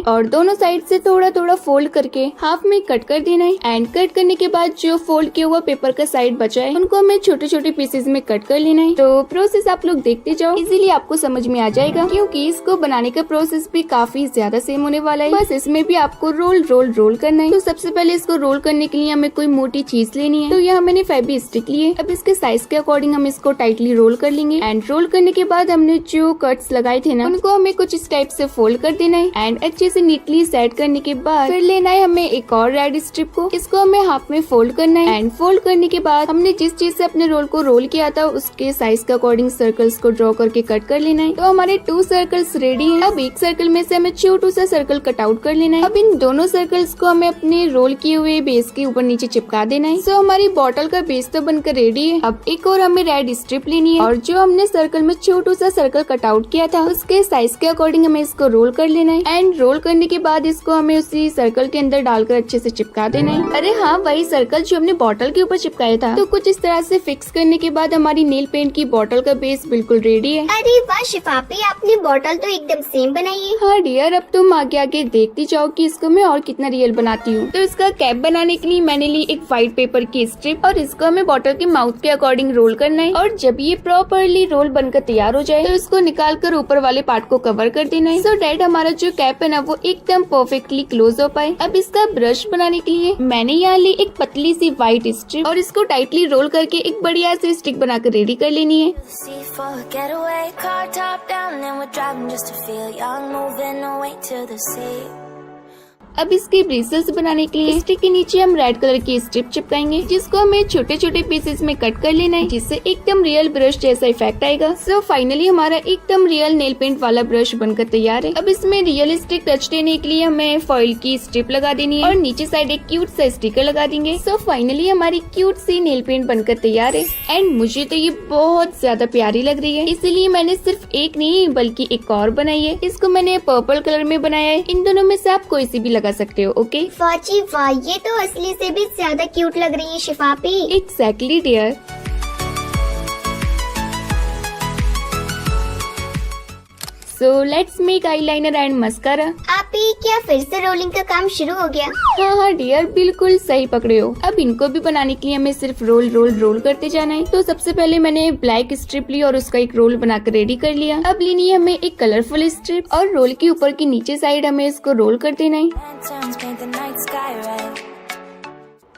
और दोनों साइड से थोड़ा थोड़ा फोल्ड करके हाफ में कट कर देना है। एंड कट करने के बाद जो फोल्ड किया हुआ पेपर का साइड बचा है उनको हमें छोटे छोटे पीसेज में कट कर लेना है। तो प्रोसेस आप लोग देखते जाओ, इजीली आपको समझ में आ जाएगा, क्योंकि इसको बनाने का प्रोसेस भी काफी ज्यादा सेम होने वाला है। बस इसमें भी आपको रोल रोल रोल करना है। तो सबसे पहले इसको रोल करने के लिए हमें कोई मोटी चीज लेनी है। तो यहाँ मैंने फेवी स्टिक लिए। अब इसके साइज के अकॉर्डिंग हम इसको टाइटली रोल कर लेंगे। एंड रोल करने के बाद हमने जो कट्स लगाए थे ना, उनको हमें कुछ इस टाइप से फोल्ड कर देना है। एंड अच्छे से नीटली सेट करने के बाद फिर लेना है हमें एक और रेड स्ट्रिप को। इसको हमें हाफ में फोल्ड करना है। एंड फोल्ड करने के बाद हमने जिस चीज से अपने रोल को रोल किया था उसके साइज के अकॉर्डिंग सर्कल्स को ड्रॉ करके कट कर लेना है। तो हमारे 2 सर्कल्स रेडी है। अब एक सर्कल में से हमें छोटू सा सर्कल कट आउट कर लेना है। अब इन दोनों सर्कल्स को हमें अपने रोल किए हुए बेस के ऊपर नीचे चिपका देना है। सो हमारी बॉटल का बेस तो बनकर रेडी है। अब एक और हमें रेड स्ट्रिप लेनी है और जो हमने सर्कल में छोटू सा सर्कल कट आउट किया था उसके साइज के अकॉर्डिंग हमें इसको रोल कर लेना है। एंड रोल करने के बाद इसको हमें उसी सर्कल के अंदर डालकर अच्छे से चिपका देना है। अरे हाँ, वही सर्कल जो हमने बॉटल के ऊपर चिपकाया था। तो कुछ इस तरह से फिक्स करने के बाद हमारी नेल पेंट की बॉटल का बेस बिल्कुल रेडी है। अरे वाह शिफापी, आपने बॉटल तो एकदम सेम बनाई है। हाँ डियर, अब तुम आगे आगे देखती जाओ कि इसको मैं और कितना रियल बनाती हूँ। तो इसका कैप बनाने के लिए मैंने ली एक व्हाइट पेपर की स्ट्रिप और इसको हमें बॉटल के माउथ के अकॉर्डिंग रोल करना है। और जब ये प्रॉपरली रोल बनकर तैयार हो जाए तो इसको निकाल कर ऊपर वाले पार्ट को कवर कर देना है। सो डैट हमारा जो कैप है ना वो एकदम परफेक्टली क्लोज हो पाए। अब इसका ब्रश बनाने के लिए मैंने यहाँ ली एक पतली सी व्हाइट स्ट्रिप और इसको टाइटली रोल करके एक बढ़िया सी स्टिक बनाकर रेडी कर लेनी है। अब इसके ब्रिसल्स बनाने के लिए स्टिक के नीचे हम रेड कलर की स्ट्रिप चिपकाएंगे, जिसको हमें छोटे छोटे पीसेस में कट कर लेना है, जिससे एकदम रियल ब्रश जैसा इफेक्ट आएगा। सो फाइनली हमारा एकदम रियल नेल पेंट वाला ब्रश बनकर तैयार है। अब इसमें रियलिस्टिक टच देने के लिए हमें फॉइल की स्ट्रिप लगा देनी है और नीचे साइड एक क्यूट सा स्टिकर लगा देंगे। सो फाइनली हमारी क्यूट सी नेल पेंट बनकर तैयार है। एंड मुझे तो ये बहुत ज्यादा प्यारी लग रही है, इसीलिए मैंने सिर्फ एक नहीं बल्कि एक और बनाई है। इसको मैंने पर्पल कलर में बनाया है। इन दोनों में से आप कोई सी भी लगा सकते हो। ओके वाजी वाह, ये तो असली से भी ज्यादा क्यूट लग रही है शिफापी। Exactly dear. So let's make eyeliner and mascara. आप ही क्या फिर से रोलिंग का काम शुरू हो गया? हाँ डियर, बिल्कुल सही पकड़े हो। अब इनको भी बनाने के लिए हमें सिर्फ रोल रोल रोल करते जाना है। तो सबसे पहले मैंने ब्लैक स्ट्रिप ली और उसका एक रोल बनाकर रेडी कर लिया। अब लेनी है हमें एक कलरफुल स्ट्रिप और रोल के ऊपर की नीचे साइड हमें इसको रोल कर देना है।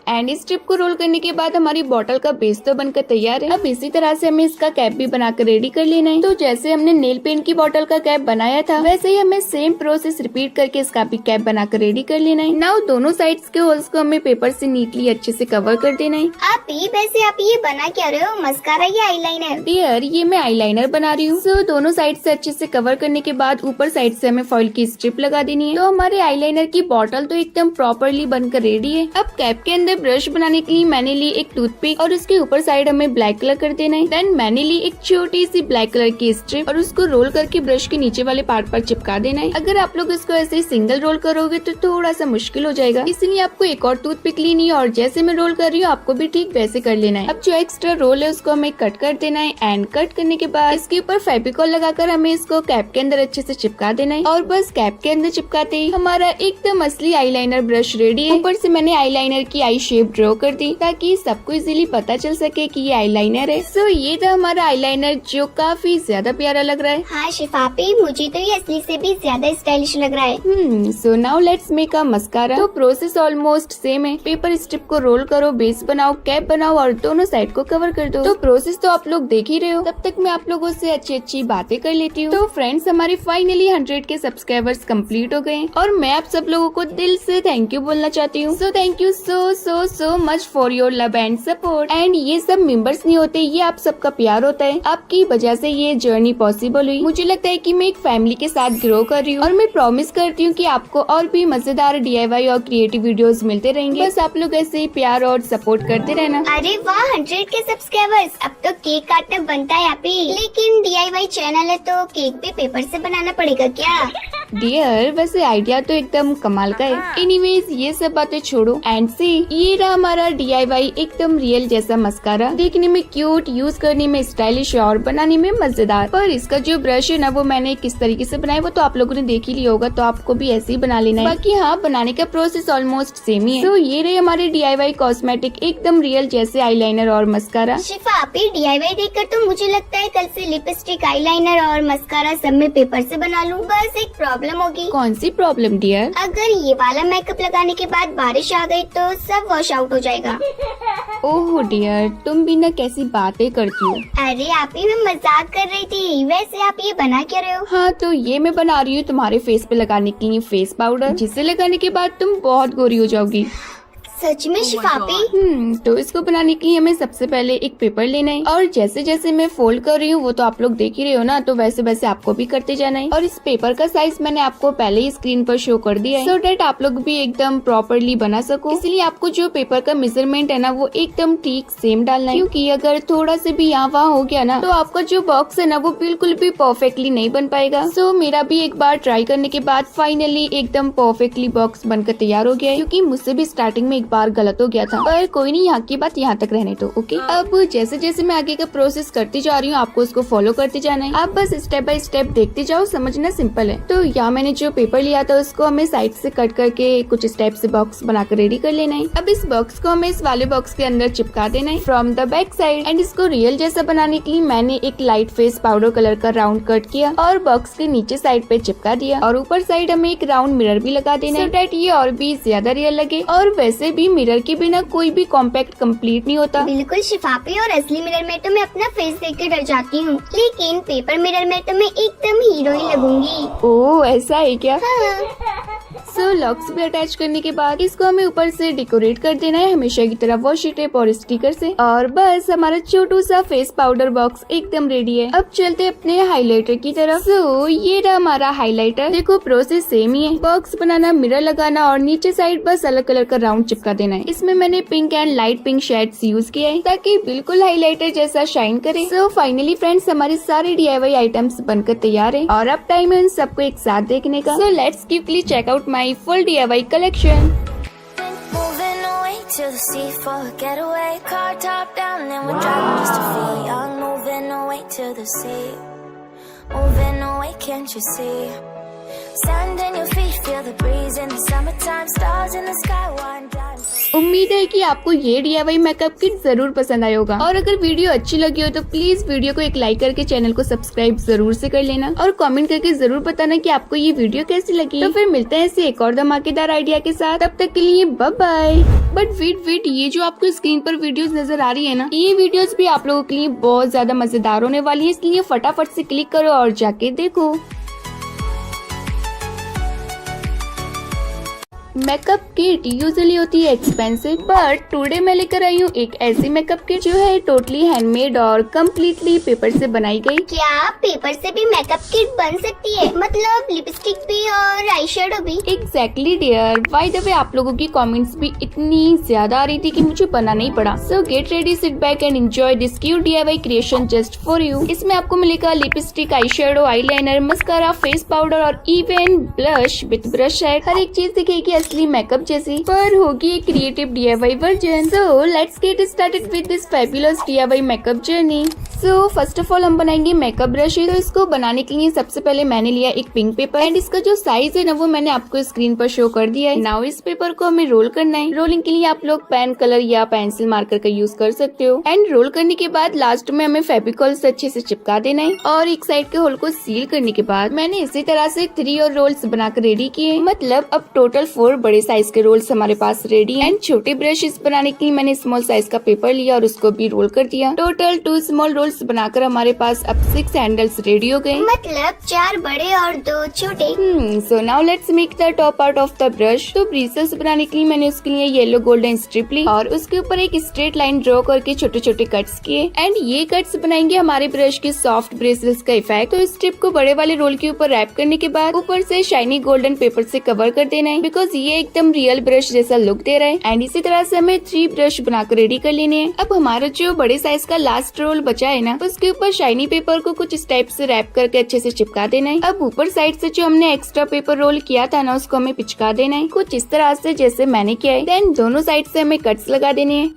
एंड इस स्ट्रिप को रोल करने के बाद हमारी बॉटल का बेस तो बनकर तैयार है। अब इसी तरह से हमें इसका कैप भी बनाकर रेडी कर लेना है। तो जैसे हमने नेल पेंट की बॉटल का कैप बनाया था वैसे ही हमें सेम प्रोसेस रिपीट करके इसका भी कैप बनाकर रेडी कर लेना है। नाउ दोनों साइड्स के होल्स को हमें पेपर से नीटली अच्छे से कवर कर देना है। वैसे आप ये बना क्या रहे हो, मस्कारा या आईलाइनर? डियर, ये मैं आईलाइनर बना रही हूँ। सो दोनों साइड से अच्छे से कवर करने के बाद ऊपर साइड से हमें फॉइल की स्ट्रिप लगा देनी है। तो हमारे आईलाइनर की बॉटल तो एकदम प्रॉपरली बनकर रेडी है। अब कैप के अंदर ब्रश बनाने के लिए मैंने ली एक टूथपिक और उसके ऊपर साइड हमें ब्लैक कलर कर देना है। देन मैंने ली एक छोटी सी ब्लैक कलर की स्ट्रिप और उसको रोल करके ब्रश के नीचे वाले पार्ट पर चिपका देना है। अगर आप लोग इसको ऐसे सिंगल रोल करोगे तो थोड़ा सा मुश्किल हो जाएगा, इसलिए आपको एक और टूथपिक लेनी है और जैसे मैं रोल कर रही हूँ आपको भी ठीक वैसे कर लेना है। अब जो एक्स्ट्रा रोल है उसको हमें कट कर देना है। एंड कट करने के बाद इसके ऊपर फेविकॉल लगाकर हमें इसको कैप के अंदर अच्छे से चिपका देना है। और बस कैप के अंदर चिपकाते ही हमारा एकदम असली आईलाइनर ब्रश रेडी है। ऊपर से मैंने आईलाइनर की आई शेप ड्रॉ कर दी ताकि सबको इजीली पता चल सके कि ये आईलाइनर है। सो ये था हमारा आईलाइनर जो काफी ज्यादा प्यारा लग रहा है। हाँ शिफापी, मुझे तो ये असली से भी ज्यादा स्टाइलिश लग रहा है। सो now let's make a mascara. तो प्रोसेस ऑलमोस्ट सेम है। पेपर स्ट्रिप को रोल करो, बेस बनाओ, कैप बनाओ और दोनों साइड को कवर कर दो। तो प्रोसेस तो आप लोग देख ही रहे हो। तब तक मैं आप लोगों से अच्छी अच्छी बातें कर लेती हूँ। तो फ्रेंड्स, हमारे फाइनली 100 के सब्सक्राइबर्स कंप्लीट हो गए और मैं आप सब लोगों को दिल से थैंक यू बोलना चाहती हूँ। So thank you so much for your love and support. And ये सब मेंबर्स नहीं होते, ये आप सबका प्यार होता है। आपकी वजह से ये जर्नी पॉसिबल हुई। मुझे लगता है कि मैं एक फैमिली के साथ ग्रो कर रही हूँ और मैं प्रॉमिस करती हूँ कि आपको और भी मजेदार DIY और क्रिएटिव वीडियोस मिलते रहेंगे। बस आप लोग ऐसे ही प्यार और सपोर्ट करते रहना। अरे वाह, 100 के सब्सक्राइबर्स, अब तो केक काटना बनता है आप ही। लेकिन DIY चैनल है तो केक भी पेपर से बनाना पड़ेगा क्या? डियर, वैसे आइडिया तो एकदम कमाल का है। एनीवेज, ये सब बातें छोड़ो एंड सी ये ये रहा हमारा DIY एकदम रियल जैसा मस्कारा। देखने में क्यूट, यूज करने में स्टाइलिश और बनाने में मजेदार। पर इसका जो ब्रश है ना वो मैंने किस तरीके से बनाया वो तो आप लोगों ने देख ही लिया होगा, तो आपको भी ऐसे ही बना लेना है। बाकी हाँ, बनाने का प्रोसेस ऑलमोस्ट सेम ही है। तो ये रहे हमारे DIY कॉस्मेटिक एकदम रियल जैसे आईलाइनर और मस्कारा। शिफा आपी DIY देखकर तो मुझे लगता है कल से लिपस्टिक, आईलाइनर और मस्कारा सब में पेपर से बना लूं। बस एक प्रॉब्लम होगी। कौन सी प्रॉब्लम डियर? अगर ये वाला मेकअप लगाने के बाद बारिश आ गई तो सब वॉश आउट हो जाएगा। ओह डियर, तुम भी ना कैसी बातें करती हो। अरे आप ही, मैं मजाक कर रही थी। वैसे आप ये बना क्या रहे हो? हाँ, तो ये मैं बना रही हूँ तुम्हारे फेस पे लगाने के लिए फेस पाउडर, जिसे लगाने के बाद तुम बहुत गोरी हो जाओगी। सच में शिफा आपी? तो इसको बनाने के लिए हमें सबसे पहले एक पेपर लेना है और जैसे जैसे मैं फोल्ड कर रही हूँ वो तो आप लोग देख ही रहे हो ना, तो वैसे वैसे आपको भी करते जाना है। और इस पेपर का साइज मैंने आपको पहले ही स्क्रीन पर शो कर दिया है, सो डेट आप लोग भी एकदम प्रॉपरली बना सको। इसलिए आपको जो पेपर का मेजरमेंट है ना वो एकदम ठीक सेम डालना है, क्योंकि अगर थोड़ा से भी यहाँ वहाँ हो गया ना तो आपका जो बॉक्स है ना वो बिल्कुल भी परफेक्टली नहीं बन पाएगा। सो मेरा भी एक बार ट्राई करने के बाद फाइनली एकदम परफेक्टली बॉक्स बनकर तैयार हो गया है, क्योंकि मुझसे भी स्टार्टिंग में एक बार गलत हो गया था। पर कोई नहीं, यहाँ की बात यहाँ तक रहने दो। ओके, अब जैसे जैसे मैं आगे का प्रोसेस करती जा रही हूँ आपको उसको फॉलो करते जाना है। आप बस स्टेप बाय स्टेप देखते जाओ, समझना सिंपल है। तो यहाँ मैंने जो पेपर लिया था उसको हमें साइड से कट करके कुछ स्टेप से बॉक्स बनाकर रेडी कर लेना है। अब इस बॉक्स को हमें इस वाले बॉक्स के अंदर चिपका देना है from the back side. And इसको रियल जैसा बनाने के लिए मैंने एक लाइट फेस पाउडर कलर का राउंड कट किया और बॉक्स के नीचे साइड पे चिपका दिया। और ऊपर साइड हमें एक राउंड मिरर भी लगा देना है, सो दैट ये और भी ज्यादा रियल लगे। और वैसे भी मिरर के बिना कोई भी कॉम्पैक्ट कंप्लीट नहीं होता। बिल्कुल शिफापी, और असली मिरर में तो मैं अपना फेस देख के डर जाती हूँ, लेकिन पेपर मिरर में तो मैं एकदम हीरो ही लगूंगी। ओह, ऐसा है क्या? हाँ। सो लॉक्स भी अटैच करने के बाद इसको हमें ऊपर से डेकोरेट कर देना है हमेशा की तरह वॉशी टेप और स्टिकर से। और बस हमारा छोटू सा फेस पाउडर बॉक्स एकदम रेडी है। अब चलते हैं अपने हाइलाइटर की तरफ। सो ये रहा हमारा हाइलाइटर। देखो प्रोसेस सेम ही है, बॉक्स बनाना, मिरर लगाना और नीचे साइड बस अलग कलर का राउंड चिपका देना है। इसमें मैंने pink and light pink shades use किया है ताकि बिल्कुल हाइलाइटर जैसा शाइन करे। सो फाइनली फ्रेंड्स, हमारे सारे DIY आइटम्स बनकर तैयार है और अब टाइम है उन सबको एक साथ देखने का। So let's quickly check out my full DIY collection. Moving away to the sea for a getaway. Car top down and we're driving just to feel young. Moving away to the sea. Moving away, can't you see? Sand in your feet, feel the breeze in the summertime. Stars in the sky, one dime. उम्मीद है कि आपको ये DIY makeup kit जरूर पसंद आया होगा। और अगर वीडियो अच्छी लगी हो तो प्लीज वीडियो को एक लाइक करके चैनल को सब्सक्राइब जरूर से कर लेना और कमेंट करके जरूर बताना कि आपको ये वीडियो कैसी लगी। तो फिर मिलते हैं ऐसे एक और धमाकेदार आइडिया के साथ, तब तक के लिए बाय बाय। बट वेट, ये जो आपको स्क्रीन पर वीडियोस नजर आ रही है ना, ये वीडियोस भी आप लोगों के लिए बहुत ज्यादा मजेदार होने वाली है, इसलिए फटाफट से क्लिक करो और जाके देखो। मेकअप किट यूजुअली होती है एक्सपेंसिव, बट टुडे मैं लेकर आई हूँ एक ऐसी मेकअप किट जो है टोटली हैंडमेड और कम्प्लीटली पेपर से बनाई गई। क्या पेपर से भी मेकअप किट बन सकती है? मतलब लिपस्टिक भी और आई शेडो भी? Exactly dear. By the way, आप लोगों की कमेंट्स भी इतनी ज्यादा आ रही थी कि मुझे बनाना ही पड़ा। So get ready, sit back and enjoy this cute DIY creation just for you. इसमें आपको मिलेगा lipstick, eye shadow, eyeliner, mascara, face powder और even blush with brush set. हर एक चीज दिखेगी असली मेकअप जैसी, पर होगी एक creative DIY version. So let's get started with this fabulous DIY makeup journey. So first of all हम बनाएंगे मेकअप ब्रश। तो इसको बनाने के लिए सबसे पहले मैंने लिया एक पिंक पेपर एंड इसका जो साइज है ना वो मैंने आपको स्क्रीन पर शो कर दिया है। नाउ इस पेपर को हमें रोल करना है। रोलिंग के लिए आप लोग पेन कलर या पेंसिल मार्कर का यूज कर सकते हो। एंड रोल करने के बाद लास्ट में हमें फेविकॉल से अच्छे से चिपका देना है और एक साइड के होल को सील करने के बाद मैंने इसी तरह से 3 और रोल्स बनाकर रेडी किए। मतलब अब टोटल 4 बड़े साइज के रोल्स हमारे पास रेडी एंड छोटे ब्रशेस बनाने के लिए मैंने स्मॉल साइज का पेपर लिया और उसको भी रोल कर दिया। टोटल 2 स्मॉल रोल्स बनाकर हमारे पास अब 6 हैंडल्स रेडी हो गए। मतलब 4 बड़े और 2 छोटे। सो now let's make the top part of the brush. तो ब्रिसल्स बनाने के लिए मैंने उसके लिए येलो गोल्डन स्ट्रिप ली और उसके ऊपर एक स्ट्रेट लाइन ड्रॉ करके छोटे छोटे कट्स किए एंड ये कट्स बनाएंगे हमारे ब्रश के सॉफ्ट ब्रिसल्स का इफेक्ट। तो स्ट्रिप को बड़े वाले रोल के ऊपर रैप करने के बाद ऊपर से शाइनी गोल्डन पेपर से कवर कर देना है, बिकॉज ये एकदम रियल ब्रश जैसा लुक दे रहा है। एंड इसी तरह से हमें 3 ब्रश बनाकर रेडी कर लेने हैं। अब हमारा जो बड़े साइज का लास्ट रोल बचा है ना, उसके ऊपर शाइनी पेपर को कुछ इस टाइप से रैप करके अच्छे से चिपका देना है। अब ऊपर साइड से जो हमने एक्स्ट्रा पेपर रोल किया था ना, उसको हमें पिचका देना है कुछ इस तरह से जैसे मैंने किया है। देन दोनों साइड से हमें कट्स लगा देने हैं।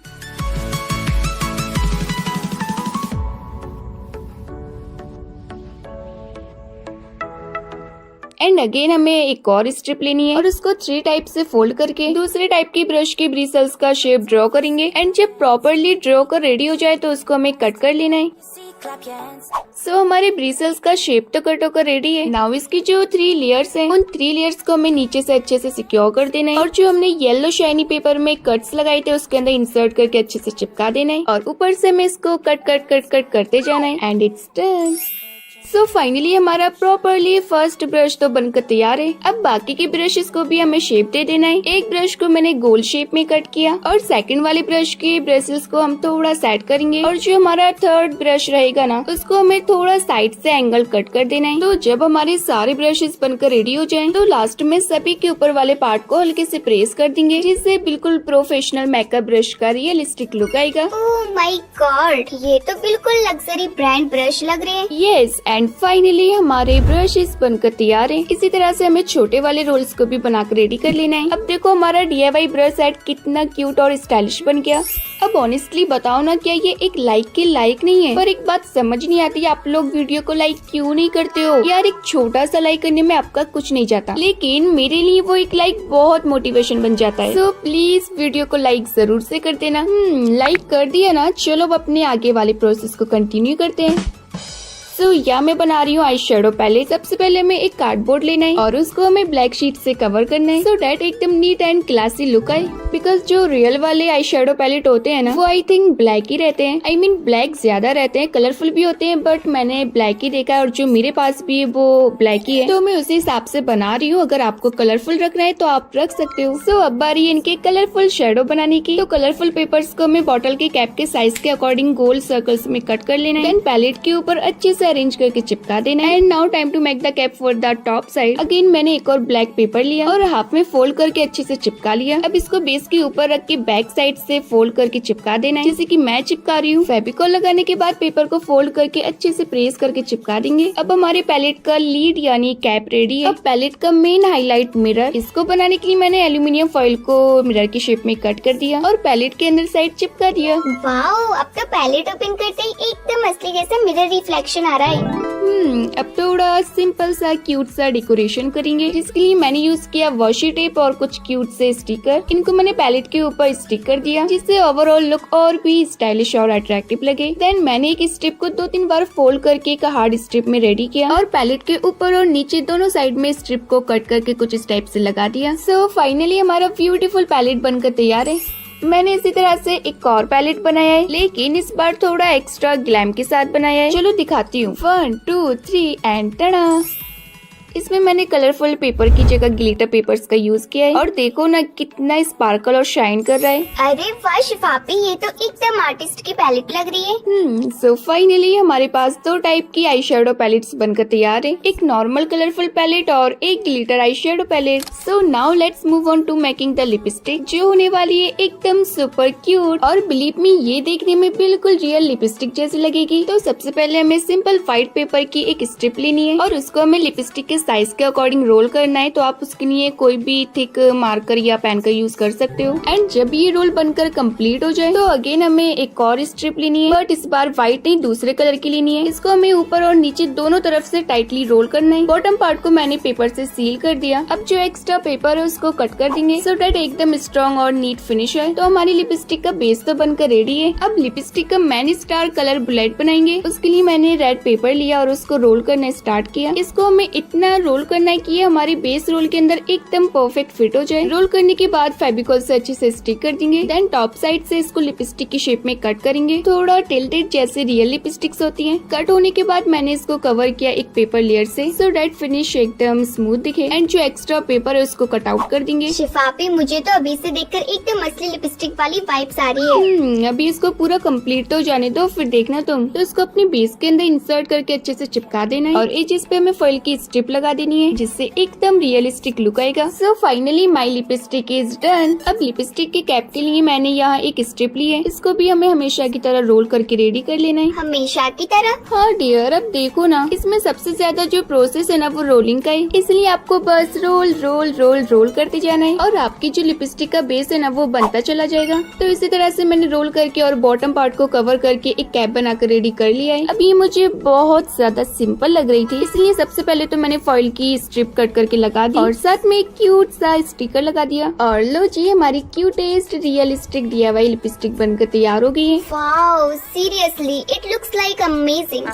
एंड अगेन हमें एक और स्ट्रिप लेनी है और उसको 3 टाइप से फोल्ड करके दूसरे टाइप की ब्रश के ब्रिसल्स का शेप ड्रॉ करेंगे। एंड जब प्रॉपरली ड्रॉ कर रेडी हो जाए तो उसको हमें कट कर लेना है। सो हमारे ब्रिसल्स का शेप तो कट होकर रेडी है। नाउ इसकी जो 3 लेयर्स हैं, उन 3 लेयर्स को हमें नीचे से अच्छे से सिक्योर कर देना है और जो हमने येलो शाइनी पेपर में कट्स लगाए थे उसके अंदर इंसर्ट करके अच्छे से चिपका देना है और ऊपर से हमें इसको कट करते जाना है। And it's done. So finally हमारा प्रॉपरली फर्स्ट ब्रश तो बनकर तैयार है। अब बाकी के ब्रशेस को भी हमें शेप दे देना है। एक ब्रश को मैंने गोल शेप में कट किया और सेकंड वाले ब्रश के ब्रशेस को हम थोड़ा सेट करेंगे और जो हमारा थर्ड ब्रश रहेगा ना, उसको हमें थोड़ा साइड से एंगल कट कर देना है। तो जब हमारे सारे ब्रशेस बनकर रेडी हो जाएं, तो लास्ट में सभी के ऊपर वाले पार्ट को हल्के से प्रेस कर देंगे, जिससे बिल्कुल प्रोफेशनल मेकअप ब्रश का रियलिस्टिक लुक आएगा। ओह माय गॉड, ये तो बिल्कुल लग्जरी ब्रांड ब्रश लग रहे हैं। यस, एंड फाइनली हमारे ब्रशेस बनकर तैयार हैं। इसी तरह से हमें छोटे वाले रोल्स को भी बनाकर रेडी कर लेना है। अब देखो हमारा DIY ब्रश सेट कितना क्यूट और स्टाइलिश बन गया। अब ऑनेस्टली बताओ ना, क्या ये एक लाइक के लायक नहीं है? पर एक बात समझ नहीं आती, आप लोग वीडियो को लाइक क्यों नहीं करते हो यार? एक छोटा सा लाइक करने में आपका कुछ नहीं जाता, लेकिन मेरे लिए वो एक लाइक बहुत मोटिवेशन बन जाता है। सो प्लीज वीडियो को लाइक जरूर से कर देना। लाइक कर दिया ना, चलो अब अपने आगे वाले प्रोसेस को कंटिन्यू करते हैं। तो यहाँ मैं बना रही हूँ आई शेडो पैलेट। सबसे पहले हमें एक कार्डबोर्ड लेना है और उसको हमें ब्लैक शीट से कवर करना है, सो डैट एकदम नीट एंड क्लासी लुक आए। बिकॉज जो रियल वाले आई शेडो पैलेट होते हैं ना, वो आई थिंक ब्लैक ही रहते हैं। आई मीन ब्लैक ज्यादा रहते हैं, कलरफुल भी होते हैं, बट मैंने ब्लैक ही देखा है और जो मेरे पास भी है वो ब्लैक ही है। तो मैं उसी हिसाब से बना रही हूँ। अगर आपको कलरफुल रखना है तो आप रख सकते हो। सो अब बारी है इनके कलरफुल शेडो बनाने की। तो कलरफुल पेपर्स को हमें बॉटल के कैप के साइज के अकॉर्डिंग गोल सर्कल्स में कट कर लेना है। देन पैलेट के ऊपर अच्छे से अरेंज करके चिपका देना है। And now time to make the cap for the top side. Again मैंने एक और ब्लैक पेपर लिया और हाफ में फोल्ड करके अच्छे से चिपका लिया। अब इसको बेस के ऊपर रख के बैक साइड से फोल्ड करके चिपका देना है, जैसे कि मैं चिपका रही हूँ। फेविकॉल लगाने के बाद पेपर को फोल्ड करके अच्छे से प्रेस करके चिपका देंगे। अब हमारे पैलेट का लीड यानी कैप रेडी है। अब पैलेट का मेन हाईलाइट मिरर, इसको बनाने के लिए मैंने एल्यूमिनियम फॉइल को मिरर की शेप में कट कर दिया और पैलेट के अंदर साइड चिपका दिया। वाओ, अब तो पैलेट ओपन करते ही एकदम असली जैसा मिरर रिफ्लेक्शन आ रहा है। अब थोड़ा सिंपल सा क्यूट सा डेकोरेशन करेंगे, जिसके लिए मैंने यूज किया वॉशी टेप और कुछ क्यूट से स्टिकर। इनको मैंने पैलेट के ऊपर स्टिक कर दिया, जिससे ओवरऑल लुक और भी स्टाइलिश और अट्रैक्टिव लगे। देन मैंने एक स्ट्रिप को 2-3 बार फोल्ड करके एक हार्ड स्ट्रिप में रेडी किया और पैलेट के ऊपर और नीचे दोनों साइड में स्ट्रिप को कट करके कुछ इस टाइप से लगा दिया। सो फाइनली हमारा ब्यूटीफुल पैलेट बनकर तैयार है। मैंने इसी तरह से एक और पैलेट बनाया है, लेकिन इस बार थोड़ा एक्स्ट्रा ग्लैम के साथ बनाया है। चलो दिखाती हूँ। 1 2 3 एंड टड़ा। इसमें मैंने कलरफुल पेपर की जगह ग्लिटर पेपर्स का यूज किया है और देखो ना कितना स्पार्कल और शाइन कर रहा है। अरे वाह शिफापी, ये तो एकदम आर्टिस्ट की पैलेट लग रही है। सो फाइनली हमारे पास 2 टाइप की आई शेडो पैलेट्स बनकर तैयार है, एक नॉर्मल कलरफुल पैलेट और एक glitter eye shadow palette. So now let's move on to making the lipstick, जो होने वाली है एकदम सुपर क्यूट और बिलीव मी ये देखने में बिल्कुल रियल लिपस्टिक जैसी लगेगी। तो सबसे पहले हमें सिंपल व्हाइट पेपर की एक स्ट्रिप लेनी है और उसको हमें लिपस्टिक के साइज के अकॉर्डिंग रोल करना है। तो आप उसके लिए कोई भी थिक मार्कर या पेन का यूज कर सकते हो। एंड जब ये रोल बनकर कंप्लीट हो जाए तो अगेन हमें एक और स्ट्रिप लेनी है, बट इस बार व्हाइट नहीं दूसरे कलर की लेनी है। इसको हमें ऊपर और नीचे दोनों तरफ से टाइटली रोल करना है। बॉटम पार्ट को मैंने पेपर से सील कर दिया। अब जो एक्स्ट्रा पेपर है उसको कट कर देंगे, सो दैट एकदम स्ट्रॉन्ग और नीट फिनिश है। तो हमारी लिपस्टिक का बेस तो बनकर रेडी है। अब लिपस्टिक का मैन स्टार कलर बुलेट बनाएंगे। उसके लिए मैंने रेड पेपर लिया और उसको रोल करना स्टार्ट किया। इसको हमें इतना रोल करना है कि ये हमारे बेस रोल के अंदर एकदम परफेक्ट फिट हो जाए। रोल करने के बाद फेविकॉल से अच्छे से स्टिक कर देंगे। देन टॉप साइड से इसको लिपस्टिक की शेप में कट करेंगे, थोड़ा टिल्टेड जैसे रियल लिपस्टिक्स होती हैं। कट होने के बाद मैंने इसको कवर किया एक पेपर लेयर से, सो दैट फिनिश एकदम स्मूथ दिखे। एंड जो एक्स्ट्रा पेपर है उसको कट आउट कर देंगे। शिफापी, मुझे तो अभी से देखकर एकदम असली लिपस्टिक वाली वाइब्स आ रही है। अभी इसको पूरा कंप्लीट तो जाने दो, फिर देखना तुम। तो इसको अपने बेस के अंदर इंसर्ट करके अच्छे से चिपका देना है और एजेस पे हमें फॉइल की स्ट्रिप लगा देनी है जिससे एकदम रियलिस्टिक लुक आएगा। So finally my lipstick is done. अब लिपस्टिक के कैप के लिए मैंने यहाँ एक स्ट्रिप ली है, इसको भी हमें हमेशा की तरह रोल करके रेडी कर लेना है। हमेशा की तरह? हाँ डियर, अब देखो ना, इसमें सबसे ज्यादा जो प्रोसेस है ना वो रोलिंग का है, इसलिए आपको बस रोल रोल रोल रोल करते जाना है और आपकी जो लिपस्टिक का बेस है ना वो बनता चला जाएगा। तो इसी तरह से मैंने रोल करके और बॉटम पार्ट को कवर करके एक कैप बनाकर रेडी कर लिया है। अब ये मुझे बहुत ज्यादा सिंपल लग रही थी, इसलिए सबसे पहले तो मैंने फॉइल की स्ट्रिप कट करके लगा दी और साथ में एक क्यूट सा स्टिकर लगा दिया। और लो जी, हमारी क्यूटेस्ट रियलिस्टिक DIY लिपस्टिक बनकर तैयार हो गई है। Wow, seriously it looks like amazing.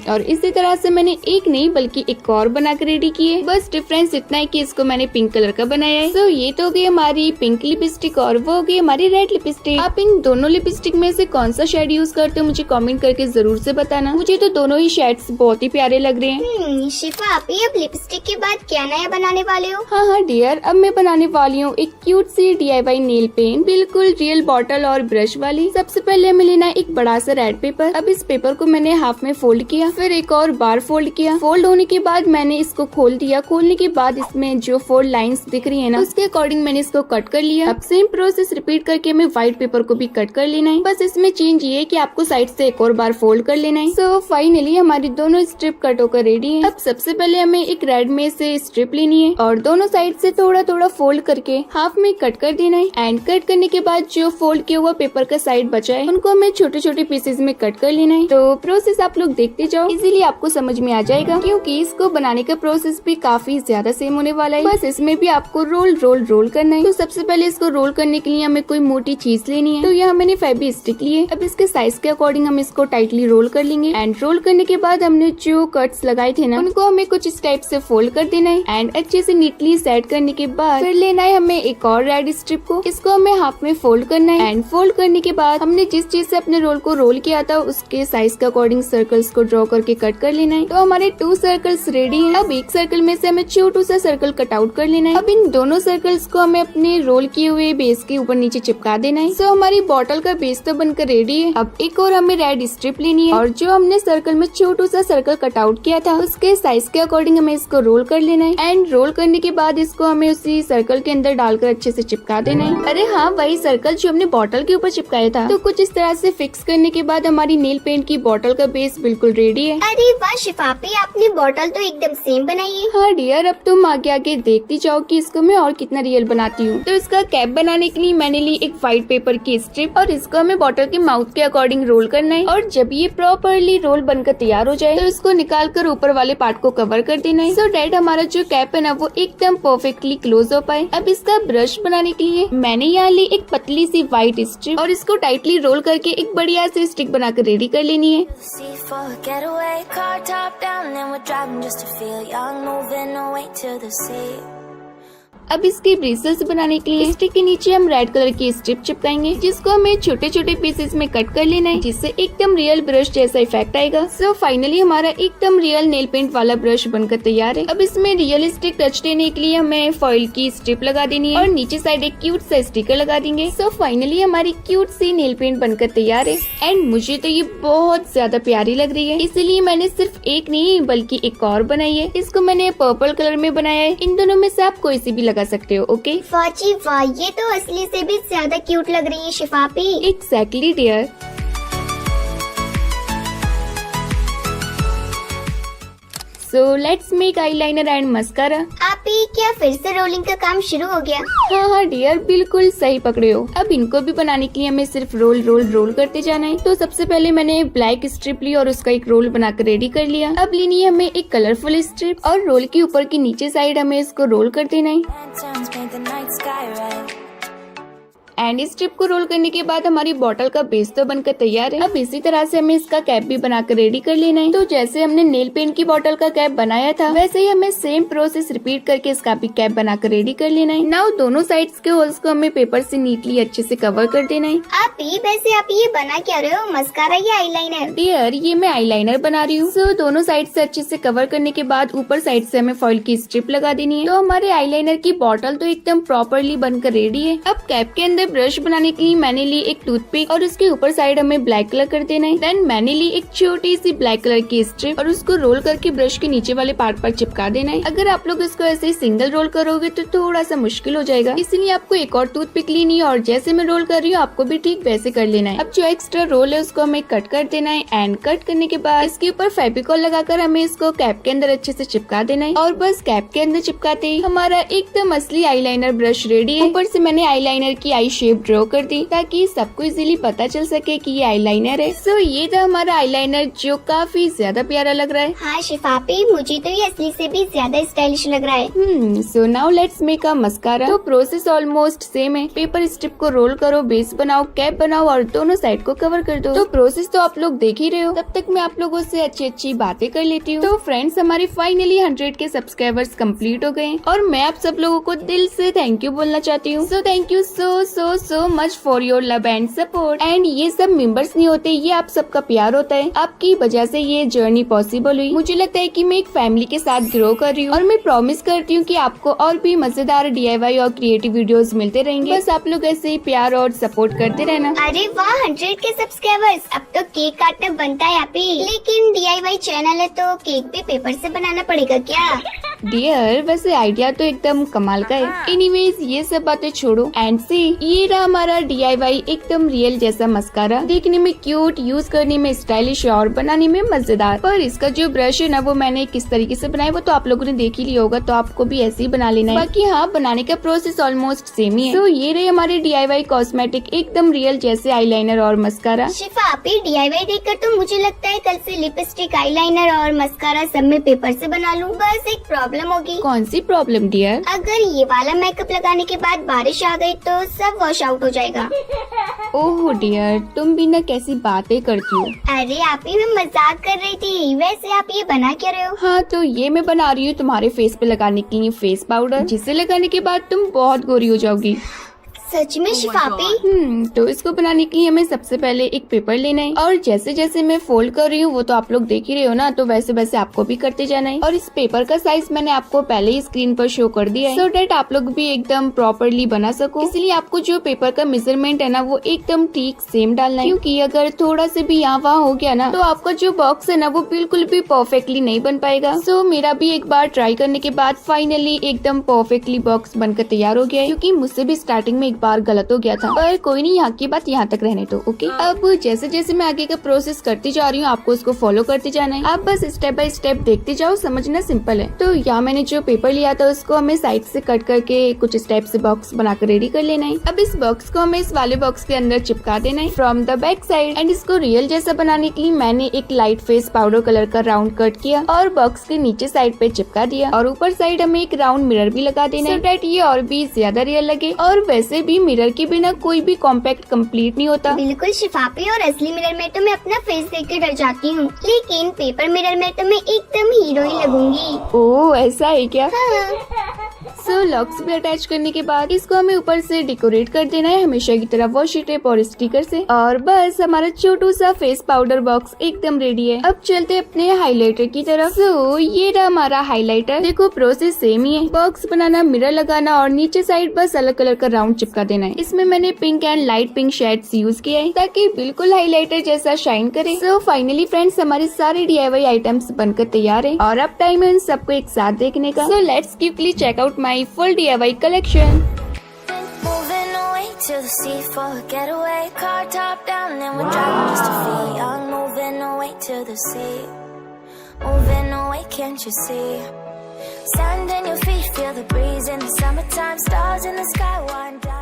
और इसी तरह से मैंने एक नहीं बल्कि एक और बनाकर रेडी की है। बस डिफरेंस इतना है कि इसको मैंने पिंक कलर का बनाया है। तो ये तो हो गई हमारी पिंक लिपस्टिक और वो हो गई हमारी रेड लिपस्टिक। आप इन दोनों लिपस्टिक में से कौन सा शेड यूज करते हो मुझे कमेंट करके जरूर से बताना। मुझे तो दोनों ही शेड्स बहुत ही प्यारे लग रहे हैं। शिफा आपी, अब लिपस्टिक के बाद क्या नया बनाने वाले हो? हाँ डियर, अब मैं बनाने वाली हूँ एक क्यूट सी DIY नेल पेंट, बिल्कुल रियल बॉटल और ब्रश वाली। सबसे पहले हमें लेना एक बड़ा सा रेड पेपर। अब इस पेपर को मैंने हाफ में फोल्ड किया, फिर एक और बार फोल्ड किया। फोल्ड होने के बाद मैंने इसको खोल दिया। खोलने के बाद इसमें जो 4 लाइंस दिख रही है ना, उसके अकॉर्डिंग मैंने इसको कट कर लिया। अब सेम प्रोसेस रिपीट करके हमें व्हाइट पेपर को भी कट कर लेना है। बस इसमें चेंज ये है कि आपको साइड से एक और बार फोल्ड कर लेना है। सो फाइनली हमारी दोनों स्ट्रिप कट होकर रेडी है। अब सबसे पहले हमें एक रेड में से स्ट्रिप लेनी है और दोनों साइड से थोड़ा थोड़ा फोल्ड करके हाफ में कट कर देना है। एंड कट करने के बाद जो फोल्ड किया हुआ पेपर का साइड बचा है उनको हमें छोटे छोटे पीसेज में कट कर लेना है। तो प्रोसेस आप लोग देखते जाओ, इजीली आपको समझ में आ जाएगा, क्योंकि इसको बनाने का प्रोसेस भी काफी ज्यादा सेम होने वाला है। बस इसमें भी आपको रोल रोल रोल करना है। तो सबसे पहले इसको रोल करने के लिए हमें कोई मोटी चीज लेनी है। तो यहाँ मैंने फेबी स्टिक ली है। अब इसके साइज के अकॉर्डिंग हम इसको टाइटली रोल कर लेंगे। एंड रोल करने के बाद हमने जो कट्स लगाए थे ना, उनको हमें कुछ इस टाइप से फोल्ड कर देना है। एंड अच्छे से नीटली सेट करने के बाद फिर लेना है हमें एक और रेड स्ट्रिप को, इसको हमें हाफ में फोल्ड करना है। एंड फोल्ड करने के बाद हमने जिस चीज से अपने रोल को रोल किया था उसके साइज के अकॉर्डिंग सर्कल्स को ड्रॉ करके कट कर लेना है। तो हमारे 2 सर्कल्स रेडी हैं। अब एक सर्कल में से हमें छोटू सा सर्कल कट आउट कर लेना है। अब इन दोनों सर्कल्स को हमें अपने रोल किए हुए बेस के ऊपर नीचे चिपका देना है। सो हमारी बॉटल का बेस तो बनकर रेडी है। अब एक और हमें रेड स्ट्रिप लेनी है और जो हमने सर्कल में छोटू सा सर्कल कट आउट किया था उसके साइज के अकॉर्डिंग हमें इसको रोल कर लेना है। एंड रोल करने के बाद इसको हमें उसी सर्कल के अंदर डालकर अच्छे से चिपका देना है। अरे हाँ, वही सर्कल जो हमने बॉटल के ऊपर चिपकाया था। तो कुछ इस तरह से फिक्स करने के बाद हमारी नेल पेंट की बॉटल का बेस बिल्कुल रेडी है। अरे वाह शिफापी, आपने बॉटल तो एकदम सेम बनाई है। हाँ डियर, अब तुम आगे आगे देखती जाओ कि इसको मैं और कितना रियल बनाती हूँ। तो इसका कैप बनाने के लिए मैंने ली एक व्हाइट पेपर की स्ट्रिप और इसको हमें बॉटल के माउथ के अकॉर्डिंग रोल करना है। और जब ये प्रॉपरली रोल बनकर तैयार हो जाए तो इसको निकाल कर ऊपर वाले पार्ट को कवर कर देना है। सो डैट हमारा जो कैप है ना वो एकदम परफेक्टली क्लोज हो पाए। अब इसका ब्रश बनाने के लिए मैंने यहाँ ली एक पतली सी व्हाइट स्ट्रिप और इसको टाइटली रोल करके एक बढ़िया सी स्टिक बनाकर रेडी कर लेनी है। See for a getaway, car top down, and we're driving just to feel young, moving away to the sea. अब इसके ब्रिसल्स बनाने के लिए स्टिक के नीचे हम रेड कलर की स्ट्रिप चिपकाएंगे, जिसको हमें छोटे छोटे पीसेस में कट कर लेना है, जिससे एकदम रियल ब्रश जैसा इफेक्ट आएगा। सो फाइनली हमारा एकदम रियल नेल पेंट वाला ब्रश बनकर तैयार है। अब इसमें रियलिस्टिक टच देने के लिए हमें फॉइल की स्ट्रिप लगा देनी है और नीचे साइड एक क्यूट सा स्टिकर लगा देंगे। सो फाइनली हमारी क्यूट सी नेल पेंट बनकर तैयार है। एंड मुझे तो ये बहुत ज्यादा प्यारी लग रही है, इसीलिए मैंने सिर्फ एक नहीं बल्कि एक और बनाई है। इसको मैंने पर्पल कलर में बनाया है। इन दोनों में से आप कोई सी भी लगा सकते हो। ओके वाह जी वाह, ये तो असली से भी ज्यादा क्यूट लग रही है शिफापी। Exactly dear. So let's make eyeliner and mascara. आपी, क्या फिर से रोलिंग का काम शुरू हो गया? हाँ डियर, बिल्कुल सही पकड़े हो। अब इनको भी बनाने के लिए हमें सिर्फ रोल रोल रोल करते जाना है। तो सबसे पहले मैंने ब्लैक स्ट्रिप ली और उसका एक रोल बनाकर रेडी कर लिया। अब लेनी है हमें एक कलरफुल स्ट्रिप और रोल के ऊपर की नीचे साइड हमें इसको रोल कर देना है। Lanterns paint the night sky red. And इस स्ट्रिप को रोल करने के बाद हमारी बॉटल का बेस तो बनकर तैयार है। अब इसी तरह से हमें इसका कैप भी बनाकर रेडी कर लेना है। तो जैसे हमने नेल पेंट की बॉटल का कैप बनाया था वैसे ही हमें सेम प्रोसेस रिपीट करके इसका भी कैप बनाकर रेडी कर लेना है। नाउ दोनों साइड्स के होल्स को हमें पेपर से नीटली अच्छे से कवर कर देना है। आपी, वैसे आप ये बना क्या रहे हो, मस्कारा या आईलाइनर? डियर, ये मैं आईलाइनर बना रही हूँ। सो दोनों साइड से अच्छे से कवर करने के बाद ऊपर साइड से हमें फॉइल की स्ट्रिप लगा देनी है। तो हमारे आईलाइनर की बॉटल तो एकदम प्रॉपरली बनकर रेडी है। अब कैप के अंदर ब्रश बनाने के लिए मैंने ली एक टूथपिक और उसके ऊपर साइड हमें ब्लैक कलर कर देना है। देन मैंने ली एक छोटी सी ब्लैक कलर की स्ट्रिप और उसको रोल करके ब्रश के नीचे वाले पार्ट पर चिपका देना है। अगर आप लोग इसको ऐसे ही सिंगल रोल करोगे तो थोड़ा सा मुश्किल हो जाएगा, इसलिए आपको एक और टूथपिक लेनी है और जैसे मैं रोल कर रही हूँ आपको भी ठीक वैसे कर लेना है। अब जो एक्स्ट्रा रोल है उसको हमें कट कर देना है एंड कट करने के बाद इसके ऊपर फेविकॉल लगाकर हमें इसको कैप के अंदर अच्छे से चिपका देना है। और बस कैप के अंदर चिपकाते ही हमारा एकदम असली आईलाइनर ब्रश रेडी है। ऊपर से मैंने आईलाइनर की आई शेप ड्रॉ कर दी ताकि सबको इजीली पता चल सके कि ये आईलाइनर है। सो ये था हमारा आईलाइनर जो काफी ज्यादा प्यारा लग रहा है। हाँ शिफापी, मुझे तो ये असली से भी ज्यादा स्टाइलिश लग रहा है। सो now let's make a mascara. तो प्रोसेस ऑलमोस्ट सेम है। पेपर स्ट्रिप को रोल करो, बेस बनाओ, कैप बनाओ और दोनों साइड को कवर कर दो। तो प्रोसेस तो आप लोग देख ही रहे हो, तब तक मैं आप लोगों से अच्छी अच्छी बातें कर लेती हूँ। तो फ्रेंड्स, हमारे फाइनली 100 के सब्सक्राइबर्स कंप्लीट हो गए और मैं आप सब लोगों को दिल से थैंक यू बोलना चाहती हूँ। So thank you so much for your love and support. And ये सब मेंबर्स नहीं होते, ये आप सबका प्यार होता है। आपकी वजह से ये जर्नी पॉसिबल हुई। मुझे लगता है कि मैं एक फैमिली के साथ ग्रो कर रही हूँ और मैं प्रॉमिस करती हूँ कि आपको और भी मजेदार DIY और क्रिएटिव वीडियोस मिलते रहेंगे। बस आप लोग ऐसे ही प्यार और सपोर्ट करते रहना। अरे वाह, 100 के सब्सक्राइबर्स, अब तो केक काटना बनता है आप ही। लेकिन DIY चैनल है तो केक भी पेपर से बनाना पड़ेगा क्या? डियर, वैसे आइडिया तो एकदम कमाल का है। एनीवेज, ये सब बातें छोड़ो एंड सी, ये रहा हमारा DIY एकदम रियल जैसा मस्कारा। देखने में क्यूट, यूज करने में स्टाइलिश और बनाने में मजेदार। पर इसका जो ब्रश है ना, वो मैंने किस तरीके से बनाया वो तो आप लोगों ने देख ही लिया होगा, तो आपको भी ऐसे ही बना लेना है। बाकी हाँ, बनाने का प्रोसेस ऑलमोस्ट सेम ही है। तो ये रहे हमारे DIY कॉस्मेटिक एकदम रियल जैसे आईलाइनर और मस्कारा। शिफापी, DIY देखकर तो मुझे लगता है कल से लिपस्टिक, आईलाइनर और मस्कारा सब में पेपर से बना लूँ। बस एक प्रॉब्लम होगी। कौन सी प्रॉब्लम डियर? अगर ये वाला मेकअप लगाने के बाद बारिश आ गई तो सब वॉश आउट हो जाएगा। ओह डियर, तुम भी ना कैसी बातें करती हो। अरे आप ही, मैं मजाक कर रही थी। वैसे आप ये बना क्या रहे हो? हाँ, तो ये मैं बना रही हूँ तुम्हारे फेस पे लगाने के लिए फेस पाउडर, जिसे लगाने के बाद तुम बहुत गोरी हो जाओगी। सच में शिफापी? तो इसको बनाने के लिए हमें सबसे पहले एक पेपर लेना है और जैसे जैसे मैं फोल्ड कर रही हूँ वो तो आप लोग देख ही रहे हो ना, तो वैसे वैसे आपको भी करते जाना है। और इस पेपर का साइज मैंने आपको पहले ही स्क्रीन पर शो कर दिया है, सो डेट आप लोग भी एकदम प्रॉपरली बना सको। इसलिए आपको जो पेपर का मेजरमेंट है ना, वो एकदम ठीक सेम डालना है, क्योंकि अगर थोड़ा से भी यहाँ वहाँ हो गया ना, तो आपका जो बॉक्स है ना, वो बिल्कुल भी परफेक्टली नहीं बन पाएगा। सो मेरा भी एक बार ट्राई करने के बाद फाइनली एकदम परफेक्टली बॉक्स बनकर तैयार हो गया है, क्योंकि मुझसे भी स्टार्टिंग में एक बार गलत हो गया था। पर कोई नहीं, यहाँ की बात यहाँ तक रहने दो, ओके। अब जैसे जैसे मैं आगे का प्रोसेस करती जा रही हूँ, आपको उसको फॉलो करते जाना है। आप बस स्टेप बाय स्टेप देखते जाओ, समझना सिंपल है। तो यहाँ मैंने जो पेपर लिया था उसको हमें साइड से कट करके कुछ स्टेप से बॉक्स बनाकर रेडी कर लेना है। अब इस बॉक्स को हमें इस वाले बॉक्स के अंदर चिपका देना है from the back side. And इसको रियल जैसा बनाने के लिए मैंने एक लाइट फेस पाउडर कलर का राउंड कट किया और बॉक्स के नीचे साइड पे चिपका दिया। और ऊपर साइड हमें एक राउंड मिरर भी लगा देना है, ताकि ये और भी ज्यादा रियल लगे। और वैसे भी मिरर के बिना कोई भी कॉम्पैक्ट कंप्लीट नहीं होता। बिल्कुल शिफापी, और असली मिरर में तो मैं अपना फेस देख के डर जाती हूँ, लेकिन पेपर मिरर में तो मैं एकदम हीरो ही लगूंगी। ओह, ऐसा है क्या? हाँ। सो लॉक्स भी अटैच करने के बाद इसको हमें ऊपर से डेकोरेट कर देना है, हमेशा की तरह वॉशी टेप और स्टिकर से। और बस हमारा छोटू सा फेस पाउडर बॉक्स एकदम रेडी है। अब चलते अपने हाइलाइटर की तरफ। सो ये रहा हमारा हाइलाइटर। देखो प्रोसेस सेम ही है, बॉक्स बनाना, मिरर लगाना और नीचे साइड बस अलग कलर का राउंड चिपका देना है। इसमें मैंने pink and light pink shades use किया है ताकि बिल्कुल हाइलाइटर जैसा शाइन करे। सो फाइनली फ्रेंड्स, हमारे सारे DIY आइटम्स बनकर तैयार है और अब टाइम है उन सबको एक साथ देखने का। So let's quickly check out my full DIY collection. Moving away to the sea for a getaway. Car top down and we're driving just to feel young. Moving away to the sea. Moving away, can't you see? Sand in your feet, feel the breeze in the summertime. Stars in the sky, one dime.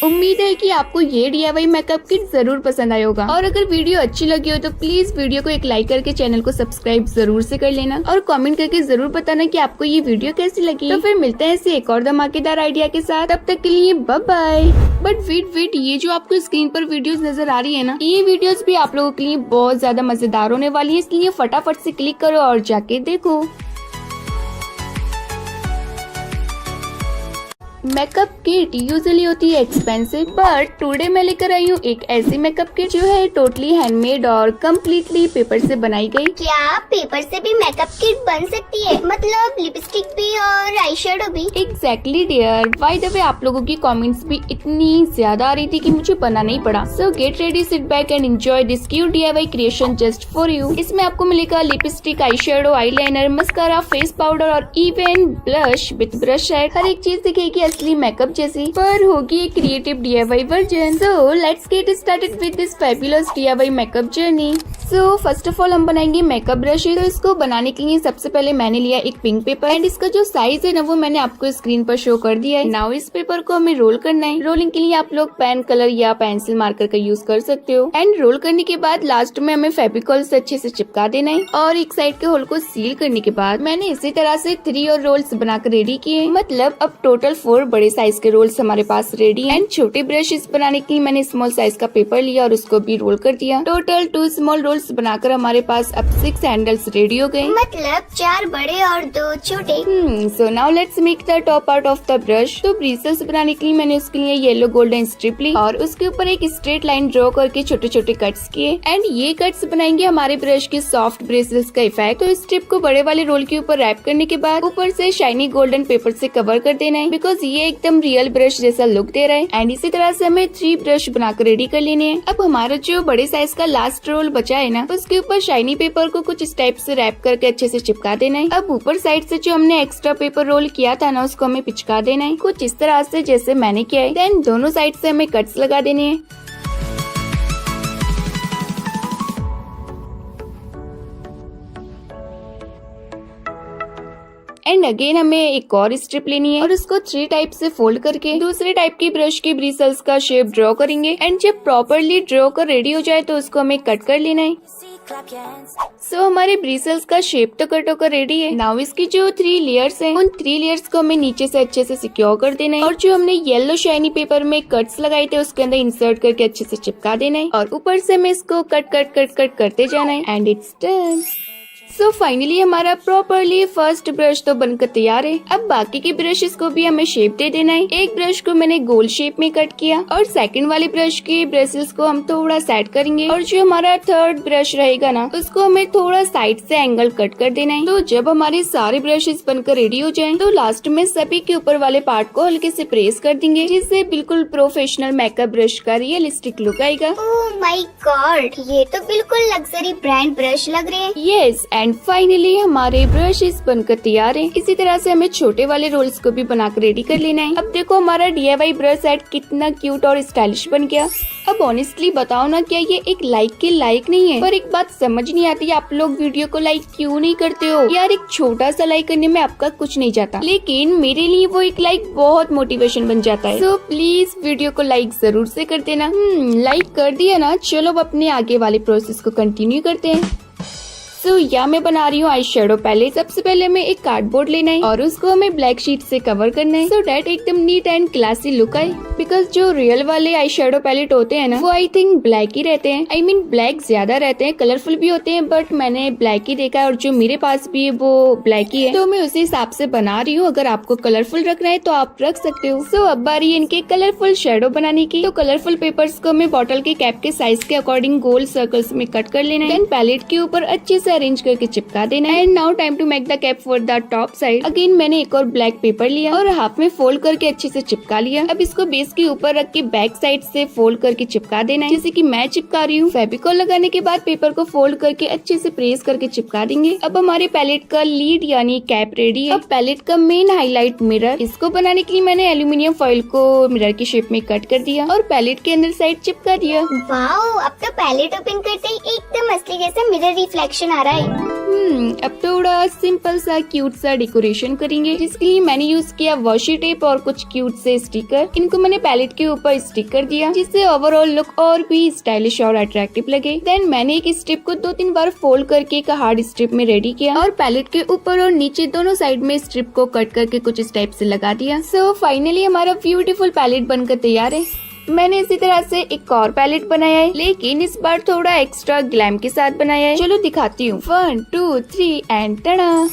उम्मीद है कि आपको ये DIY makeup kit जरूर पसंद आया होगा। और अगर वीडियो अच्छी लगी हो तो प्लीज वीडियो को एक लाइक करके चैनल को सब्सक्राइब जरूर से कर लेना और कमेंट करके जरूर बताना कि आपको ये वीडियो कैसी लगी। तो फिर मिलते हैं ऐसे एक और धमाकेदार आइडिया के साथ, तब तक के लिए बाय बाय। बट वेट, ये जो आपको स्क्रीन पर वीडियोस नजर आ रही है ना, ये वीडियोस भी आप लोगों के लिए बहुत ज्यादा मजेदार होने वाली है, इसलिए फटाफट से क्लिक करो और जाके देखो। मेकअप किट यूजुअली होती है एक्सपेंसिव, बट टुडे मैं लेकर आई हूँ एक ऐसी मेकअप किट जो है टोटली हैंडमेड और कम्प्लीटली पेपर से बनाई गई। क्या पेपर से भी मेकअप किट बन सकती है? मतलब लिपस्टिक भी और आई शेडो भी? Exactly dear. By the way आप लोगों की कमेंट्स भी इतनी ज्यादा आ रही थी कि मुझे बनाना ही पड़ा। So get ready, sit back and enjoy this cute DIY creation just for you. इसमें आपको मिलेगा lipstick, eye shadow, eyeliner, mascara, face powder और even blush with brush set. हर एक चीज दिखेगी असली मेकअप जैसी, पर होगी एक creative DIY version. So let's get started with this fabulous DIY makeup journey. So first of all हम बनाएंगे मेकअप ब्रश। तो इसको बनाने के लिए सबसे पहले मैंने लिया एक पिंक पेपर एंड इसका जो साइज है ना वो मैंने आपको स्क्रीन पर शो कर दिया है। नाउ इस पेपर को हमें रोल करना है। रोलिंग के लिए आप लोग पेन कलर या पेंसिल मार्कर का यूज कर सकते हो। एंड रोल करने के बाद लास्ट में हमें फेविकॉल से अच्छे से चिपका देना है। और एक साइड के होल को सील करने के बाद मैंने इसी तरह से 3 और रोल्स बनाकर रेडी किए। मतलब अब टोटल 4 बड़े साइज के रोल्स हमारे पास रेडी हैं। एंड छोटे ब्रशेस बनाने के लिए मैंने स्मॉल साइज का पेपर लिया और उसको भी रोल कर दिया। टोटल 2 स्मॉल रोल्स बनाकर हमारे पास अब 6 हैंडल्स रेडी हो गए। मतलब 4 बड़े और 2 छोटे। सो now let's make the top part of the brush. तो ब्रिसल्स बनाने के लिए मैंने उसके लिए येलो गोल्डन स्ट्रिप ली और उसके ऊपर एक स्ट्रेट लाइन ड्रॉ करके छोटे छोटे कट्स किए। एंड ये कट्स बनाएंगे हमारे ब्रश के सॉफ्ट ब्रिसल्स का इफेक्ट। तो स्ट्रिप को बड़े वाले रोल के ऊपर रैप करने के बाद ऊपर से शाइनी गोल्डन पेपर से कवर कर देना है, बिकॉज ये एकदम रियल ब्रश जैसा लुक दे रहा है। एंड इसी तरह से हमें 3 ब्रश बनाकर रेडी कर लेने हैं। अब हमारा जो बड़े साइज का लास्ट रोल बचा है ना, उसके ऊपर शाइनी पेपर को कुछ स्टेप से रैप करके अच्छे से चिपका देना है। अब ऊपर साइड से जो हमने एक्स्ट्रा पेपर रोल किया था ना, उसको हमें पिचका देना है कुछ इस तरह से जैसे मैंने किया है। देन दोनों साइड से हमें कट्स लगा देने हैं। एंड अगेन हमें एक और स्ट्रिप लेनी है और उसको 3 टाइप से फोल्ड करके दूसरे टाइप की ब्रश के ब्रिसल्स का शेप ड्रॉ करेंगे। एंड जब प्रॉपरली ड्रॉ कर रेडी हो जाए तो उसको हमें कट कर लेना है। सो हमारे ब्रिसल्स का शेप तो कट होकर रेडी है। नाउ इसकी जो 3 लेयर्स हैं, उन 3 लेयर्स को हमें नीचे से अच्छे से सिक्योर कर देना है और जो हमने येलो शाइनी पेपर में कट्स लगाए थे उसके अंदर इंसर्ट करके अच्छे से चिपका देना है और ऊपर से हमें इसको कट करते जाना है। And it's done. So finally हमारा प्रॉपरली फर्स्ट ब्रश तो बनकर तैयार है। अब बाकी के ब्रशेस को भी हमें शेप दे देना है। एक ब्रश को मैंने गोल शेप में कट किया और सेकंड वाले ब्रश के ब्रशेस को हम थोड़ा सेट करेंगे और जो हमारा थर्ड ब्रश रहेगा ना, उसको हमें थोड़ा साइड से एंगल कट कर देना है। तो जब हमारे सारे ब्रशेस बनकर रेडी हो जाएं, तो लास्ट में सभी के ऊपर वाले पार्ट को हल्के से प्रेस कर देंगे, जिससे बिल्कुल प्रोफेशनल मेकअप ब्रश का रियलिस्टिक लुक आएगा। ओह माय गॉड, ये तो बिल्कुल लग्जरी ब्रांड ब्रश लग रहे हैं। यस, एंड फाइनली हमारे ब्रशेस बनकर तैयार हैं। इसी तरह से हमें छोटे वाले रोल्स को भी बनाकर रेडी कर लेना है। अब देखो हमारा DIY ब्रश सेट कितना क्यूट और स्टाइलिश बन गया। अब ऑनेस्टली बताओ ना, क्या ये एक लाइक के लायक नहीं है? पर एक बात समझ नहीं आती, आप लोग वीडियो को लाइक क्यों नहीं करते हो यार? एक छोटा सा लाइक करने में आपका कुछ नहीं जाता, लेकिन मेरे लिए वो एक लाइक बहुत मोटिवेशन बन जाता है। सो प्लीज वीडियो को लाइक जरूर से कर देना। लाइक कर दिया ना, चलो अब अपने आगे वाले प्रोसेस को कंटिन्यू करते हैं। सो यहाँ मैं बना रही हूँ आई शेडो पैलेट। सबसे पहले हमें एक कार्डबोर्ड लेना है और उसको हमें ब्लैक शीट से कवर करना है, सो डैट एकदम नीट एंड क्लासी लुक आए। बिकॉज जो रियल वाले आई शेडो पैलेट होते हैं ना, वो आई थिंक ब्लैक ही रहते हैं। आई मीन ब्लैक ज्यादा रहते हैं, कलरफुल भी होते हैं, बट मैंने ब्लैक ही देखा है और जो मेरे पास भी है वो ब्लैक ही है। तो मैं उसी हिसाब से बना रही हूँ। अगर आपको कलरफुल रखना है तो आप रख सकते हो। सो अब बारी है इनके कलरफुल शेडो बनाने की। तो कलरफुल पेपर्स को हमें बॉटल के कैप के साइज के अकॉर्डिंग गोल सर्कल्स में कट कर लेना है। देन पैलेट के ऊपर अच्छे से अरेंज करके चिपका देना है। And now time to make the cap for the top side. Again मैंने एक और ब्लैक पेपर लिया और हाफ में फोल्ड करके अच्छे से चिपका लिया। अब इसको बेस के ऊपर रख के बैक साइड से फोल्ड करके चिपका देना है, जैसे कि मैं चिपका रही हूँ। फेविकॉल लगाने के बाद पेपर को फोल्ड करके अच्छे से प्रेस करके चिपका देंगे। अब हमारे पैलेट का लीड यानी कैप रेडी है। अब पैलेट का मेन हाईलाइट मिरर, इसको बनाने के लिए मैंने एल्यूमिनियम फॉइल को मिरर की शेप में कट कर दिया और पैलेट के अंदर साइड चिपका दिया। वाओ, अब तो पैलेट ओपन करते ही एकदम असली जैसा मिरर रिफ्लेक्शन आ रहा है। अब थोड़ा सिंपल सा क्यूट सा डेकोरेशन करेंगे, जिसके लिए मैंने यूज किया वॉशी टेप और कुछ क्यूट से स्टिकर। इनको मैंने पैलेट के ऊपर स्टिक कर दिया, जिससे ओवरऑल लुक और भी स्टाइलिश और अट्रैक्टिव लगे। देन मैंने एक स्ट्रिप को 2-3 बार फोल्ड करके एक हार्ड स्ट्रिप में रेडी किया और पैलेट के ऊपर और नीचे दोनों साइड में स्ट्रिप को कट करके कुछ इस टाइप से लगा दिया। सो फाइनली हमारा ब्यूटीफुल पैलेट बनकर तैयार है। मैंने इसी तरह से एक और पैलेट बनाया है, लेकिन इस बार थोड़ा एक्स्ट्रा ग्लैम के साथ बनाया है। चलो दिखाती हूँ। 1 2 3 एंड टड़ा।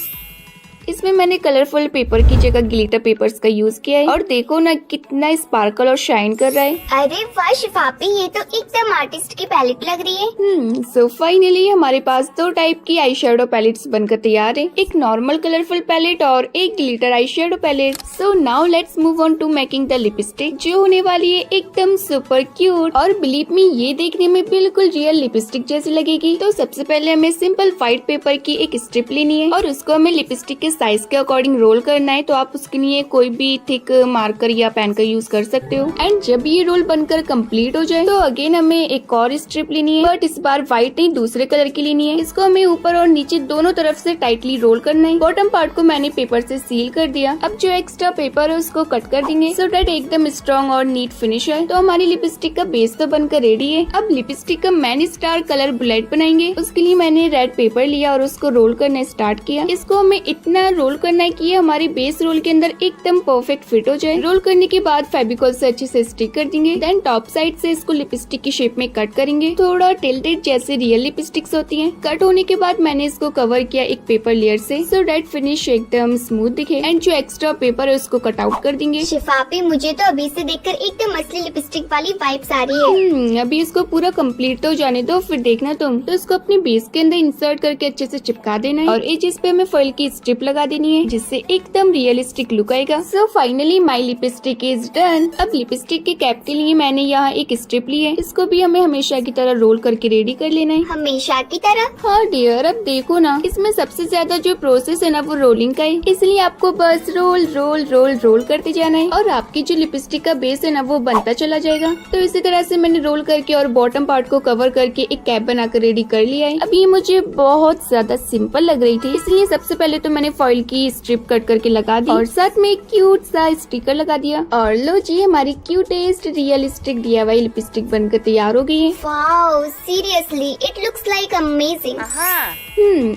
इसमें मैंने कलरफुल पेपर की जगह ग्लिटर पेपर्स का यूज किया है और देखो ना कितना स्पार्कल और शाइन कर रहा है। अरे वाह शिफापी, ये तो एकदम आर्टिस्ट की पैलेट लग रही है। सो फाइनली हमारे पास दो टाइप की आई शेडो पैलेट्स बनकर तैयार है, एक नॉर्मल कलरफुल पैलेट और एक glitter eye shadow palette. So now let's move on to making the lipstick, जो होने वाली है एकदम सुपर क्यूट और बिलीव मी ये देखने में बिल्कुल रियल लिपस्टिक जैसी लगेगी। तो सबसे पहले हमें सिंपल व्हाइट पेपर की एक स्ट्रिप लेनी है और उसको हमें लिपस्टिक के साइज के अकॉर्डिंग रोल करना है। तो आप उसके लिए कोई भी थिक मार्कर या पेन का यूज कर सकते हो। एंड जब ये रोल बनकर कंप्लीट हो जाए तो अगेन हमें एक और स्ट्रिप लेनी है, बट इस बार व्हाइट नहीं दूसरे कलर की लेनी है। इसको हमें ऊपर और नीचे दोनों तरफ से टाइटली रोल करना है। बॉटम पार्ट को मैंने पेपर से सील कर दिया। अब जो एक्स्ट्रा पेपर है उसको कट कर देंगे सो डेट एकदम स्ट्रॉन्ग और नीट फिनिश है। तो हमारी लिपस्टिक का बेस तो बनकर रेडी है। अब लिपस्टिक का मैन स्टार कलर बुलेट बनाएंगे। उसके लिए मैंने रेड पेपर लिया और उसको रोल करना स्टार्ट किया। इसको हमें इतना रोल करना है कि ये हमारी बेस रोल के अंदर एकदम परफेक्ट फिट हो जाए। रोल करने के बाद फेविकॉल से अच्छे से स्टिक कर देंगे। देन टॉप साइड से इसको लिपस्टिक की शेप में कट करेंगे, थोड़ा टिल्टेड जैसे रियल लिपस्टिक्स होती हैं। कट होने के बाद मैंने इसको कवर किया एक पेपर लेयर से सो डेट फिनिश एकदम स्मूथ दिखे। एंड जो एक्स्ट्रा पेपर है उसको कट आउट कर देंगे। शिफापी, मुझे तो अभी से देखकर एकदम असली लिपस्टिक वाली वाइब्स आ रही है। अभी इसको पूरा कंप्लीट तो जाने दो, फिर देखना तुम। तो इसको अपनी बेस के अंदर इंसर्ट करके अच्छे से चिपका देना है और एजेस पे हमें फॉइल की स्ट्रिप लगा देनी है जिससे एकदम रियलिस्टिक लुक आएगा। So finally my lipstick is done. अब लिपस्टिक के कैप के लिए मैंने यहाँ एक स्ट्रिप ली है। इसको भी हमें हमेशा की तरह रोल करके रेडी कर लेना है। हमेशा की तरह? हाँ डियर, अब देखो ना इसमें सबसे ज्यादा जो प्रोसेस है ना वो रोलिंग का है, इसलिए आपको बस रोल रोल रोल रोल करते जाना है और आपकी जो लिपस्टिक का बेस है ना वो बनता चला जाएगा। तो इसी तरह से मैंने रोल करके और बॉटम पार्ट को कवर करके एक कैप बनाकर रेडी कर लिया है। अब ये मुझे बहुत ज्यादा सिंपल लग रही थी, इसलिए सबसे पहले तो मैंने फॉइल की स्ट्रिप कट करके लगा दी और साथ में एक क्यूट सा स्टिकर लगा दिया। और लो जी, हमारी क्यूटेस्ट रियलिस्टिक DIY लिपस्टिक बनकर तैयार हो गई है। Wow, seriously it looks like amazing.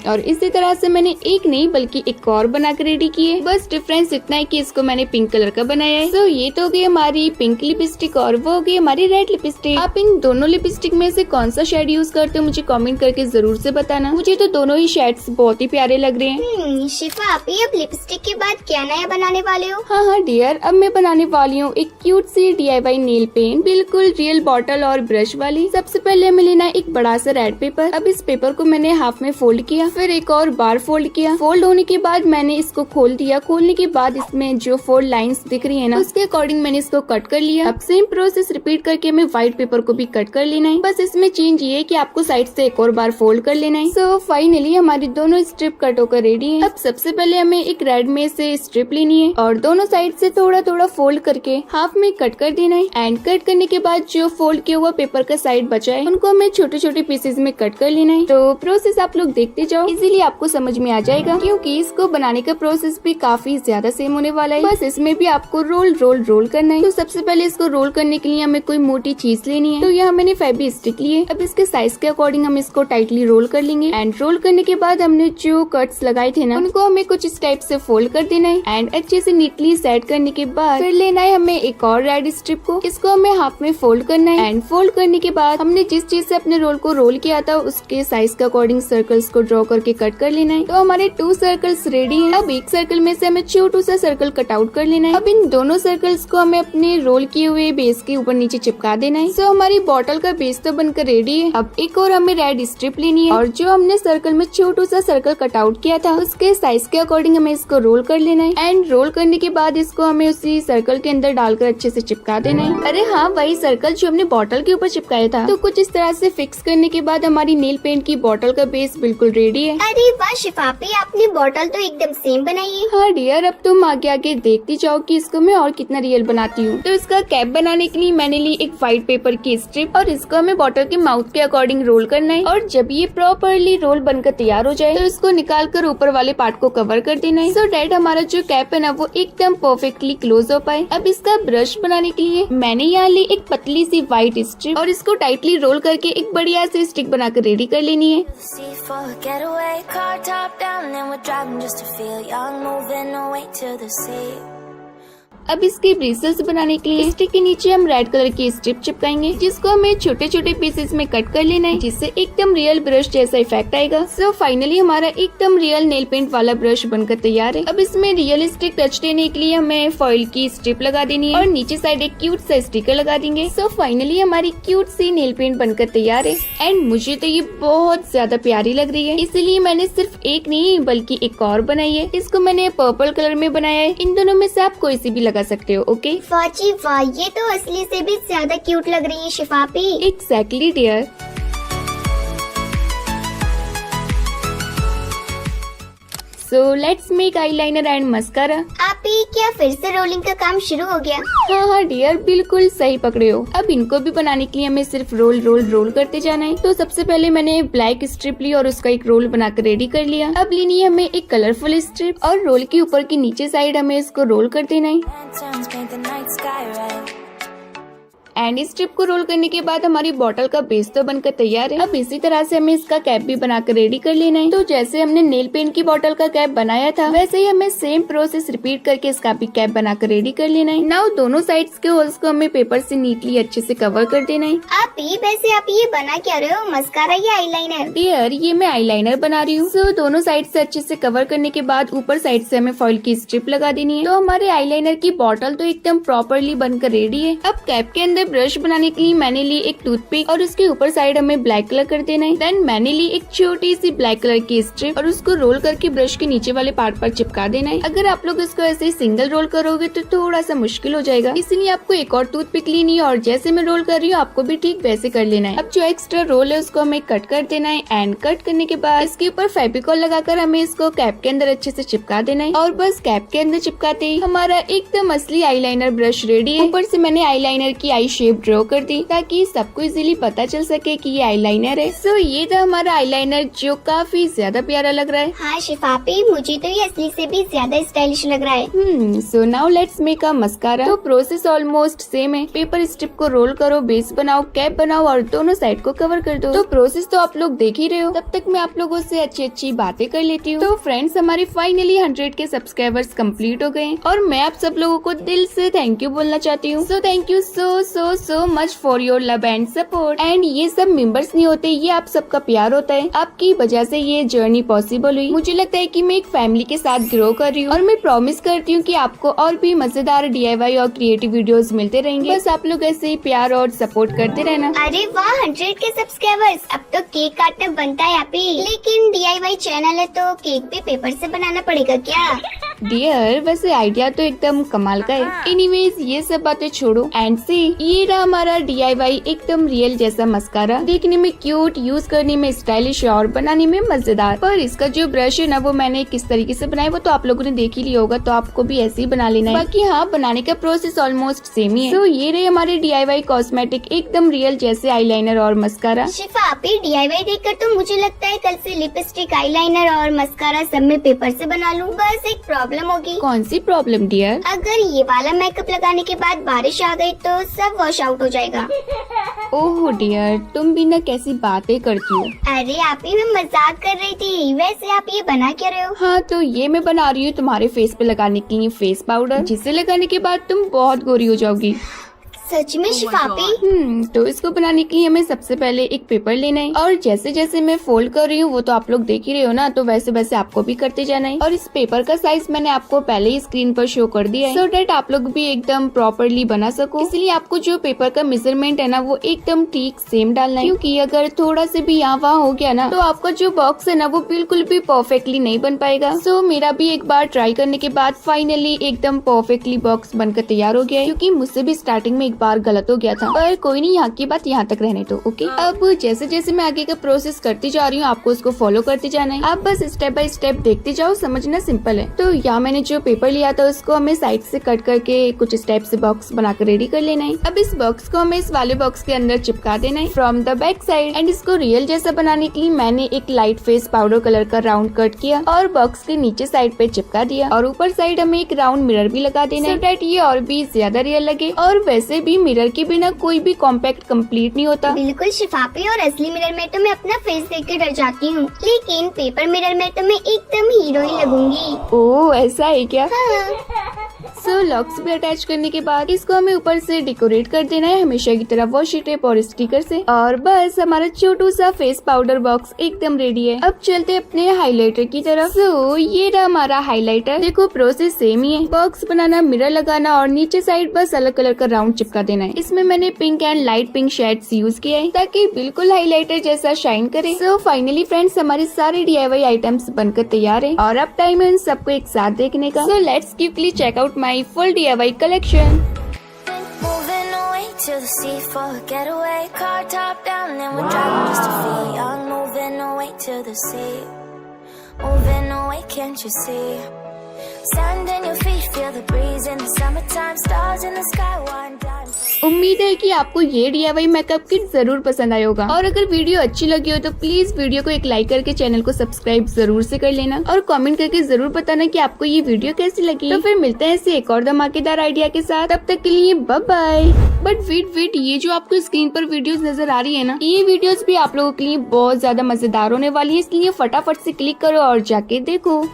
और इसी तरह से मैंने एक नहीं बल्कि एक और बनाकर रेडी की है। बस डिफरेंस इतना है कि इसको मैंने पिंक कलर का बनाया है। तो ये तो हो गई हमारी पिंक लिपस्टिक और वो हो गई हमारी रेड लिपस्टिक। आप इन दोनों लिपस्टिक में से कौन सा शेड यूज करते हो मुझे कमेंट करके जरूर से बताना। मुझे तो दोनों ही शेड्स बहुत ही प्यारे लग रहे हैं। शिफा, आप अब लिपस्टिक के बाद क्या नया बनाने वाले हो? हाँ डियर, अब मैं बनाने वाली हूँ एक क्यूट सी DIY नेल पेंट, बिल्कुल रियल बॉटल और ब्रश वाली। सबसे पहले हमें लेना एक बड़ा सा रेड पेपर। अब इस पेपर को मैंने हाफ में फोल्ड किया, फिर एक और बार फोल्ड किया। फोल्ड होने के बाद मैंने इसको खोल दिया। खोलने के बाद इसमें जो 4 लाइंस दिख रही है ना उसके अकॉर्डिंग मैंने इसको कट कर लिया। अब सेम प्रोसेस रिपीट करके हमें व्हाइट पेपर को भी कट कर लेना है। बस इसमें चेंज ये है कि आपको साइड से एक और बार फोल्ड कर लेना है। सो फाइनली हमारी दोनों स्ट्रिप कट होकर रेडी है। अब सबसे पहले हमें एक रेड में से स्ट्रिप लेनी है और दोनों साइड से थोड़ा थोड़ा फोल्ड करके हाफ में कट कर देना है। एंड कट करने के बाद जो फोल्ड किया हुआ पेपर का साइड बचा है उनको हमें छोटे छोटे पीसेज में कट कर लेना है। तो प्रोसेस आप लोग देखते जाओ, इजीली आपको समझ में आ जाएगा क्योंकि इसको बनाने का प्रोसेस भी काफी ज्यादा सेम होने वाला है। बस इसमें भी आपको रोल रोल रोल करना है। तो सबसे पहले इसको रोल करने के लिए हमें कोई मोटी चीज लेनी है। तो यहाँ मैंने फेवी स्टिक ली है। अब इसके साइज के अकॉर्डिंग हम इसको टाइटली रोल कर लेंगे। एंड रोल करने के बाद हमने जो कट्स लगाए थे ना उनको हमें कुछ इस टाइप से फोल्ड कर देना है। एंड अच्छे से नीटली सेट करने के बाद फिर लेना है हमें एक और रेड स्ट्रिप को। इसको हमें हाफ में फोल्ड करना है। एंड फोल्ड करने के बाद हमने जिस चीज से अपने रोल को रोल किया था उसके साइज के अकॉर्डिंग सर्कल्स को ड्रॉ करके कट कर लेना है। तो हमारे 2 सर्कल्स रेडी हैं। अब एक सर्कल में से हमें छोटू सा सर्कल कट आउट कर लेना है। अब इन दोनों सर्कल्स को हमें अपने रोल किए हुए बेस के ऊपर नीचे चिपका देना है। सो हमारी बॉटल का बेस तो बनकर रेडी है। अब एक और हमें रेड स्ट्रिप लेनी है और जो हमने सर्कल में छोटू सा सर्कल कट आउट किया था उसके साइज के अकॉर्डिंग हमें इसको रोल कर लेना है। एंड रोल करने के बाद इसको हमें उसी सर्कल के अंदर डालकर अच्छे से चिपका देना है। अरे हाँ, वही सर्कल जो हमने बॉटल के ऊपर चिपकाया था। तो कुछ इस तरह से फिक्स करने के बाद हमारी नेल पेंट की बॉटल का बेस बिल्कुल रेडी है। अरे वाह शिफापी, आपने बॉटल तो एकदम सेम बनाई है। हाँ डियर, अब तुम आगे आगे देखती जाओ कि इसको मैं और कितना रियल बनाती हूँ। तो इसका कैप बनाने के लिए मैंने ली एक व्हाइट पेपर की स्ट्रिप और इसको हमें बॉटल के माउथ के अकॉर्डिंग रोल करना है। और जब ये प्रॉपरली रोल बनकर तैयार हो जाए तो इसको निकाल कर ऊपर वाले पार्ट को कवर कर देना है। सो डेट हमारा जो कैप है ना वो एकदम परफेक्टली क्लोज हो पाए। अब इसका ब्रश बनाने के लिए मैंने यहाँ ली एक पतली सी व्हाइट स्ट्रिप और इसको टाइटली रोल करके एक बढ़िया सी स्टिक बनाकर रेडी कर लेनी है। See for a getaway, car top down, and we're driving just to feel young, moving away to the sea. अब इसके ब्रिसल्स बनाने के लिए स्टिक के नीचे हम रेड कलर की स्ट्रिप चिपकाएंगे, जिसको हमें छोटे छोटे पीसेस में कट कर लेना है, जिससे एकदम रियल ब्रश जैसा इफेक्ट आएगा। सो फाइनली हमारा एकदम रियल नेल पेंट वाला ब्रश बनकर तैयार है। अब इसमें रियलिस्टिक टच देने के लिए हमें फॉइल की स्ट्रिप लगा देनी है और नीचे साइड एक क्यूट सा स्टिकर लगा देंगे। सो फाइनली हमारी क्यूट सी नेल पेंट बनकर तैयार है एंड मुझे तो ये बहुत ज्यादा प्यारी लग रही है, इसीलिए मैंने सिर्फ एक नहीं बल्कि एक और बनाई है। इसको मैंने पर्पल कलर में बनाया है। इन दोनों में से आप कोई सी भी लगा सकते हो। ओके, वाह जी वाह, ये तो असली से भी ज्यादा क्यूट लग रही है शिफापी। Exactly dear. So let's make eyeliner and mascara. आपी क्या फिर से रोलिंग का काम शुरू हो गया? हाँ डियर, बिल्कुल सही पकड़े हो। अब इनको भी बनाने के लिए हमें सिर्फ रोल रोल रोल करते जाना है। तो सबसे पहले मैंने ब्लैक स्ट्रिप ली और उसका एक रोल बनाकर रेडी कर लिया। अब लेनी है हमें एक कलरफुल स्ट्रिप और रोल के ऊपर की नीचे साइड हमें इसको रोल कर देना है। Lanterns paint the night sky red. And इस स्ट्रिप को रोल करने के बाद हमारी बॉटल का बेस तो बनकर तैयार है। अब इसी तरह से हमें इसका कैप भी बनाकर रेडी कर लेना है। तो जैसे हमने नेल पेंट की बॉटल का कैप बनाया था, वैसे ही हमें सेम प्रोसेस रिपीट करके इसका भी कैप बनाकर रेडी कर लेना है। नाउ दोनों साइड्स के होल्स को हमें पेपर से नीटली अच्छे से कवर कर देना है। आपी वैसे आप ये बना क्या रहे हो, मस्कारा या आईलाइनर? डियर, ये मैं आईलाइनर बना रही हूँ। सो दोनों साइड से अच्छे से कवर करने के बाद ऊपर साइड से हमें फॉइल की स्ट्रिप लगा देनी है। तो हमारे आईलाइनर की बॉटल तो एकदम प्रॉपरली बनकर रेडी है। अब कैप के अंदर ब्रश बनाने के लिए मैंने ली एक टूथपिक और उसके ऊपर साइड हमें ब्लैक कलर कर देना है। देन मैंने ली एक छोटी सी ब्लैक कलर की स्ट्रिप और उसको रोल करके ब्रश के नीचे वाले पार्ट पर चिपका देना है। अगर आप लोग इसको ऐसे ही सिंगल रोल करोगे तो थोड़ा सा मुश्किल हो जाएगा, इसलिए आपको एक और टूथपिक लेनी है और जैसे मैं रोल कर रही हूँ आपको भी ठीक वैसे कर लेना है। अब जो एक्स्ट्रा रोल है उसको हमें कट कर देना है एंड कट करने के बाद इसके ऊपर फेविकॉल लगाकर हमें इसको कैप के अंदर अच्छे से चिपका देना है। और बस कैप के अंदर चिपकाते ही हमारा एकदम असली आईलाइनर ब्रश रेडी है। ऊपर से मैंने आईलाइनर की आई शेप ड्रॉ कर दी ताकि सबको इजीली पता चल सके कि ये आईलाइनर है। सो ये था हमारा आईलाइनर जो काफी ज्यादा प्यारा लग रहा है। हाँ शिफापी, मुझे तो ये असली से भी ज्यादा स्टाइलिश लग रहा है। सो now let's make a mascara. तो प्रोसेस ऑलमोस्ट सेम है। पेपर स्ट्रिप को रोल करो, बेस बनाओ, कैप बनाओ और दोनों साइड को कवर कर दो। तो प्रोसेस तो आप लोग देख ही रहे हो। तब तक मैं आप लोगों से अच्छी अच्छी बातें कर लेती हूँ। तो फ्रेंड्स, हमारे फाइनली 100 के सब्सक्राइबर्स कंप्लीट हो गए और मैं आप सब लोगों को दिल से थैंक यू बोलना चाहती हूँ। So thank you so much for your love and support. And ये सब मेंबर्स नहीं होते, ये आप सबका प्यार होता है। आपकी वजह से ये जर्नी पॉसिबल हुई। मुझे लगता है कि मैं एक फैमिली के साथ ग्रो कर रही हूँ और मैं प्रॉमिस करती हूँ कि आपको और भी मजेदार DIY और क्रिएटिव वीडियोस मिलते रहेंगे। बस आप लोग ऐसे ही प्यार और सपोर्ट करते रहना। अरे वाह, 100 के सब्सक्राइबर्स, अब तो केक काटना बनता है आप ही। लेकिन DIY चैनल है तो केक भी पेपर से बनाना पड़ेगा क्या? डियर, वैसे आइडिया तो एकदम कमाल का है। एनीवेज ये सब बातें छोड़ो एंड सी, ये रहा हमारा DIY एकदम रियल जैसा मस्कारा। देखने में क्यूट, यूज करने में स्टाइलिश और बनाने में मजेदार। पर इसका जो ब्रश है ना, वो मैंने किस तरीके से बनाया वो तो आप लोगों ने देख ही लिया होगा, तो आपको भी ऐसे ही बना लेना है। बाकी हाँ, बनाने का प्रोसेस ऑलमोस्ट सेम ही है। तो ये रहे हमारे DIY कॉस्मेटिक एकदम रियल जैसे आईलाइनर और मस्कारा। शिफापी, DIY देखकर तो मुझे लगता है कल से लिपस्टिक, आईलाइनर और मस्कारा सब में पेपर से बना लूँ। बस एक प्रॉब्लम होगी। कौन सी प्रॉब्लम डियर? अगर ये वाला मेकअप लगाने के बाद बारिश आ गई तो सब वॉश आउट हो जाएगा। ओह डियर, तुम भी ना कैसी बातें करती हो। अरे आप ही, मैं मजाक कर रही थी। वैसे आप ये बना क्या रहे हो? हाँ, तो ये मैं बना रही हूँ तुम्हारे फेस पे लगाने के लिए फेस पाउडर, जिसे लगाने के बाद तुम बहुत गोरी हो जाओगी। सच में शिफापी? तो इसको बनाने के लिए हमें सबसे पहले एक पेपर लेना है और जैसे जैसे मैं फोल्ड कर रही हूँ वो तो आप लोग देख ही रहे हो ना, तो वैसे वैसे आपको भी करते जाना है। और इस पेपर का साइज मैंने आपको पहले ही स्क्रीन पर शो कर दिया है, सो डेट आप लोग भी एकदम प्रॉपरली बना सको। इसलिए आपको जो पेपर का मेजरमेंट है ना, वो एकदम ठीक सेम डालना है, क्योंकि अगर थोड़ा से भी यहाँ वहाँ हो गया ना, तो आपका जो बॉक्स है ना, वो बिल्कुल भी परफेक्टली नहीं बन पाएगा। सो मेरा भी एक बार ट्राई करने के बाद फाइनली एकदम परफेक्टली बॉक्स बनकर तैयार हो गया है, क्योंकि मुझसे भी स्टार्टिंग में एक बार गलत हो गया था। पर कोई नहीं, यहाँ की बात यहाँ तक रहने दो। ओके, अब जैसे जैसे मैं आगे का प्रोसेस करती जा रही हूँ, आपको उसको फॉलो करते जाना है। आप बस स्टेप बाय स्टेप देखते जाओ, समझना सिंपल है। तो यहाँ मैंने जो पेपर लिया था उसको हमें साइड से कट करके कुछ स्टेप से बॉक्स बनाकर रेडी कर लेना है। अब इस बॉक्स को हमें इस वाले बॉक्स के अंदर चिपका देना है from the back side. And इसको रियल जैसा बनाने के लिए मैंने एक लाइट फेस पाउडर कलर का राउंड कट किया और बॉक्स के नीचे साइड पे चिपका दिया। और ऊपर साइड हमें एक राउंड मिरर भी लगा देना है, ताकि ये और भी ज्यादा रियल लगे। और वैसे भी मिरर के बिना कोई भी कॉम्पैक्ट कंप्लीट नहीं होता। बिल्कुल शिफापी, और असली मिरर में तो मैं अपना फेस देख के डर जाती हूँ, लेकिन पेपर मिरर में तो मैं एकदम हीरोइन लगूंगी। ओह, ऐसा है क्या? हाँ। सो लॉक्स भी अटैच करने के बाद इसको हमें ऊपर से डेकोरेट कर देना है हमेशा की तरह वॉशी टेप और स्टिकर से। और बस हमारा छोटू सा फेस पाउडर बॉक्स एकदम रेडी है। अब चलते अपने हाइलाइटर की तरफ। सो ये रहा हमारा हाइलाइटर। देखो प्रोसेस सेम ही है, बॉक्स बनाना, मिरर लगाना और नीचे साइड बस अलग कलर का राउंड चिपका देना है। इसमें मैंने pink and light pink shades use किया है ताकि बिल्कुल हाइलाइटर जैसा शाइन करे। सो फाइनली फ्रेंड्स हमारे सारे DIY आइटम्स बनकर तैयार है और अब टाइम है उन सबको एक साथ देखने का। So let's quickly check out my full DIY collection. Moving away to the sea for a getaway. Car top down and we're driving just to feel young. Moving away to the sea. Moving away, can't you see? Sand in your feet, feel the breeze in the summertime. Stars in the sky, one dime. उम्मीद है कि आपको ये DIY makeup kit जरूर पसंद आया होगा और अगर वीडियो अच्छी लगी हो तो प्लीज वीडियो को एक लाइक करके चैनल को सब्सक्राइब जरूर से कर लेना और कमेंट करके जरूर बताना कि आपको ये वीडियो कैसी लगी। तो फिर मिलते हैं ऐसे एक और धमाकेदार आइडिया के साथ, तब तक के लिए बाय बाय। बट वेट, ये जो आपको स्क्रीन पर वीडियोस नजर आ रही है ना, ये वीडियोस भी आप लोगों के लिए बहुत ज्यादा मजेदार होने वाली है, इसलिए फटाफट से क्लिक करो और जाके देखो।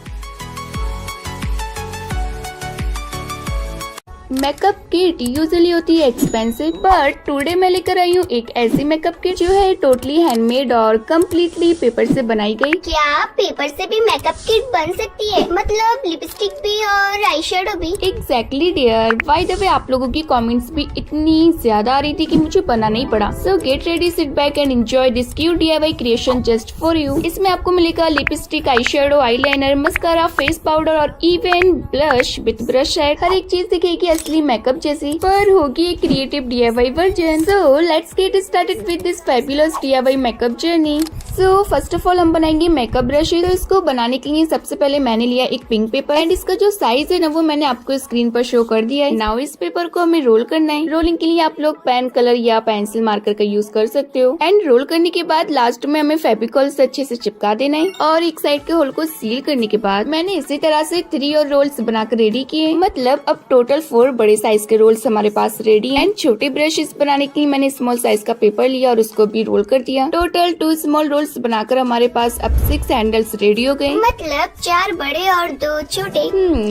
मेकअप किट यूजुअली होती है एक्सपेंसिव, बट टुडे मैं लेकर आई हूँ एक ऐसी मेकअप किट जो है टोटली हैंडमेड और कम्प्लीटली पेपर से बनाई गई। क्या पेपर से भी मेकअप किट बन सकती है? मतलब लिपस्टिक भी और आई शेडो भी? Exactly dear. By the way आप लोगों की कमेंट्स भी इतनी ज्यादा आ रही थी कि मुझे बनाना ही पड़ा। So get ready, sit back and enjoy this cute DIY creation just for you. इसमें आपको मिलेगा lipstick, eye shadow, eyeliner, mascara, face powder और even blush with brush set. हर एक चीज दिखेगी असली मेकअप जैसी, पर होगी एक creative DIY version. So let's get started with this fabulous DIY makeup journey. So first of all हम बनाएंगे मेकअप ब्रश। तो इसको बनाने के लिए सबसे पहले मैंने लिया एक पिंक पेपर एंड इसका जो साइज है ना वो मैंने आपको स्क्रीन पर शो कर दिया है। नाउ इस पेपर को हमें रोल करना है। रोलिंग के लिए आप लोग पेन कलर या पेंसिल मार्कर का यूज कर सकते हो। एंड रोल करने के बाद लास्ट में हमें फेविकॉल से अच्छे से चिपका देना है और एक साइड के होल को सील करने के बाद मैंने इसी तरह से 3 और रोल्स बनाकर रेडी किए। मतलब अब टोटल 4 बड़े साइज के रोल्स हमारे पास रेडी हैं। एंड छोटे ब्रशेस बनाने के लिए मैंने स्मॉल साइज का पेपर लिया और उसको भी रोल कर दिया। टोटल 2 स्मॉल रोल्स बनाकर हमारे पास अब 6 हैंडल्स रेडी हो गए। मतलब 4 बड़े और 2 छोटे।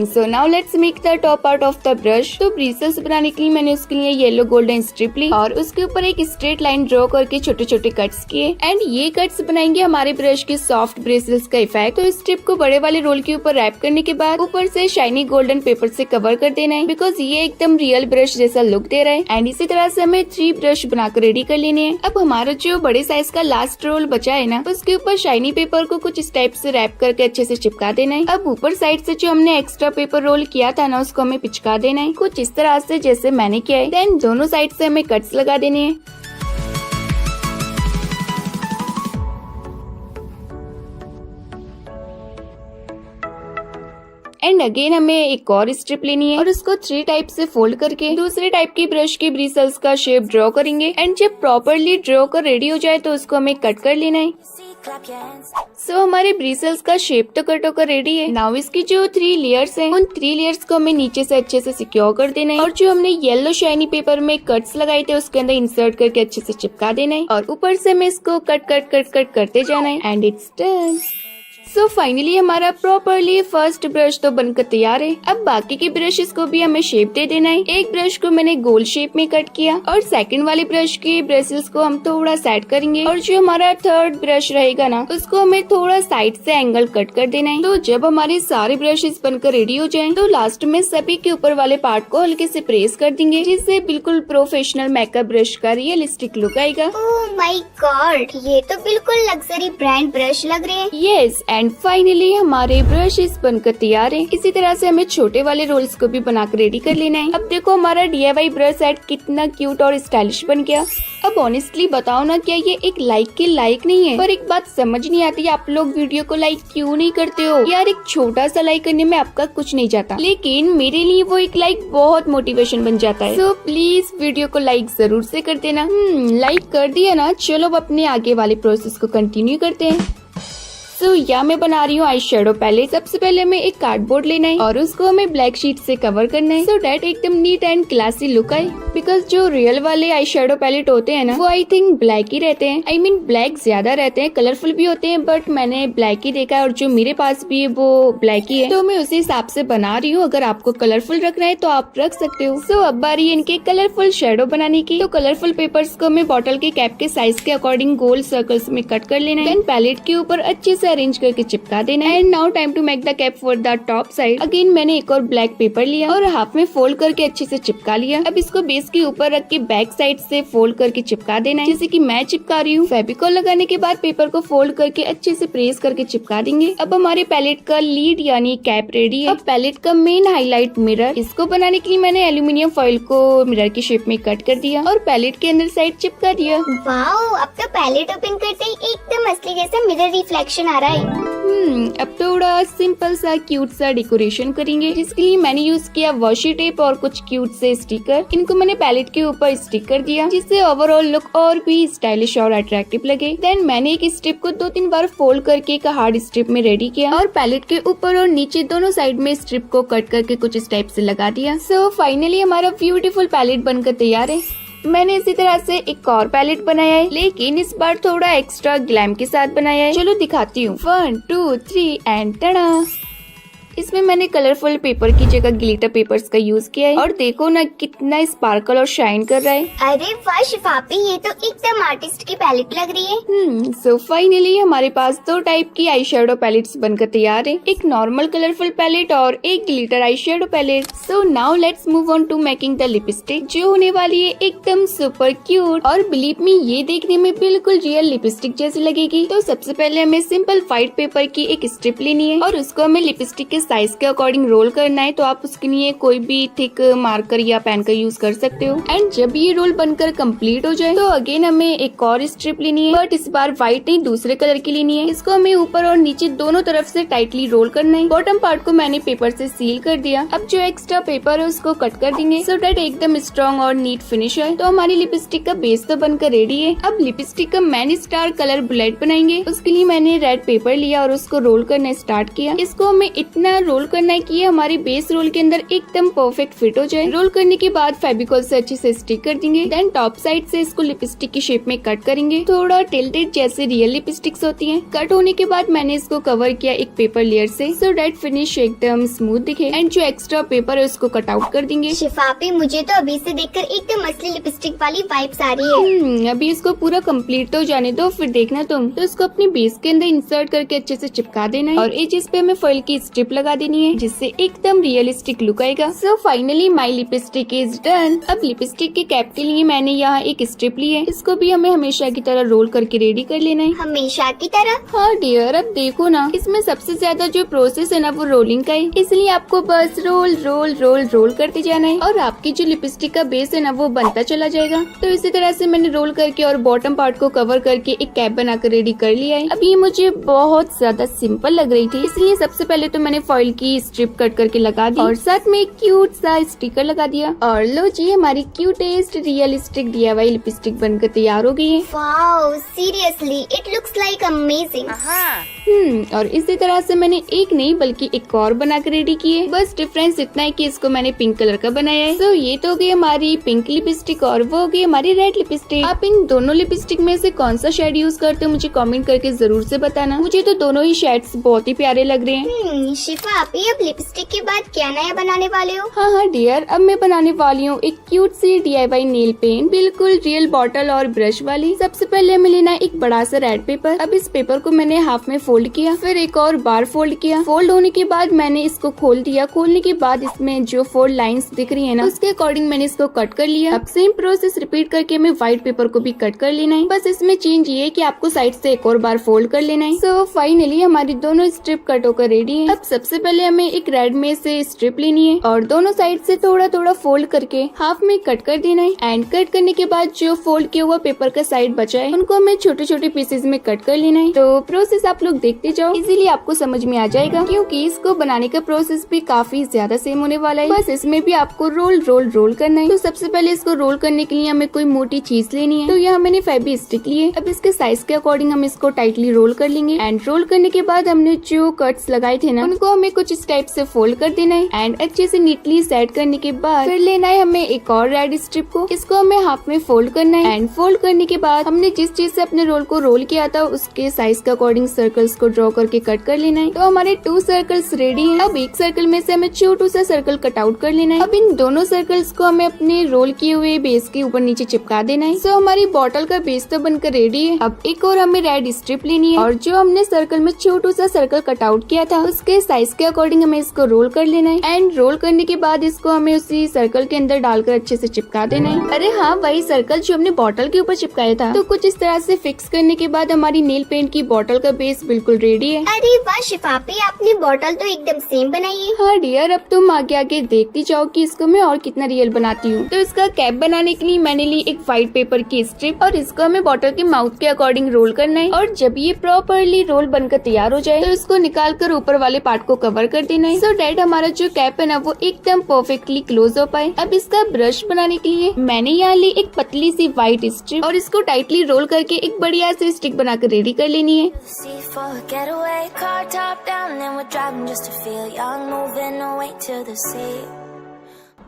सो now let's make the top part of the brush. तो ब्रिसल्स बनाने के लिए मैंने उसके लिए येलो गोल्डन स्ट्रिप ली और उसके ऊपर एक स्ट्रेट लाइन ड्रॉ करके छोटे छोटे कट्स किए। एंड ये कट्स बनाएंगे हमारे ब्रश के सॉफ्ट ब्रिसल्स का इफेक्ट। तो स्ट्रिप को बड़े वाले रोल के ऊपर रैप करने के बाद ऊपर से शाइनी गोल्डन पेपर से कवर कर देना है, बिकॉज ये एकदम रियल ब्रश जैसा लुक दे रहा है। एंड इसी तरह से हमें 3 ब्रश बनाकर रेडी कर लेने हैं। अब हमारा जो बड़े साइज का लास्ट रोल बचा है ना, उसके ऊपर शाइनी पेपर को कुछ इस टाइप से रैप करके अच्छे से चिपका देना है। अब ऊपर साइड से जो हमने एक्स्ट्रा पेपर रोल किया था ना, उसको हमें पिचका देना है कुछ इस तरह से जैसे मैंने किया है। देन दोनों साइड से हमें कट्स लगा देने हैं। एंड अगेन हमें एक और स्ट्रिप लेनी है और उसको 3 टाइप से फोल्ड करके दूसरे टाइप की ब्रश के ब्रिसल्स का शेप ड्रॉ करेंगे। एंड जब प्रॉपरली ड्रॉ कर रेडी हो जाए तो उसको हमें कट कर लेना है। सो हमारे ब्रिसल्स का शेप तो कट होकर रेडी है। नाउ इसकी जो 3 लेयर्स हैं, उन 3 लेयर्स को हमें नीचे से अच्छे से सिक्योर कर देना है और जो हमने येलो शाइनी पेपर में कट्स लगाए थे उसके अंदर इंसर्ट करके अच्छे से चिपका देना है और ऊपर से हमें इसको कट करते जाना है। And it's done. So finally हमारा प्रॉपरली फर्स्ट ब्रश तो बनकर तैयार है। अब बाकी के ब्रशेस को भी हमें शेप दे देना है। एक ब्रश को मैंने गोल शेप में कट किया और सेकंड वाले ब्रश के ब्रशेस को हम थोड़ा सेट करेंगे और जो हमारा थर्ड ब्रश रहेगा ना, उसको हमें थोड़ा साइड से एंगल कट कर देना है। तो जब हमारे सारे ब्रशेस बनकर रेडी हो जाएं, तो लास्ट में सभी के ऊपर वाले पार्ट को हल्के से प्रेस कर देंगे, जिससे बिल्कुल प्रोफेशनल मेकअप ब्रश का रियलिस्टिक लुक आएगा। ओह माय गॉड, ये तो बिल्कुल लग्जरी ब्रांड ब्रश लग रहे हैं। यस, एंड फाइनली हमारे ब्रशेस बनकर तैयार है। इसी तरह से हमें छोटे वाले रोल्स को भी बनाकर रेडी कर लेना है। अब देखो हमारा DIY ब्रश सेट कितना क्यूट और स्टाइलिश बन गया। अब ऑनेस्टली बताओ ना, क्या ये एक लाइक के लायक नहीं है? पर एक बात समझ नहीं आती, आप लोग वीडियो को लाइक क्यों नहीं करते हो यार? एक छोटा सा लाइक करने में आपका कुछ नहीं जाता, लेकिन मेरे लिए वो एक लाइक बहुत मोटिवेशन बन जाता है। सो प्लीज वीडियो को लाइक जरूर से कर देना। लाइक कर दिया ना, चलो अब अपने आगे वाले प्रोसेस को कंटिन्यू करते हैं। सो यहाँ मैं बना रही हूँ आई शेडो पैलेट। सबसे पहले हमें एक कार्डबोर्ड लेना है और उसको हमें ब्लैक शीट से कवर करना है, सो डैट एकदम नीट एंड क्लासी लुक आए। बिकॉज जो रियल वाले आई शेडो पैलेट होते हैं ना, वो आई थिंक ब्लैक ही रहते हैं। आई मीन ब्लैक ज्यादा रहते हैं, कलरफुल भी होते हैं, बट मैंने ब्लैक ही देखा है और जो मेरे पास भी है वो ब्लैक ही है, तो मैं उसी हिसाब से बना रही हूँ। अगर आपको कलरफुल रखना है तो आप रख सकते हो। सो अब बारी है इनके कलरफुल शेडो बनाने की। तो कलरफुल पेपर्स को हमें बॉटल के कैप के साइज के अकॉर्डिंग गोल सर्कल्स में कट कर लेना है, देन पैलेट के ऊपर अच्छे से अरेंज करके चिपका देना है। And now time to make the cap for the top side. Again मैंने एक और ब्लैक पेपर लिया और हाफ में फोल्ड करके अच्छे से चिपका लिया। अब इसको बेस के ऊपर रख के बैक साइड से फोल्ड करके चिपका देना है, जैसे कि मैं चिपका रही हूँ। फेविकॉल लगाने के बाद पेपर को फोल्ड करके अच्छे से प्रेस करके चिपका देंगे। अब हमारे पैलेट का लीड यानी कैप रेडी है। अब पैलेट का मेन हाईलाइट मिरर, इसको बनाने के लिए मैंने एल्यूमिनियम फॉइल को मिरर की शेप में कट कर दिया और पैलेट के अंदर साइड चिपका दिया। वाओ, अब तो पैलेट ओपन करते ही एकदम असली जैसा मिरर रिफ्लेक्शन आ रहा है। अब थोड़ा सिंपल सा क्यूट सा डेकोरेशन करेंगे, जिसके लिए मैंने यूज किया वॉशी टेप और कुछ क्यूट से स्टिकर। इनको मैंने पैलेट के ऊपर स्टिक कर दिया, जिससे ओवरऑल लुक और भी स्टाइलिश और अट्रैक्टिव लगे। देन मैंने एक स्ट्रिप को 2-3 बार फोल्ड करके एक हार्ड स्ट्रिप में रेडी किया और पैलेट के ऊपर और नीचे दोनों साइड में स्ट्रिप को कट करके कुछ इस टाइप से लगा दिया। सो फाइनली हमारा ब्यूटीफुल पैलेट बनकर तैयार है। मैंने इसी तरह से एक और पैलेट बनाया है, लेकिन इस बार थोड़ा एक्स्ट्रा ग्लैम के साथ बनाया है। चलो दिखाती हूँ। 1 2 3 एंड टड़ा। इसमें मैंने कलरफुल पेपर की जगह ग्लिटर पेपर्स का यूज किया है और देखो ना कितना स्पार्कल और शाइन कर रहा है। अरे वाह शिफापी, ये तो एकदम आर्टिस्ट की पैलेट लग रही है। सो फाइनली हमारे पास 2 टाइप की आई शेडो पैलेट्स बनकर तैयार है, एक नॉर्मल कलरफुल पैलेट और एक glitter eye shadow palette. So now let's move on to making the lipstick, जो होने वाली है एकदम सुपर क्यूट और बिलीव मी ये देखने में बिल्कुल रियल लिपस्टिक जैसी लगेगी। तो सबसे पहले हमें सिंपल व्हाइट पेपर की एक स्ट्रिप लेनी है और उसको हमें लिपस्टिक के साइज के अकॉर्डिंग रोल करना है। तो आप उसके लिए कोई भी थिक मार्कर या पेन का यूज कर सकते हो। एंड जब ये रोल बनकर कंप्लीट हो जाए तो अगेन हमें एक और स्ट्रिप लेनी है, बट इस बार व्हाइट नहीं दूसरे कलर की लेनी है। इसको हमें ऊपर और नीचे दोनों तरफ से टाइटली रोल करना है। बॉटम पार्ट को मैंने पेपर से सील कर दिया। अब जो एक्स्ट्रा पेपर है उसको कट कर देंगे, सो दैट एकदम स्ट्रॉन्ग और नीट फिनिश है। तो हमारी लिपस्टिक का बेस तो बनकर रेडी है। अब लिपस्टिक का मैन स्टार कलर बुलेट बनाएंगे। उसके लिए मैंने रेड पेपर लिया और उसको रोल करना स्टार्ट किया। इसको हमें इतना रोल करना है कि ये हमारे बेस रोल के अंदर एकदम परफेक्ट फिट हो जाए। रोल करने के बाद फेविकॉल से अच्छे से स्टिक कर देंगे। देन टॉप साइड से इसको लिपस्टिक की शेप में कट करेंगे, थोड़ा टिल्टेड जैसे रियल लिपस्टिक्स होती हैं। कट होने के बाद मैंने इसको कवर किया एक पेपर लेयर से, सो दैट फिनिश एकदम स्मूथ दिखे। एंड जो एक्स्ट्रा पेपर है उसको कट आउट कर देंगे। शिफापी, मुझे तो अभी से देखकर एकदम असली लिपस्टिक वाली वाइब्स आ रही है। अभी इसको पूरा कंप्लीट तो जाने दो, फिर देखना तुम। तो इसको अपनी बेस के अंदर इंसर्ट करके अच्छे से चिपका देना है और एजेस पे हमें फॉइल की स्ट्रिप लगा देनी है, जिससे एकदम रियलिस्टिक लुक आएगा। So finally my lipstick is done. अब लिपस्टिक के कैप के लिए मैंने यहाँ एक स्ट्रिप ली है, इसको भी हमें हमेशा की तरह रोल करके रेडी कर लेना है। हमेशा की तरह? हाँ डियर, अब देखो ना, इसमें सबसे ज्यादा जो प्रोसेस है ना वो रोलिंग का है, इसलिए आपको बस रोल रोल रोल रोल करते जाना है और आपकी जो लिपस्टिक का बेस है ना वो बनता चला जाएगा। तो इसी तरह से मैंने रोल करके और बॉटम पार्ट को कवर करके एक कैप बनाकर रेडी कर लिया है। अब ये मुझे बहुत ज्यादा सिंपल लग रही थी, इसलिए सबसे पहले तो मैंने फॉइल की स्ट्रिप कट करके लगा दी और साथ में क्यूट सा स्टिकर लगा दिया। और लो जी, हमारी क्यूटेस्ट रियलिस्टिक DIY लिपस्टिक बनकर तैयार हो गई है। Wow, seriously it looks like amazing. और इसी तरह से मैंने एक नहीं बल्कि एक और बनाकर रेडी की है। बस डिफरेंस इतना है कि इसको मैंने पिंक कलर का बनाया है। तो ये तो हो गई हमारी पिंक लिपस्टिक और वो हो गई हमारी रेड लिपस्टिक। आप इन दोनों लिपस्टिक में से कौन सा शेड यूज करते हो मुझे कमेंट करके जरूर से बताना। मुझे तो दोनों ही शेड्स बहुत ही प्यारे लग रहे हैं। शिफा, आप अब लिपस्टिक के बाद क्या नया बनाने वाले हो? हाँ डियर, अब मैं बनाने वाली हूँ एक क्यूट सी DIY नेल पेंट, बिल्कुल रियल बॉटल और ब्रश वाली। सबसे पहले हमें लेना एक बड़ा सा रेड पेपर। अब इस पेपर को मैंने हाफ में फोल्ड किया, फिर एक और बार फोल्ड किया। फोल्ड होने के बाद मैंने इसको खोल दिया। खोलने के बाद इसमें जो 4 लाइंस दिख रही है ना, उसके अकॉर्डिंग मैंने इसको कट कर लिया। अब सेम प्रोसेस रिपीट करके हमें व्हाइट पेपर को भी कट कर लेना है। बस इसमें चेंज ये है कि आपको साइड से एक और बार फोल्ड कर लेना है। सो फाइनली हमारी दोनों स्ट्रिप कट होकर रेडी है। अब सबसे सबसे पहले हमें एक रेड में से स्ट्रिप लेनी है और दोनों साइड से थोड़ा थोड़ा फोल्ड करके हाफ में कट कर देना है। एंड कट करने के बाद जो फोल्ड किया हुआ पेपर का साइड बचा है उनको हमें छोटे छोटे पीसेज में कट कर लेना है। तो प्रोसेस आप लोग देखते जाओ, इजीली आपको समझ में आ जाएगा, क्योंकि इसको बनाने का प्रोसेस भी काफी ज्यादा सेम होने वाला है। बस इसमें भी आपको रोल करना है। तो सबसे पहले इसको रोल करने के लिए हमें कोई मोटी चीज लेनी है। तो यहाँ मैंने फेबी स्टिक ली है। अब इसके साइज के अकॉर्डिंग हम इसको टाइटली रोल कर लेंगे। एंड रोल करने के बाद हमने जो कट्स लगाए थे ना, उनको हमें कुछ इस टाइप से फोल्ड कर देना है। एंड अच्छे से नीटली सेट करने के बाद फिर लेना है हमें एक और रेड स्ट्रिप को, इसको हमें हाफ में फोल्ड करना है। एंड फोल्ड करने के बाद हमने जिस चीज से अपने रोल को रोल किया था उसके साइज के अकॉर्डिंग सर्कल्स को ड्रॉ करके कट कर लेना है। तो हमारे 2 सर्कल्स रेडी है। अब एक सर्कल में से हमें छोटू सा सर्कल कट आउट कर लेना है। अब इन दोनों सर्कल्स को हमें अपने रोल किए हुए बेस के ऊपर नीचे चिपका देना है। सो हमारी बॉटल का बेस तो बनकर रेडी है। अब एक और हमें रेड स्ट्रिप लेनी है और जो हमने सर्कल में छोटू सा सर्कल कट आउट किया था उसके साइज के अकॉर्डिंग हमें इसको रोल कर लेना है। एंड रोल करने के बाद इसको हमें उसी सर्कल के अंदर डालकर अच्छे से चिपका देना है। अरे हाँ, वही सर्कल जो हमने बॉटल के ऊपर चिपकाया था। तो कुछ इस तरह से फिक्स करने के बाद हमारी नेल पेंट की बॉटल का बेस बिल्कुल रेडी है। अरे वाह शिफापी, आपने बॉटल तो एकदम सेम बनाई है। हाँ डियर, अब तुम आगे आगे देखती जाओ कि इसको मैं और कितना रियल बनाती हूँ। तो इसका कैप बनाने के लिए मैंने ली एक व्हाइट पेपर की स्ट्रिप और इसको हमें बॉटल के माउथ के अकॉर्डिंग रोल करना है। और जब ये प्रॉपरली रोल बनकर तैयार हो जाए तो इसको निकाल कर ऊपर वाले पार्ट को कवर कर देना है। सो डैट हमारा जो कैप है ना वो एकदम परफेक्टली क्लोज हो पाए। अब इसका ब्रश बनाने के लिए मैंने यहाँ ली एक पतली सी व्हाइट स्ट्रिप और इसको टाइटली रोल करके एक बढ़िया सी स्टिक बनाकर रेडी कर लेनी है। Sea for a getaway, car top down, and we're driving just to feel young, moving away to the sea.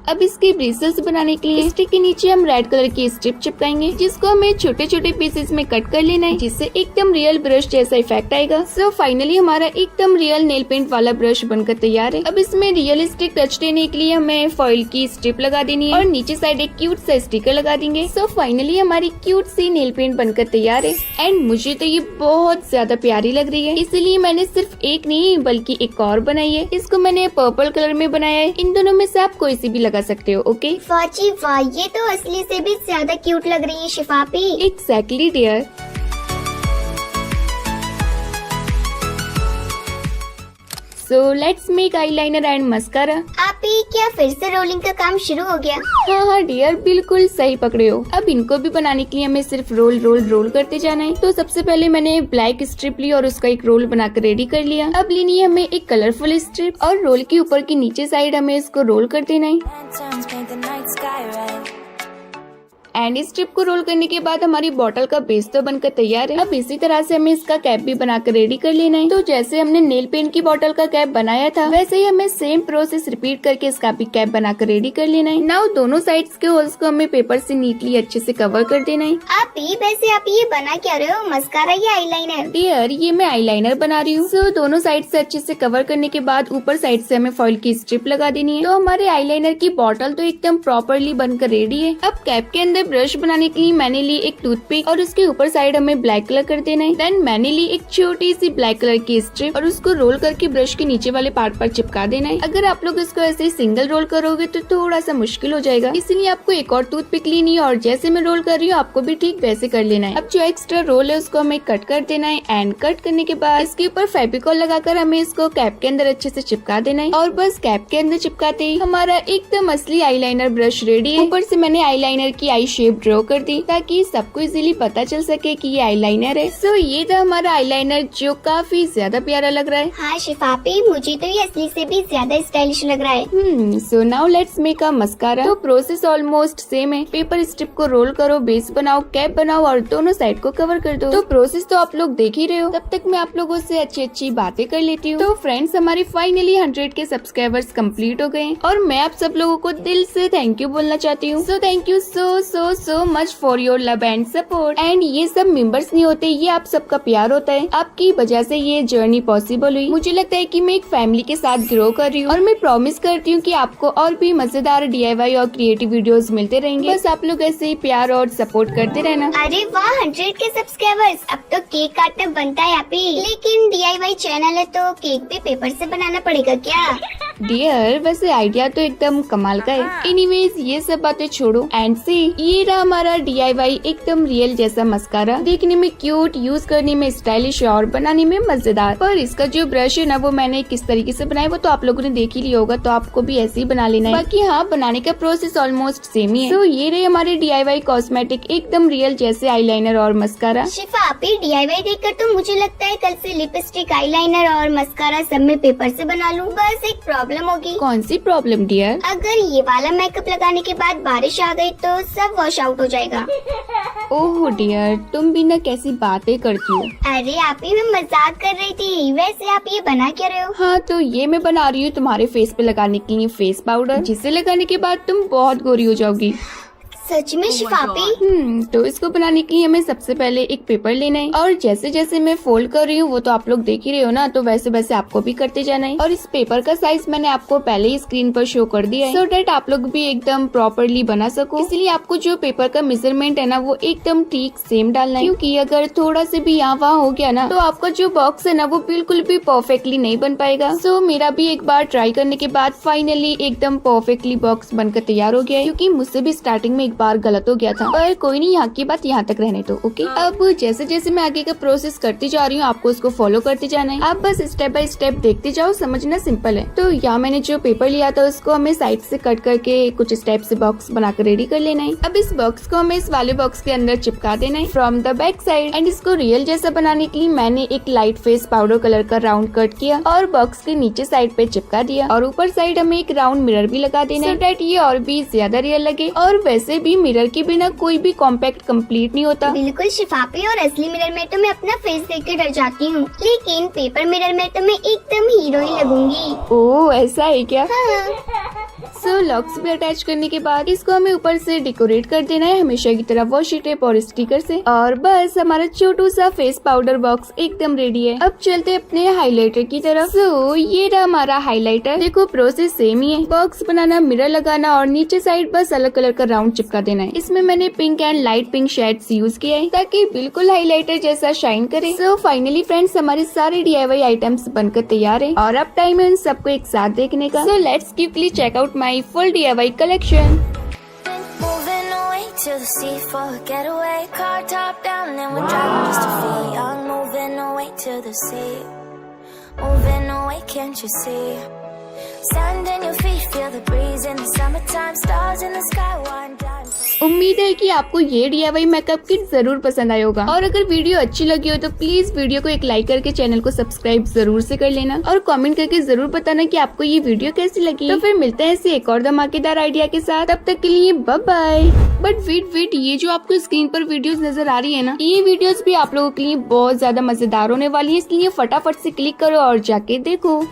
अब इसके ब्रिसल्स बनाने के लिए स्टिक के नीचे हम रेड कलर की स्ट्रिप चिपकाएंगे, जिसको हमें छोटे छोटे पीसेस में कट कर लेना है, जिससे एकदम रियल ब्रश जैसा इफेक्ट आएगा। सो फाइनली हमारा एकदम रियल नेल पेंट वाला ब्रश बनकर तैयार है। अब इसमें रियलिस्टिक टच देने के लिए हमें फॉइल की स्ट्रिप लगा देनी है और नीचे साइड एक क्यूट सा स्टिकर लगा देंगे। सो फाइनली हमारी क्यूट सी नेल पेंट बनकर तैयार है। एंड मुझे तो ये बहुत ज्यादा प्यारी लग रही है, इसलिए मैंने सिर्फ एक नहीं बल्कि एक और बनाई है। इसको मैंने पर्पल कलर में बनाया है। इन दोनों में से आप कोई सी भी लगा सकते हो। ओके वाह जी वाह, ये तो असली से भी ज्यादा क्यूट लग रही है शिफापी। Exactly dear. So let's make eyeliner and mascara. आपी, क्या फिर से रोलिंग का काम शुरू हो गया? हाँ डियर, बिल्कुल सही पकड़े हो। अब इनको भी बनाने के लिए हमें सिर्फ रोल करते जाना है। तो सबसे पहले मैंने ब्लैक स्ट्रिप ली और उसका एक रोल बनाकर रेडी कर लिया। अब लेनी है हमें एक कलरफुल स्ट्रिप और रोल के ऊपर की नीचे साइड हमें इसको रोल कर देना है। Lanterns paint the night sky red. And इस स्ट्रिप को रोल करने के बाद हमारी बॉटल का बेस तो बनकर तैयार है। अब इसी तरह से हमें इसका कैप भी बनाकर रेडी कर लेना है। तो जैसे हमने नेल पेंट की बॉटल का कैप बनाया था वैसे ही हमें सेम प्रोसेस रिपीट करके इसका भी कैप बनाकर रेडी कर लेना है। नाउ दोनों साइड्स के होल्स को हमें पेपर से नीटली अच्छे से कवर कर देना है। आपी, वैसे आप ये बना क्या रहे हो, मस्कारा या आईलाइनर? डियर, ये मैं आईलाइनर बना रही हूँ। सो दोनों साइड से अच्छे से कवर करने के बाद ऊपर साइड से हमें फॉइल की स्ट्रिप लगा देनी है। तो हमारे आईलाइनर की बॉटल तो एकदम प्रॉपरली बनकर रेडी है। अब कैप के अंदर ब्रश बनाने के लिए मैंने ली एक टूथपिक और उसके ऊपर साइड हमें ब्लैक कलर कर देना है। देन मैंने ली एक छोटी सी ब्लैक कलर की स्ट्रिप और उसको रोल करके ब्रश के नीचे वाले पार्ट पर चिपका देना है। अगर आप लोग इसको ऐसे ही सिंगल रोल करोगे तो थोड़ा सा मुश्किल हो जाएगा, इसलिए आपको एक और टूथपिक लेनी है और जैसे मैं रोल कर रही हूँ आपको भी ठीक वैसे कर लेना है। अब जो एक्स्ट्रा रोल है उसको हमें कट कर देना है। एंड कट करने के बाद इसके ऊपर फेविकॉल लगाकर हमें इसको कैप के अंदर अच्छे से चिपका देना है। और बस कैप के अंदर चिपकाते ही हमारा एकदम असली आईलाइनर ब्रश रेडी है। ऊपर से मैंने आईलाइनर की आई शेप ड्रॉ कर दी ताकि सबको इजीली पता चल सके कि ये आईलाइनर है। सो ये था हमारा आईलाइनर जो काफी ज्यादा प्यारा लग रहा है। हाँ शिफापी, मुझे तो ये असली से भी ज्यादा स्टाइलिश लग रहा है। सो now let's make a mascara. तो प्रोसेस ऑलमोस्ट सेम है। पेपर स्ट्रिप को रोल करो, बेस बनाओ, कैप बनाओ और दोनों साइड को कवर कर दो। तो प्रोसेस तो आप लोग देख ही रहे हो। तब तक मैं आप लोगों से अच्छी अच्छी बातें कर लेती हूँ। तो फ्रेंड्स, हमारे फाइनली 100 के सब्सक्राइबर्स कंप्लीट हो गए और मैं आप सब लोगों को दिल से थैंक यू बोलना चाहती हूँ। So thank you so much for your love and support. And ये सब मेंबर्स नहीं होते, ये आप सबका प्यार होता है। आपकी वजह से ये जर्नी पॉसिबल हुई। मुझे लगता है कि मैं एक फैमिली के साथ ग्रो कर रही हूँ और मैं प्रॉमिस करती हूँ कि आपको और भी मजेदार DIY और क्रिएटिव वीडियोस मिलते रहेंगे। बस आप लोग ऐसे ही प्यार और सपोर्ट करते रहना। अरे वाह, 100 के सब्सक्राइबर्स, अब तो केक काटना बनता है आपी। लेकिन DIY चैनल है तो केक भी पेपर से बनाना पड़ेगा क्या? डियर, वैसे आइडिया तो एकदम कमाल का है। एनीवेज ये सब बातें छोड़ो एंड सी, ये रहा हमारा DIY एकदम रियल जैसा मस्कारा। देखने में क्यूट, यूज करने में स्टाइलिश और बनाने में मजेदार। पर इसका जो ब्रश है ना, वो मैंने किस तरीके से बनाया वो तो आप लोगों ने देख ही लिया होगा, तो आपको भी ऐसे ही बना लेना है। बाकी हाँ, बनाने का प्रोसेस ऑलमोस्ट सेम ही है। तो ये रहे हमारे DIY कॉस्मेटिक एकदम रियल जैसे आईलाइनर और मस्कारा। शिफा आपी, DIY देखकर तो मुझे लगता है कल से लिपस्टिक, आईलाइनर और मस्कारा सब में पेपर से बना लूं। बस एक प्रॉब्लम होगी। कौन सी प्रॉब्लम डियर? अगर ये वाला मेकअप लगाने के बाद बारिश आ गई तो सब वॉश आउट हो जाएगा। ओह डियर, तुम भी ना कैसी बातें करती हो। अरे आपी, मैं मजाक कर रही थी। वैसे आप ये बना क्या रहे हो? हाँ, तो ये मैं बना रही हूँ तुम्हारे फेस पे लगाने के लिए फेस पाउडर, जिसे लगाने के बाद तुम बहुत गोरी हो जाओगी। सच में शिफा आपी? तो इसको बनाने के लिए हमें सबसे पहले एक पेपर लेना है और जैसे जैसे मैं फोल्ड कर रही हूँ वो तो आप लोग देख ही रहे हो ना, तो वैसे वैसे आपको भी करते जाना है। और इस पेपर का साइज मैंने आपको पहले ही स्क्रीन पर शो कर दिया है, सो डेट आप लोग भी एकदम प्रॉपरली बना सको। इसलिए आपको जो पेपर का मेजरमेंट है ना, वो एकदम ठीक सेम डालना है, क्योंकि अगर थोड़ा से भी यहाँ वहाँ हो गया ना, तो आपका जो बॉक्स है ना, वो बिल्कुल भी परफेक्टली नहीं बन पाएगा। सो मेरा भी एक बार ट्राई करने के बाद फाइनली एकदम परफेक्टली बॉक्स बनकर तैयार हो गया है, क्योंकि मुझसे भी स्टार्टिंग में एक बार गलत हो गया था। पर कोई नहीं, यहाँ की बात यहाँ तक रहने दो, ओके। अब जैसे जैसे मैं आगे का प्रोसेस करती जा रही हूँ, आपको उसको फॉलो करते जाना है। आप बस स्टेप बाय स्टेप देखते जाओ, समझना सिंपल है। तो यहाँ मैंने जो पेपर लिया था उसको हमें साइड से कट करके कुछ स्टेप से बॉक्स बनाकर रेडी कर लेना है। अब इस बॉक्स को हमें इस वाले बॉक्स के अंदर चिपका देना है from the back side. And इसको रियल जैसा बनाने के लिए मैंने एक लाइट फेस पाउडर कलर का राउंड कट किया और बॉक्स के नीचे साइड पे चिपका दिया। और ऊपर साइड हमें एक राउंड मिरर भी लगा देना है, सो दैट ये और भी ज्यादा रियल लगे। और वैसे भी मिरर के बिना कोई भी कॉम्पैक्ट कंप्लीट नहीं होता। बिल्कुल शिफापी, और असली मिरर में तो मैं अपना फेस देख के डर जाती हूँ, लेकिन पेपर मिरर में तो मैं एकदम हीरो ही लगूंगी। ओह, ऐसा है क्या? हाँ। सो लॉक्स भी अटैच करने के बाद इसको हमें ऊपर से डेकोरेट कर देना है हमेशा की तरह वॉशी टेप और स्टिकर से। और बस हमारा छोटू सा फेस पाउडर बॉक्स एकदम रेडी है। अब चलते हैं अपने हाइलाइटर की तरफ। सो ये रहा हमारा हाइलाइटर। देखो प्रोसेस सेम ही है, बॉक्स बनाना, मिरर लगाना और नीचे साइड बस अलग कलर का राउंड चिपका देना है। इसमें मैंने pink and light pink shades use किया है ताकि बिल्कुल हाइलाइटर जैसा शाइन करे। सो फाइनली फ्रेंड्स, हमारे सारे DIY आइटम्स बनकर तैयार है और अब टाइम है उन सबको एक साथ देखने का। So let's quickly check out my full DIY collection. Moving away to the sea for a getaway. Car top down and we're driving just to feel young. Moving away to the sea. Moving away, can't you see? Sand in your feet, feel the breeze in the summertime. Stars in the sky, one dime. उम्मीद है कि आपको ये DIY makeup kit जरूर पसंद आया होगा। और अगर वीडियो अच्छी लगी हो तो प्लीज वीडियो को एक लाइक करके चैनल को सब्सक्राइब जरूर से कर लेना और कमेंट करके जरूर बताना कि आपको ये वीडियो कैसी लगी। तो फिर मिलते हैं ऐसे एक और धमाकेदार आइडिया के साथ, तब तक के लिए बाय बाय। बट वेट, ये जो आपको स्क्रीन पर वीडियोस नजर आ रही है ना, ये वीडियोस भी आप लोगों के लिए बहुत ज्यादा मजेदार होने वाली है, इसलिए फटाफट से क्लिक करो और जाके देखो।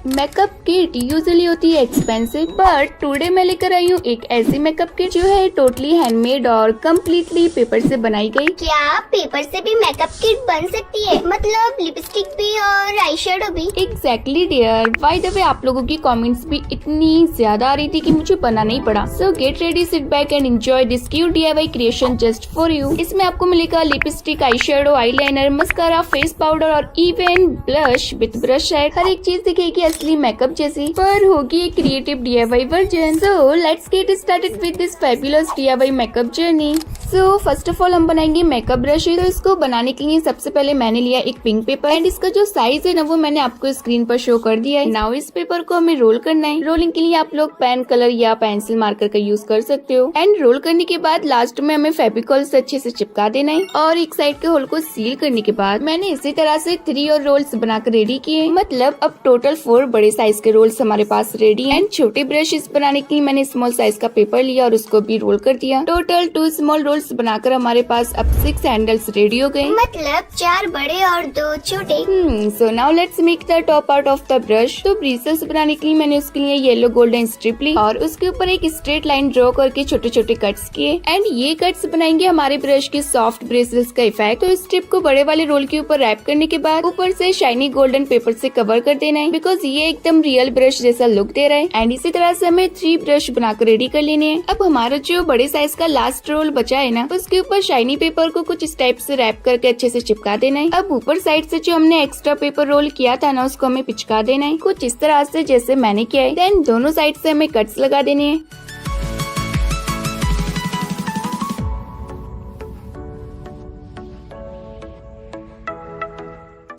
मेकअप किट यूजुअली होती है एक्सपेंसिव, बट टुडे मैं लेकर आई हूँ एक ऐसी मेकअप किट जो है टोटली हैंडमेड और कम्प्लीटली पेपर से बनाई गई। क्या पेपर से भी मेकअप किट बन सकती है? मतलब लिपस्टिक भी और आई शेडो भी? Exactly dear, by the way आप लोगों की कमेंट्स भी इतनी ज्यादा आ रही थी कि मुझे बनाना ही पड़ा। So get ready, sit back and enjoy this cute DIY creation just for you. इसमें आपको मिलेगा lipstick, eye shadow, eyeliner, mascara, face powder और even blush with brush set. हर एक चीज दिखेगी असली मेकअप जैसी, पर होगी एक creative DIY version. So let's get started with this fabulous DIY makeup journey. So first of all हम बनाएंगे मेकअप ब्रश। तो इसको बनाने के लिए सबसे पहले मैंने लिया एक पिंक पेपर एंड इसका जो साइज है ना, वो मैंने आपको स्क्रीन पर शो कर दिया है। नाउ इस पेपर को हमें रोल करना है। रोलिंग के लिए आप लोग पेन कलर या पेंसिल मार्कर का यूज कर सकते हो। एंड रोल करने के बाद लास्ट में हमें फेविकॉल से अच्छे से चिपका देना है और एक साइड के होल को सील करने के बाद मैंने इसी तरह से 3 और रोल्स बनाकर रेडी किए। मतलब अब टोटल 4 बड़े साइज के रोल्स हमारे पास रेडी हैं। एंड छोटे ब्रशेस बनाने के लिए मैंने स्मॉल साइज का पेपर लिया और उसको भी रोल कर दिया। टोटल 2 स्मॉल रोल्स बनाकर हमारे पास अब 6 हैंडल्स रेडी हो गए। मतलब 4 बड़े और 2 छोटे। सो now let's make the top part of the brush. तो ब्रिसल्स बनाने के लिए मैंने उसके लिए येलो गोल्डन स्ट्रिप ली और उसके ऊपर एक स्ट्रेट लाइन ड्रॉ करके छोटे छोटे कट्स किए। एंड ये कट्स बनाएंगे हमारे ब्रश के सॉफ्ट ब्रिसल्स का इफेक्ट। तो स्ट्रिप को बड़े वाले रोल के ऊपर रैप करने के बाद ऊपर से शाइनी गोल्डन पेपर से कवर कर देना है, बिकॉज ये एकदम रियल ब्रश जैसा लुक दे रहा है। एंड इसी तरह से हमें 3 ब्रश बनाकर रेडी कर लेने हैं। अब हमारा जो बड़े साइज का लास्ट रोल बचा है ना, उसके ऊपर शाइनी पेपर को कुछ इस टाइप से रैप करके अच्छे से चिपका देना है। अब ऊपर साइड से जो हमने एक्स्ट्रा पेपर रोल किया था ना, उसको हमें पिचका देना है कुछ इस तरह से जैसे मैंने किया है। देन दोनों साइड से हमें कट्स लगा देने हैं।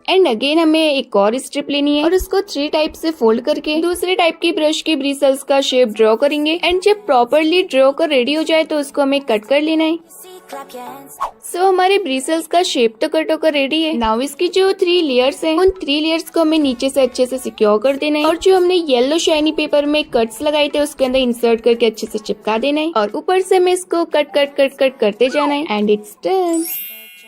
एंड अगेन हमें एक और स्ट्रिप लेनी है और उसको 3 टाइप से फोल्ड करके दूसरे टाइप की ब्रश के ब्रिसल्स का शेप ड्रॉ करेंगे। एंड जब प्रॉपरली ड्रॉ कर रेडी हो जाए तो उसको हमें कट कर लेना है। सो हमारे ब्रिसल्स का शेप तो कट होकर रेडी है। नाउ इसकी जो 3 लेयर्स हैं, उन 3 लेयर्स को हमें नीचे से अच्छे से सिक्योर कर देना है और जो हमने येलो शाइनी पेपर में कट्स लगाए थे उसके अंदर इंसर्ट करके अच्छे से चिपका देना है और ऊपर से हमें इसको कट करते जाना है। And it's done.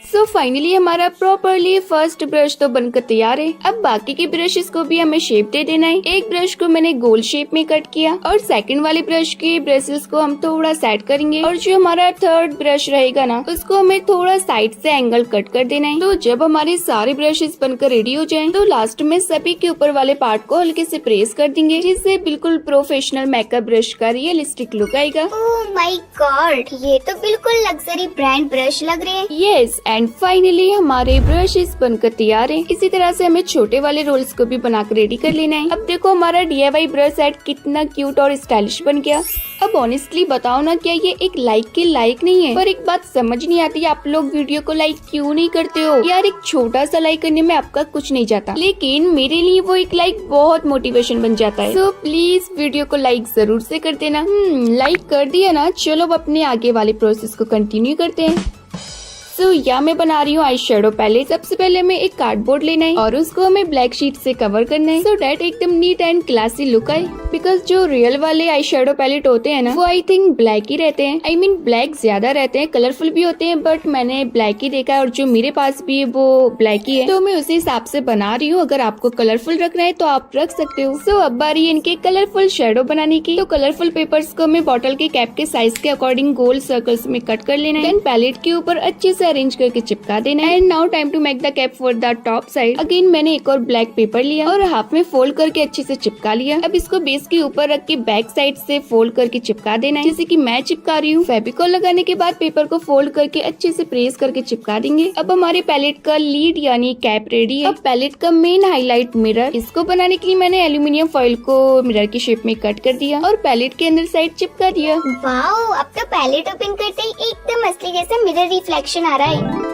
So finally हमारा प्रॉपरली फर्स्ट ब्रश तो बनकर तैयार है। अब बाकी के ब्रशेस को भी हमें शेप दे देना है। एक ब्रश को मैंने गोल शेप में कट किया और सेकंड वाले ब्रश के ब्रशेस को हम थोड़ा सेट करेंगे और जो हमारा थर्ड ब्रश रहेगा ना, उसको हमें थोड़ा साइड से एंगल कट कर देना है। तो जब हमारे सारे ब्रशेस बनकर रेडी हो जाएं, तो लास्ट में सभी के ऊपर वाले पार्ट को हल्के से प्रेस कर देंगे, जिससे बिल्कुल प्रोफेशनल मेकअप ब्रश का रियलिस्टिक लुक आएगा। ओह माय गॉड, ये तो बिल्कुल लग्जरी ब्रांड ब्रश लग रहे हैं। यस, एंड फाइनली हमारे ब्रशेस बनकर तैयार है। इसी तरह से हमें छोटे वाले रोल्स को भी बनाकर रेडी कर लेना है। अब देखो हमारा DIY ब्रश सेट कितना क्यूट और स्टाइलिश बन गया। अब ऑनेस्टली बताओ ना, क्या ये एक लाइक के लायक नहीं है? पर एक बात समझ नहीं आती, आप लोग वीडियो को लाइक क्यों नहीं करते हो यार? एक छोटा सा लाइक करने में आपका कुछ नहीं जाता, लेकिन मेरे लिए वो एक लाइक बहुत मोटिवेशन बन जाता है। सो प्लीज वीडियो को लाइक जरूर से कर देना। लाइक कर दिया ना, चलो अब अपने आगे वाले प्रोसेस को कंटिन्यू करते हैं। सो यहाँ मैं बना रही हूँ आई शेडो पैलेट। सबसे पहले हमें एक कार्डबोर्ड लेना है और उसको हमें ब्लैक शीट से कवर करना है, सो डैट एकदम नीट एंड क्लासी लुक आए। बिकॉज जो रियल वाले आई शेडो पैलेट होते हैं ना, वो आई थिंक ब्लैक ही रहते हैं। आई मीन ब्लैक ज्यादा रहते हैं, कलरफुल भी होते हैं, बट मैंने ब्लैक ही देखा है और जो मेरे पास भी है वो ब्लैक ही है। तो मैं उसी हिसाब से बना रही हूँ। अगर आपको कलरफुल रखना है तो आप रख सकते हो। सो अब बारी है इनके कलरफुल शेडो बनाने की। तो कलरफुल पेपर्स को हमें बॉटल के कैप के साइज के अकॉर्डिंग गोल सर्कल्स में कट कर लेना है। देन पैलेट के ऊपर अच्छे से अरेंज करके चिपका देना है। And now time to make the cap for the top side. Again मैंने एक और ब्लैक पेपर लिया और हाफ में फोल्ड करके अच्छे से चिपका लिया। अब इसको बेस के ऊपर रख के बैक साइड से फोल्ड करके चिपका देना है, जैसे कि मैं चिपका रही हूँ। फेविकॉल लगाने के बाद पेपर को फोल्ड करके अच्छे से प्रेस करके चिपका देंगे। अब हमारे पैलेट का लीड यानी कैप रेडी है। अब पैलेट का मेन हाईलाइट मिरर, इसको बनाने के लिए मैंने एल्यूमिनियम फॉइल को मिरर की शेप में कट कर दिया और पैलेट के अंदर साइड चिपका दिया। वाओ, अब तो पैलेट ओपन करते ही एकदम असली जैसा मिरर रिफ्लेक्शन आ रहा है।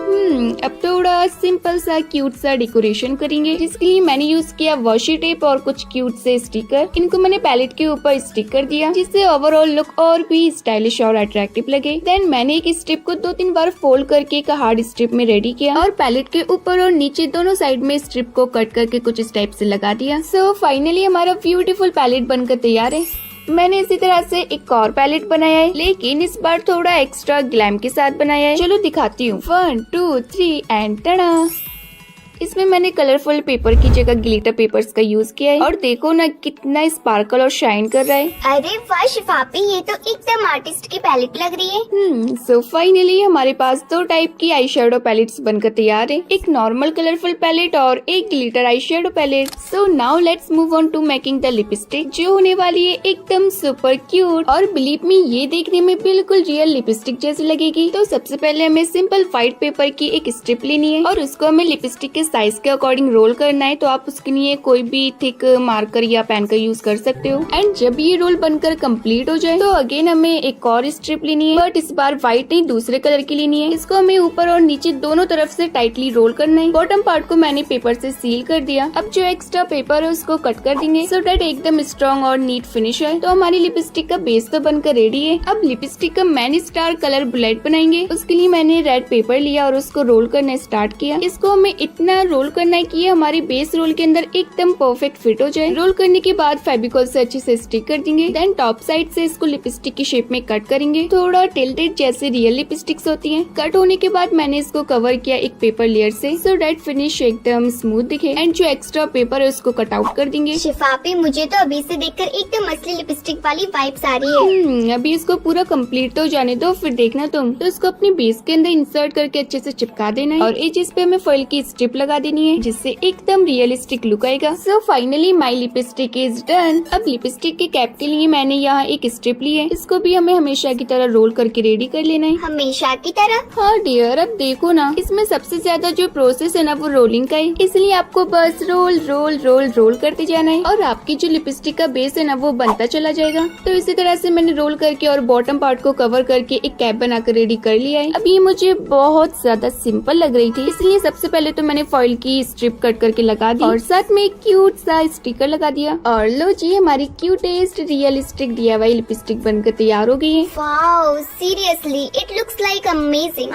अब थोड़ा सिंपल सा क्यूट सा डेकोरेशन करेंगे, जिसके लिए मैंने यूज किया वॉशी टेप और कुछ क्यूट से स्टिकर। इनको मैंने पैलेट के ऊपर स्टिक कर दिया, जिससे ओवरऑल लुक और भी स्टाइलिश और अट्रैक्टिव लगे। देन मैंने एक स्ट्रिप को 2-3 बार फोल्ड करके एक हार्ड स्ट्रिप में रेडी किया और पैलेट के ऊपर और नीचे दोनों साइड में स्ट्रिप को कट करके कुछ इस टाइप से लगा दिया। सो फाइनली हमारा ब्यूटीफुल पैलेट बनकर तैयार है। मैंने इसी तरह से एक और पैलेट बनाया है, लेकिन इस बार थोड़ा एक्स्ट्रा ग्लैम के साथ बनाया है। चलो दिखाती हूँ। 1 2 3 एंड टड़ा। इसमें मैंने कलरफुल पेपर की जगह ग्लिटर पेपर्स का यूज किया है और देखो ना कितना स्पार्कल और शाइन कर रहा है। अरे वाह शिफापी, ये तो एकदम आर्टिस्ट की पैलेट लग रही है। सो फाइनली हमारे पास 2 टाइप की आई शेडो पैलेट्स बनकर तैयार है, एक नॉर्मल कलरफुल पैलेट और एक glitter eye shadow palette. So now let's move on to making the lipstick, जो होने वाली है एकदम सुपर क्यूट और बिलीव मी ये देखने में बिल्कुल रियल लिपस्टिक जैसी लगेगी। तो सबसे पहले हमें सिंपल व्हाइट पेपर की एक स्ट्रिप लेनी है और उसको हमें लिपस्टिक के साइज के अकॉर्डिंग रोल करना है। तो आप उसके लिए कोई भी थिक मार्कर या पेन का यूज कर सकते हो। एंड जब ये रोल बनकर कंप्लीट हो जाए तो अगेन हमें एक और स्ट्रिप लेनी है, बट इस बार व्हाइट नहीं दूसरे कलर की लेनी है। इसको हमें ऊपर और नीचे दोनों तरफ से टाइटली रोल करना है। बॉटम पार्ट को मैंने पेपर से सील कर दिया। अब जो एक्स्ट्रा पेपर है उसको कट कर देंगे, सो दैट एकदम स्ट्रॉन्ग और नीट फिनिश है। तो हमारी लिपस्टिक का बेस तो बनकर रेडी है। अब लिपस्टिक का मैन स्टार कलर बुलेट बनाएंगे। उसके लिए मैंने रेड पेपर लिया और उसको रोल करना स्टार्ट किया। इसको हमें इतना रोल करना है कि ये हमारे बेस रोल के अंदर एकदम परफेक्ट फिट हो जाए। रोल करने के बाद फेविकॉल से अच्छे से स्टिक कर देंगे। देन टॉप साइड से इसको लिपस्टिक की शेप में कट करेंगे, थोड़ा टिल्टेड जैसे रियल लिपस्टिक्स होती हैं। कट होने के बाद मैंने इसको कवर किया एक पेपर लेयर से, सो दैट फिनिश एकदम स्मूथ दिखे। एंड जो एक्स्ट्रा पेपर है उसको कट आउट कर देंगे। शिफापी, मुझे तो अभी से देखकर एकदम असली लिपस्टिक वाली वाइब्स आ रही है। अभी इसको पूरा कंप्लीट तो जाने दो, फिर देखना तुम। तो इसको अपनी बेस के अंदर इंसर्ट करके अच्छे से चिपका देना है और एजेस पे हमें फॉइल की स्ट्रिप लगा देनी है जिससे एकदम रियलिस्टिक लुक आएगा। So finally my lipstick is done. अब लिपस्टिक के कैप के लिए मैंने यहाँ एक स्ट्रिप ली है, इसको भी हमें हमेशा की तरह रोल करके रेडी कर लेना है। हमेशा की तरह? हाँ डियर, अब देखो ना, इसमें सबसे ज्यादा जो प्रोसेस है ना वो रोलिंग का है, इसलिए आपको बस रोल रोल रोल रोल करते जाना है और आपकी जो लिपस्टिक का बेस है ना वो बनता चला जाएगा। तो इसी तरह से मैंने रोल करके और बॉटम पार्ट को कवर करके एक कैप बनाकर रेडी कर लिया है। अब ये मुझे बहुत ज्यादा सिंपल लग रही थी, इसलिए सबसे पहले तो मैंने फॉइल की स्ट्रिप कट करके लगा दी और साथ में एक क्यूट सा स्टिकर लगा दिया। और लो जी, हमारी क्यूटेस्ट रियलिस्टिक DIY लिपस्टिक बनकर तैयार हो गई है। Wow, seriously it looks like amazing.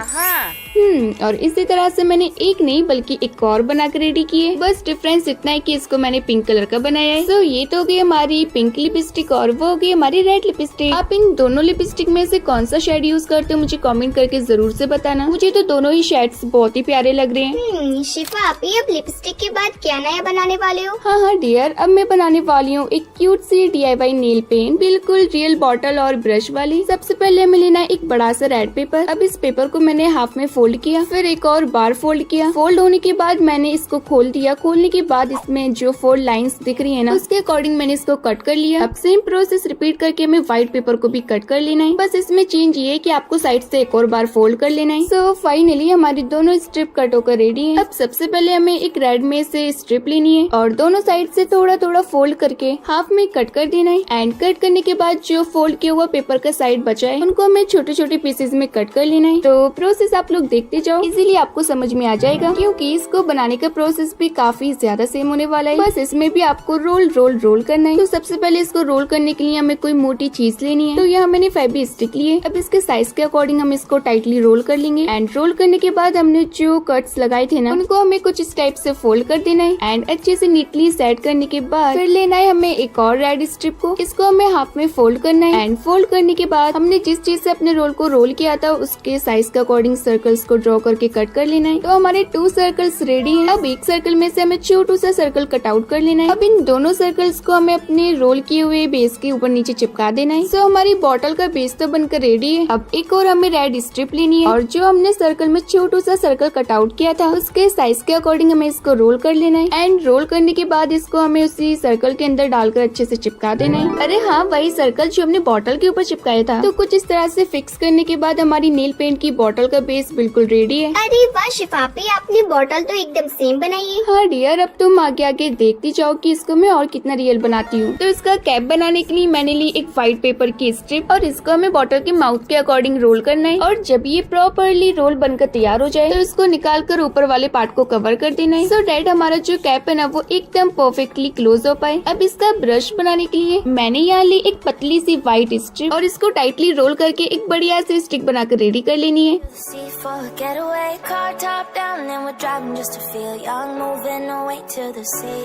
और इसी तरह से मैंने एक नहीं बल्कि एक और बनाकर रेडी की है। बस डिफरेंस इतना है कि इसको मैंने पिंक कलर का बनाया है। तो ये तो हो गई हमारी पिंक लिपस्टिक और वो हो गई हमारी रेड लिपस्टिक। आप इन दोनों लिपस्टिक में से कौन सा शेड यूज करते हो मुझे कमेंट करके जरूर से बताना। मुझे तो दोनों ही शेड्स बहुत ही प्यारे लग रहे हैं। शिफा आपी, अब लिपस्टिक के बाद क्या नया बनाने वाले हो? हाँ डियर, अब मैं बनाने वाली हूँ एक क्यूट सी DIY नेल पेन, बिल्कुल रियल बॉटल और ब्रश वाली। सबसे पहले हमें लेना एक बड़ा सा रेड पेपर। अब इस पेपर को मैंने हाफ में फोल्ड किया, फिर एक और बार फोल्ड किया। फोल्ड होने के बाद मैंने इसको खोल दिया। खोलने के बाद इसमें जो 4 लाइंस दिख रही है ना, उसके अकॉर्डिंग मैंने इसको कट कर लिया। अब सेम प्रोसेस रिपीट करके हमें व्हाइट पेपर को भी कट कर लेना है। बस इसमें चेंज ये है कि आपको साइड से एक और बार फोल्ड कर लेना है। सो फाइनली हमारी दोनों स्ट्रिप कट होकर रेडी है। अब सबसे पहले हमें एक रेड में से स्ट्रिप लेनी है और दोनों साइड से थोड़ा थोड़ा फोल्ड करके हाफ में कट कर देना है। एंड कट करने के बाद जो फोल्ड किया हुआ पेपर का साइड बचा है उनको हमें छोटे छोटे पीसेज में कट कर लेना है। तो प्रोसेस आप लोग देखते जाओ, इजीली आपको समझ में आ जाएगा, क्योंकि इसको बनाने का प्रोसेस भी काफी ज्यादा सेम होने वाला है। बस इसमें भी आपको रोल रोल रोल करना है। तो सबसे पहले इसको रोल करने के लिए हमें कोई मोटी चीज लेनी है। तो यहाँ मैंने फेवी स्टिक ली है। अब इसके साइज के अकॉर्डिंग हम इसको टाइटली रोल कर लेंगे। एंड रोल करने के बाद हमने जो कट्स लगाए थे ना, उनको हमें कुछ इस टाइप से फोल्ड कर देना है। एंड अच्छे से नीटली सेट करने के बाद फिर लेना है हमें एक और रेड स्ट्रिप को, इसको हमें हाफ में फोल्ड करना है। एंड फोल्ड करने के बाद हमने जिस चीज से अपने रोल को रोल किया था उसके साइज के अकॉर्डिंग सर्कल्स को ड्रॉ करके कट कर लेना है। तो हमारे 2 सर्कल्स रेडी हैं। अब एक सर्कल में से हमें छोटू सा सर्कल कट आउट कर लेना है। अब इन दोनों सर्कल्स को हमें अपने रोल किए हुए बेस के ऊपर नीचे चिपका देना है। सो हमारी बॉटल का बेस तो बनकर रेडी है। अब एक और हमें रेड स्ट्रिप लेनी है और जो हमने सर्कल में छोटू सा सर्कल कट आउट किया था उसके साइज के अकॉर्डिंग हमें इसको रोल कर लेना है। एंड रोल करने के बाद इसको हमें उसी सर्कल के अंदर डालकर अच्छे से चिपका देना है। अरे हाँ, वही सर्कल जो हमने बॉटल के ऊपर चिपकाया था। तो कुछ इस तरह से फिक्स करने के बाद हमारी नेल पेंट की बॉटल का बेस बिल्कुल रेडी है। अरे वाह शिफापी, आपने बॉटल तो एकदम सेम बनाई है। हाँ डियर, अब तुम आगे आगे देखती जाओ कि इसको मैं और कितना रियल बनाती हूँ। तो इसका कैप बनाने के लिए मैंने ली एक व्हाइट पेपर की स्ट्रिप और इसको हमें बॉटल के माउथ के अकॉर्डिंग रोल करना है। और जब ये प्रॉपरली रोल बनकर तैयार हो जाए तो इसको निकाल कर ऊपर वाले पार्ट को कवर कर देना है। सो डैट हमारा जो कैप है ना वो एकदम परफेक्टली क्लोज हो पाए। अब इसका ब्रश बनाने के लिए मैंने यहाँ ली एक पतली सी व्हाइट स्ट्रिप और इसको टाइटली रोल करके एक बढ़िया सी स्टिक बनाकर रेडी कर लेनी है। See for a getaway, car top down, and we're driving just to feel young, moving away to the sea.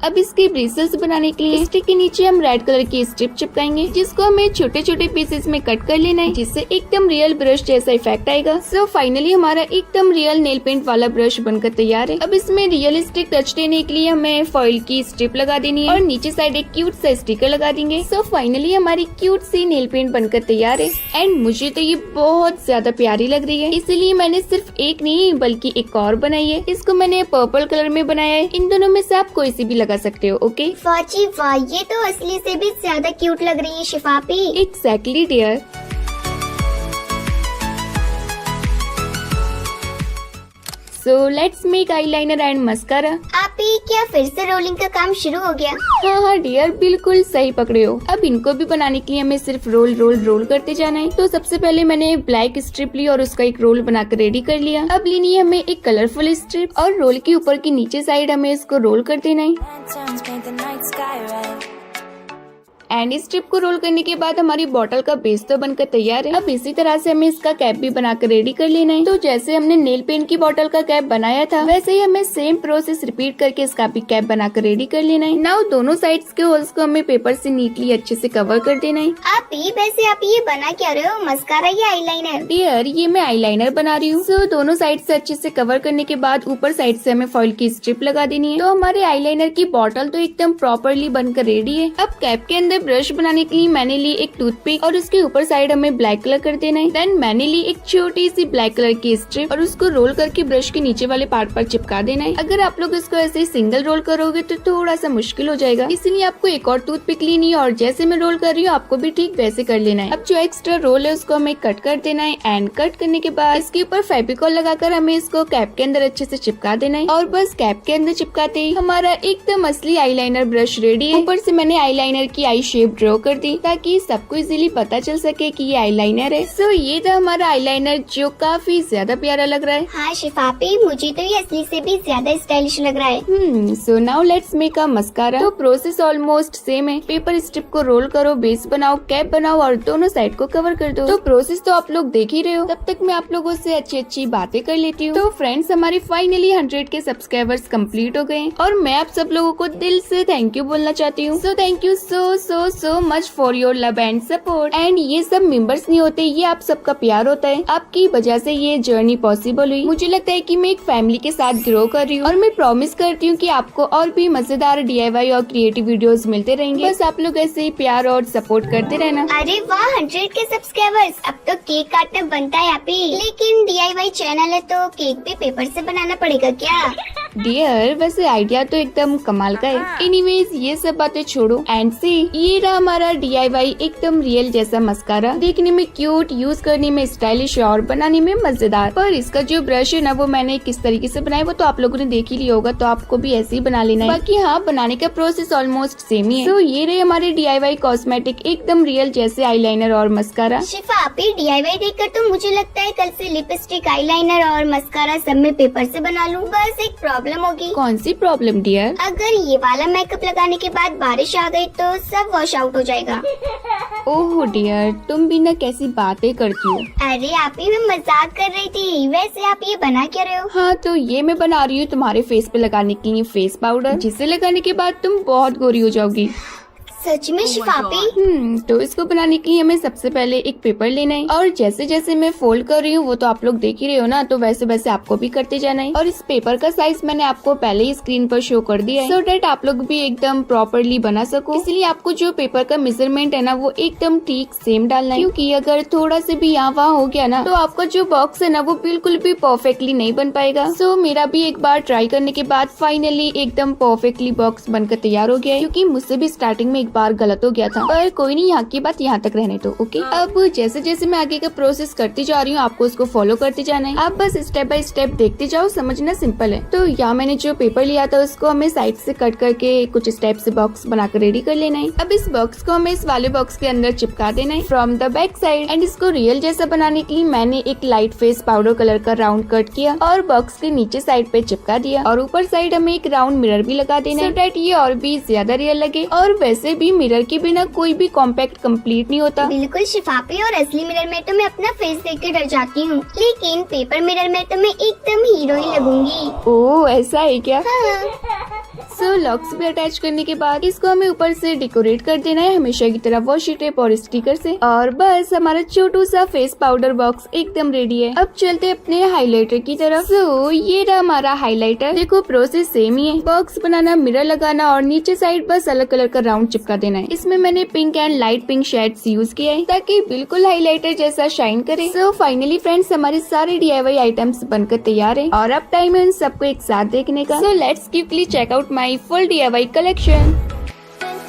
अब इसके ब्रिसल्स बनाने के लिए स्टिक के नीचे हम रेड कलर की स्ट्रिप चिपकाएंगे, जिसको हमें छोटे छोटे पीसेस में कट कर लेना है, जिससे एकदम रियल ब्रश जैसा इफेक्ट आएगा। सो फाइनली हमारा एकदम रियल नेल पेंट वाला ब्रश बनकर तैयार है। अब इसमें रियलिस्टिक टच देने के लिए हमें फॉइल की स्ट्रिप लगा देनी है और नीचे साइड एक क्यूट सा स्टिकर लगा देंगे। सो फाइनली हमारी क्यूट सी नेल पेंट बनकर तैयार है। एंड मुझे तो ये बहुत ज्यादा प्यारी लग रही है, इसीलिए मैंने सिर्फ एक नहीं बल्कि एक और बनाई है। इसको मैंने पर्पल कलर में बनाया है। इन दोनों में से आप कोई सी भी लगा सकते हो। ओके वाह जी वाह, ये तो असली से भी ज्यादा क्यूट लग रही है शिफापी। Exactly dear. So let's make eyeliner and mascara. आपी, क्या फिर से रोलिंग का काम शुरू हो गया? हाँ डियर, बिल्कुल सही पकड़े हो। अब इनको भी बनाने के लिए हमें सिर्फ रोल रोल रोल करते जाना है। तो सबसे पहले मैंने ब्लैक स्ट्रिप ली और उसका एक रोल बनाकर रेडी कर लिया। अब लेनी है हमें एक कलरफुल स्ट्रिप और रोल के ऊपर की नीचे साइड हमें इसको रोल कर देना है। Lanterns paint the night sky red. And इस स्ट्रिप को रोल करने के बाद हमारी बॉटल का बेस तो बनकर तैयार है। अब इसी तरह से हमें इसका कैप भी बनाकर रेडी कर लेना है। तो जैसे हमने नेल पेंट की बॉटल का कैप बनाया था वैसे ही हमें सेम प्रोसेस रिपीट करके इसका भी कैप बनाकर रेडी कर लेना है। नाउ दोनों साइड्स के होल्स को हमें पेपर से नीटली अच्छे से कवर कर देना है। आपी, वैसे आप ये बना क्या रहे हो, मस्कारा या आईलाइनर? डियर, ये मैं आईलाइनर बना रही हूँ। सो दोनों साइड से अच्छे से कवर करने के बाद ऊपर साइड से हमें फॉइल की स्ट्रिप लगा देनी है। तो हमारे आईलाइनर की बॉटल तो एकदम प्रॉपरली बनकर रेडी है। अब कैप के अंदर है ब्रश बनाने के लिए मैंने ली एक टूथपिक और उसके ऊपर साइड हमें ब्लैक कलर कर देना है। देन मैंने ली एक छोटी सी ब्लैक कलर की स्ट्रिप और उसको रोल करके ब्रश के नीचे वाले पार्ट पर चिपका देना है। अगर आप लोग इसको ऐसे सिंगल रोल करोगे तो थोड़ा सा मुश्किल हो जाएगा, इसलिए आपको एक और टूथपिक लेनी है और जैसे मैं रोल कर रही हूँ आपको भी ठीक वैसे कर लेना है। अब जो एक्स्ट्रा रोल है उसको हमें कट कर देना है एंड कट करने के बाद इसके ऊपर फेविकॉल लगाकर हमें इसको कैप के अंदर अच्छे से चिपका देना है। और बस कैप के अंदर चिपकाते ही हमारा एकदम असली आईलाइनर ब्रश रेडी है। ऊपर से मैंने आईलाइनर की आई शेप ड्रॉ कर दी ताकि सबको इजीली पता चल सके कि ये आईलाइनर है। सो ये था हमारा आईलाइनर जो काफी ज्यादा प्यारा लग रहा है। हाँ शिफापी, मुझे तो ये असली से भी ज्यादा स्टाइलिश लग रहा है। सो now let's make a mascara. तो प्रोसेस ऑलमोस्ट सेम है। पेपर स्ट्रिप को रोल करो, बेस बनाओ, कैप बनाओ और दोनों साइड को कवर कर दो। तो प्रोसेस तो आप लोग देख ही रहे हो, तब तक मैं आप लोगों से अच्छी अच्छी बातें कर लेती हूँ। तो फ्रेंड्स, हमारे फाइनली 100 के सब्सक्राइबर्स कंप्लीट हो गए और मैं आप सब लोगों को दिल से थैंक यू बोलना चाहती हूँ। So thank you so much for your love and support. And ये सब मेंबर्स नहीं होते, ये आप सबका प्यार होता है। आपकी वजह से ये जर्नी पॉसिबल हुई। मुझे लगता है कि मैं एक फैमिली के साथ ग्रो कर रही हूँ और मैं प्रॉमिस करती हूँ कि आपको और भी मजेदार DIY और क्रिएटिव वीडियोस मिलते रहेंगे। बस आप लोग ऐसे ही प्यार और सपोर्ट करते रहना। अरे वाह, 100 के सब्सक्राइबर्स, अब तो केक काटना बनता है आप ही। लेकिन DIY चैनल है तो केक भी पेपर से बनाना पड़ेगा क्या? डियर, वैसे आइडिया तो एकदम कमाल का है। एनीवेज ये सब बातें छोड़ो एंड सी, ये रहा हमारा DIY एकदम रियल जैसा मस्कारा। देखने में क्यूट, यूज करने में स्टाइलिश और बनाने में मजेदार। पर इसका जो ब्रश है ना, वो मैंने किस तरीके से बनाया वो तो आप लोगों ने देख ही लिया होगा, तो आपको भी ऐसे ही बना लेना है। बाकी हाँ, बनाने का प्रोसेस ऑलमोस्ट सेम ही है। तो ये रहे हमारे DIY कॉस्मेटिक एकदम रियल जैसे आईलाइनर और मस्कारा। शिफा, आप ही DIY देखकर तो मुझे लगता है कल से लिपस्टिक, आईलाइनर और मस्कारा सब में पेपर से बना लूँ। बस एक प्रॉब्लम होगी। कौन सी प्रॉब्लम डियर? अगर ये वाला मेकअप लगाने के बाद बारिश आ गई तो सब वॉश आउट हो जाएगा। ओह डियर, तुम भी ना कैसी बातें करती हो। अरे आप ही, मैं मजाक कर रही थी। वैसे आप ये बना क्या रहे हो? हाँ, तो ये मैं बना रही हूँ तुम्हारे फेस पे लगाने के लिए फेस पाउडर, जिसे लगाने के बाद तुम बहुत गोरी हो जाओगी। सच में शिफापी? तो इसको बनाने के लिए हमें सबसे पहले एक पेपर लेना है और जैसे जैसे मैं फोल्ड कर रही हूँ वो तो आप लोग देख ही रहे हो ना, तो वैसे वैसे आपको भी करते जाना है। और इस पेपर का साइज मैंने आपको पहले ही स्क्रीन पर शो कर दिया है, सो डेट आप लोग भी एकदम प्रॉपरली बना सको। इसलिए आपको जो पेपर का मेजरमेंट है ना, वो एकदम ठीक सेम डालना है, क्योंकि अगर थोड़ा से भी यहाँ वहाँ हो गया ना, तो आपका जो बॉक्स है ना वो बिल्कुल भी परफेक्टली नहीं बन पाएगा। सो मेरा भी एक बार ट्राई करने के बाद फाइनली एकदम परफेक्टली बॉक्स बनकर तैयार हो गया है, क्योंकि मुझसे भी स्टार्टिंग में एक बार गलत हो गया था। पर कोई नहीं, यहाँ की बात यहाँ तक रहने दो, ओके। अब जैसे जैसे मैं आगे का प्रोसेस करती जा रही हूँ, आपको उसको फॉलो करते जाना है। आप बस स्टेप बाय स्टेप देखते जाओ, समझना सिंपल है। तो यहाँ मैंने जो पेपर लिया था उसको हमें साइड से कट करके कुछ स्टेप से बॉक्स बनाकर रेडी कर लेना है। अब इस बॉक्स को हमें इस वाले बॉक्स के अंदर चिपका देना है from the back side. And इसको रियल जैसा बनाने के लिए मैंने एक लाइट फेस पाउडर कलर का राउंड कट किया और बॉक्स के नीचे साइड पे चिपका दिया। और ऊपर साइड हमें एक राउंड मिरर भी लगा देना है, सो दैट ये और भी ज्यादा रियल लगे। और वैसे भी मिरर के बिना कोई भी कॉम्पैक्ट कंप्लीट नहीं होता। बिल्कुल शिफापी, और असली मिरर में तो मैं अपना फेस देख के डर जाती हूँ, लेकिन पेपर मिरर में तो मैं एकदम हीरो ही लगूंगी। ओह, ऐसा है क्या? हाँ। सो लॉक्स भी अटैच करने के बाद इसको हमें ऊपर से डेकोरेट कर देना है हमेशा की तरह वॉशी टेप और स्टिकर से। और बस हमारा छोटू सा फेस पाउडर बॉक्स एकदम रेडी है। अब चलते अपने हाइलाइटर की तरफ। सो ये रहा हमारा हाइलाइटर। देखो प्रोसेस सेम ही है, बॉक्स बनाना, मिरर लगाना और नीचे साइड बस अलग कलर का राउंड चिपका देना है। इसमें मैंने pink and light pink shades use किया है ताकि बिल्कुल हाइलाइटर जैसा शाइन करे। सो फाइनली फ्रेंड्स, हमारे सारे DIY आइटम्स बनकर तैयार है और अब टाइम है उन सबको एक साथ देखने का। So let's quickly check out my full DIY collection.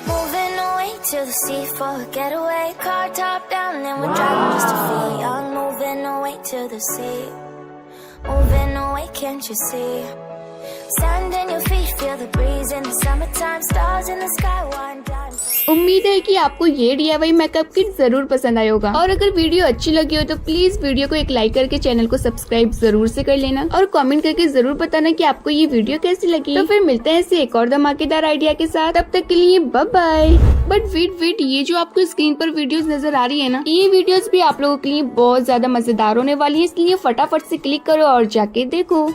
Moving away to the sea for a getaway. Car top down and we're driving just to feel young. Moving away to the sea. Moving away, can't you see? Sand in your feet, feel the breeze in the summertime. Stars in the sky, one dime. उम्मीद है कि आपको ये DIY makeup kit जरूर पसंद आया होगा। और अगर वीडियो अच्छी लगी हो तो प्लीज वीडियो को एक लाइक करके चैनल को सब्सक्राइब जरूर से कर लेना और कमेंट करके जरूर बताना कि आपको ये वीडियो कैसी लगी। तो फिर मिलते हैं ऐसे एक और धमाकेदार आइडिया के साथ, तब तक के लिए बाय बाय। बट वेट, ये जो आपको स्क्रीन पर वीडियोस नजर आ रही है ना, ये वीडियोस भी आप लोगों के लिए बहुत ज्यादा मजेदार होने वाली है, इसलिए फटाफट से क्लिक करो और जाके देखो।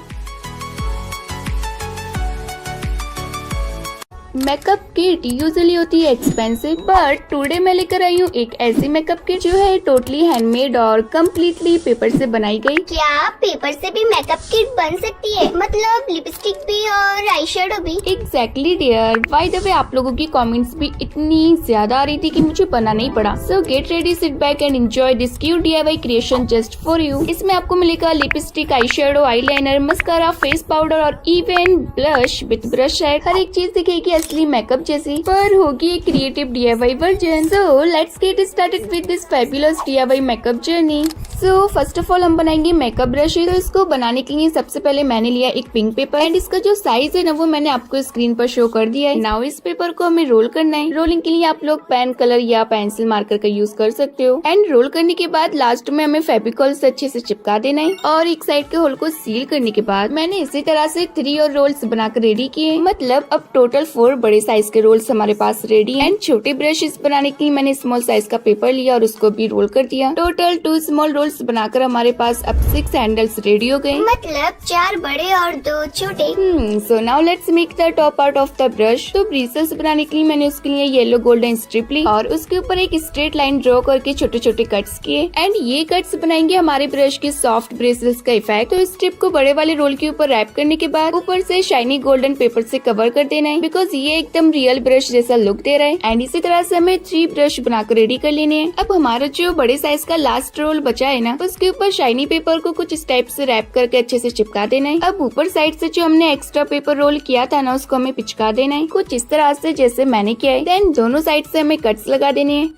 मेकअप किट यूजुअली होती है एक्सपेंसिव, बट टुडे मैं लेकर आई हूँ एक ऐसी मेकअप किट जो है टोटली हैंडमेड और कम्प्लीटली पेपर से बनाई गई। क्या पेपर से भी मेकअप किट बन सकती है? मतलब लिपस्टिक भी और आई शेडो भी? Exactly dear. By the way आप लोगों की कमेंट्स भी इतनी ज्यादा आ रही थी कि मुझे बनाना ही पड़ा। So get ready, sit back and enjoy this cute DIY creation just for you. इसमें आपको मिलेगा lipstick, eye shadow, eyeliner, mascara, face powder और even blush with brush set. हर एक चीज दिखेगी असली मेकअप जैसी, पर होगी एक creative DIY version. So let's get started with this fabulous DIY makeup journey. So first of all हम बनाएंगे मेकअप ब्रश। तो इसको बनाने के लिए सबसे पहले मैंने लिया एक पिंक पेपर एंड इसका जो साइज है ना वो मैंने आपको स्क्रीन पर शो कर दिया है। नाउ इस पेपर को हमें रोल करना है। रोलिंग के लिए आप लोग पेन कलर या पेंसिल मार्कर का यूज कर सकते हो। एंड रोल करने के बाद लास्ट में हमें फेविकॉल से अच्छे से चिपका देना है। और एक साइड के होल को सील करने के बाद मैंने इसी तरह से 3 और रोल्स बनाकर रेडी किए। मतलब अब टोटल 4 बड़े साइज के रोल्स हमारे पास रेडी एंड छोटे ब्रशेस बनाने के लिए मैंने स्मॉल साइज का पेपर लिया और उसको भी रोल कर दिया। टोटल 2 स्मॉल रोल्स बनाकर हमारे पास अब 6 हैंडल्स रेडी हो गए। मतलब 4 बड़े और 2 छोटे। सो now let's make the top part of the brush. तो ब्रिसल्स बनाने के लिए मैंने उसके लिए येलो गोल्डन स्ट्रिप ली और उसके ऊपर एक स्ट्रेट लाइन ड्रॉ करके छोटे छोटे कट्स किए एंड ये कट्स बनाएंगे हमारे ब्रश के सॉफ्ट ब्रिसल्स का इफेक्ट। तो स्ट्रिप को बड़े वाले रोल के ऊपर रैप करने के बाद ऊपर से शाइनी गोल्डन पेपर से कवर कर देना है, बिकॉज ये एकदम रियल ब्रश जैसा लुक दे रहा है। एंड इसी तरह से हमें 3 ब्रश बनाकर रेडी कर लेने हैं। अब हमारा जो बड़े साइज का लास्ट रोल बचा है ना, उसके ऊपर शाइनी पेपर को कुछ स्टेप से रैप करके अच्छे से चिपका देना है। अब ऊपर साइड से जो हमने एक्स्ट्रा पेपर रोल किया था ना, उसको हमें पिचका देना है कुछ इस तरह से जैसे मैंने किया है। देन दोनों साइड से हमें कट्स लगा देने हैं।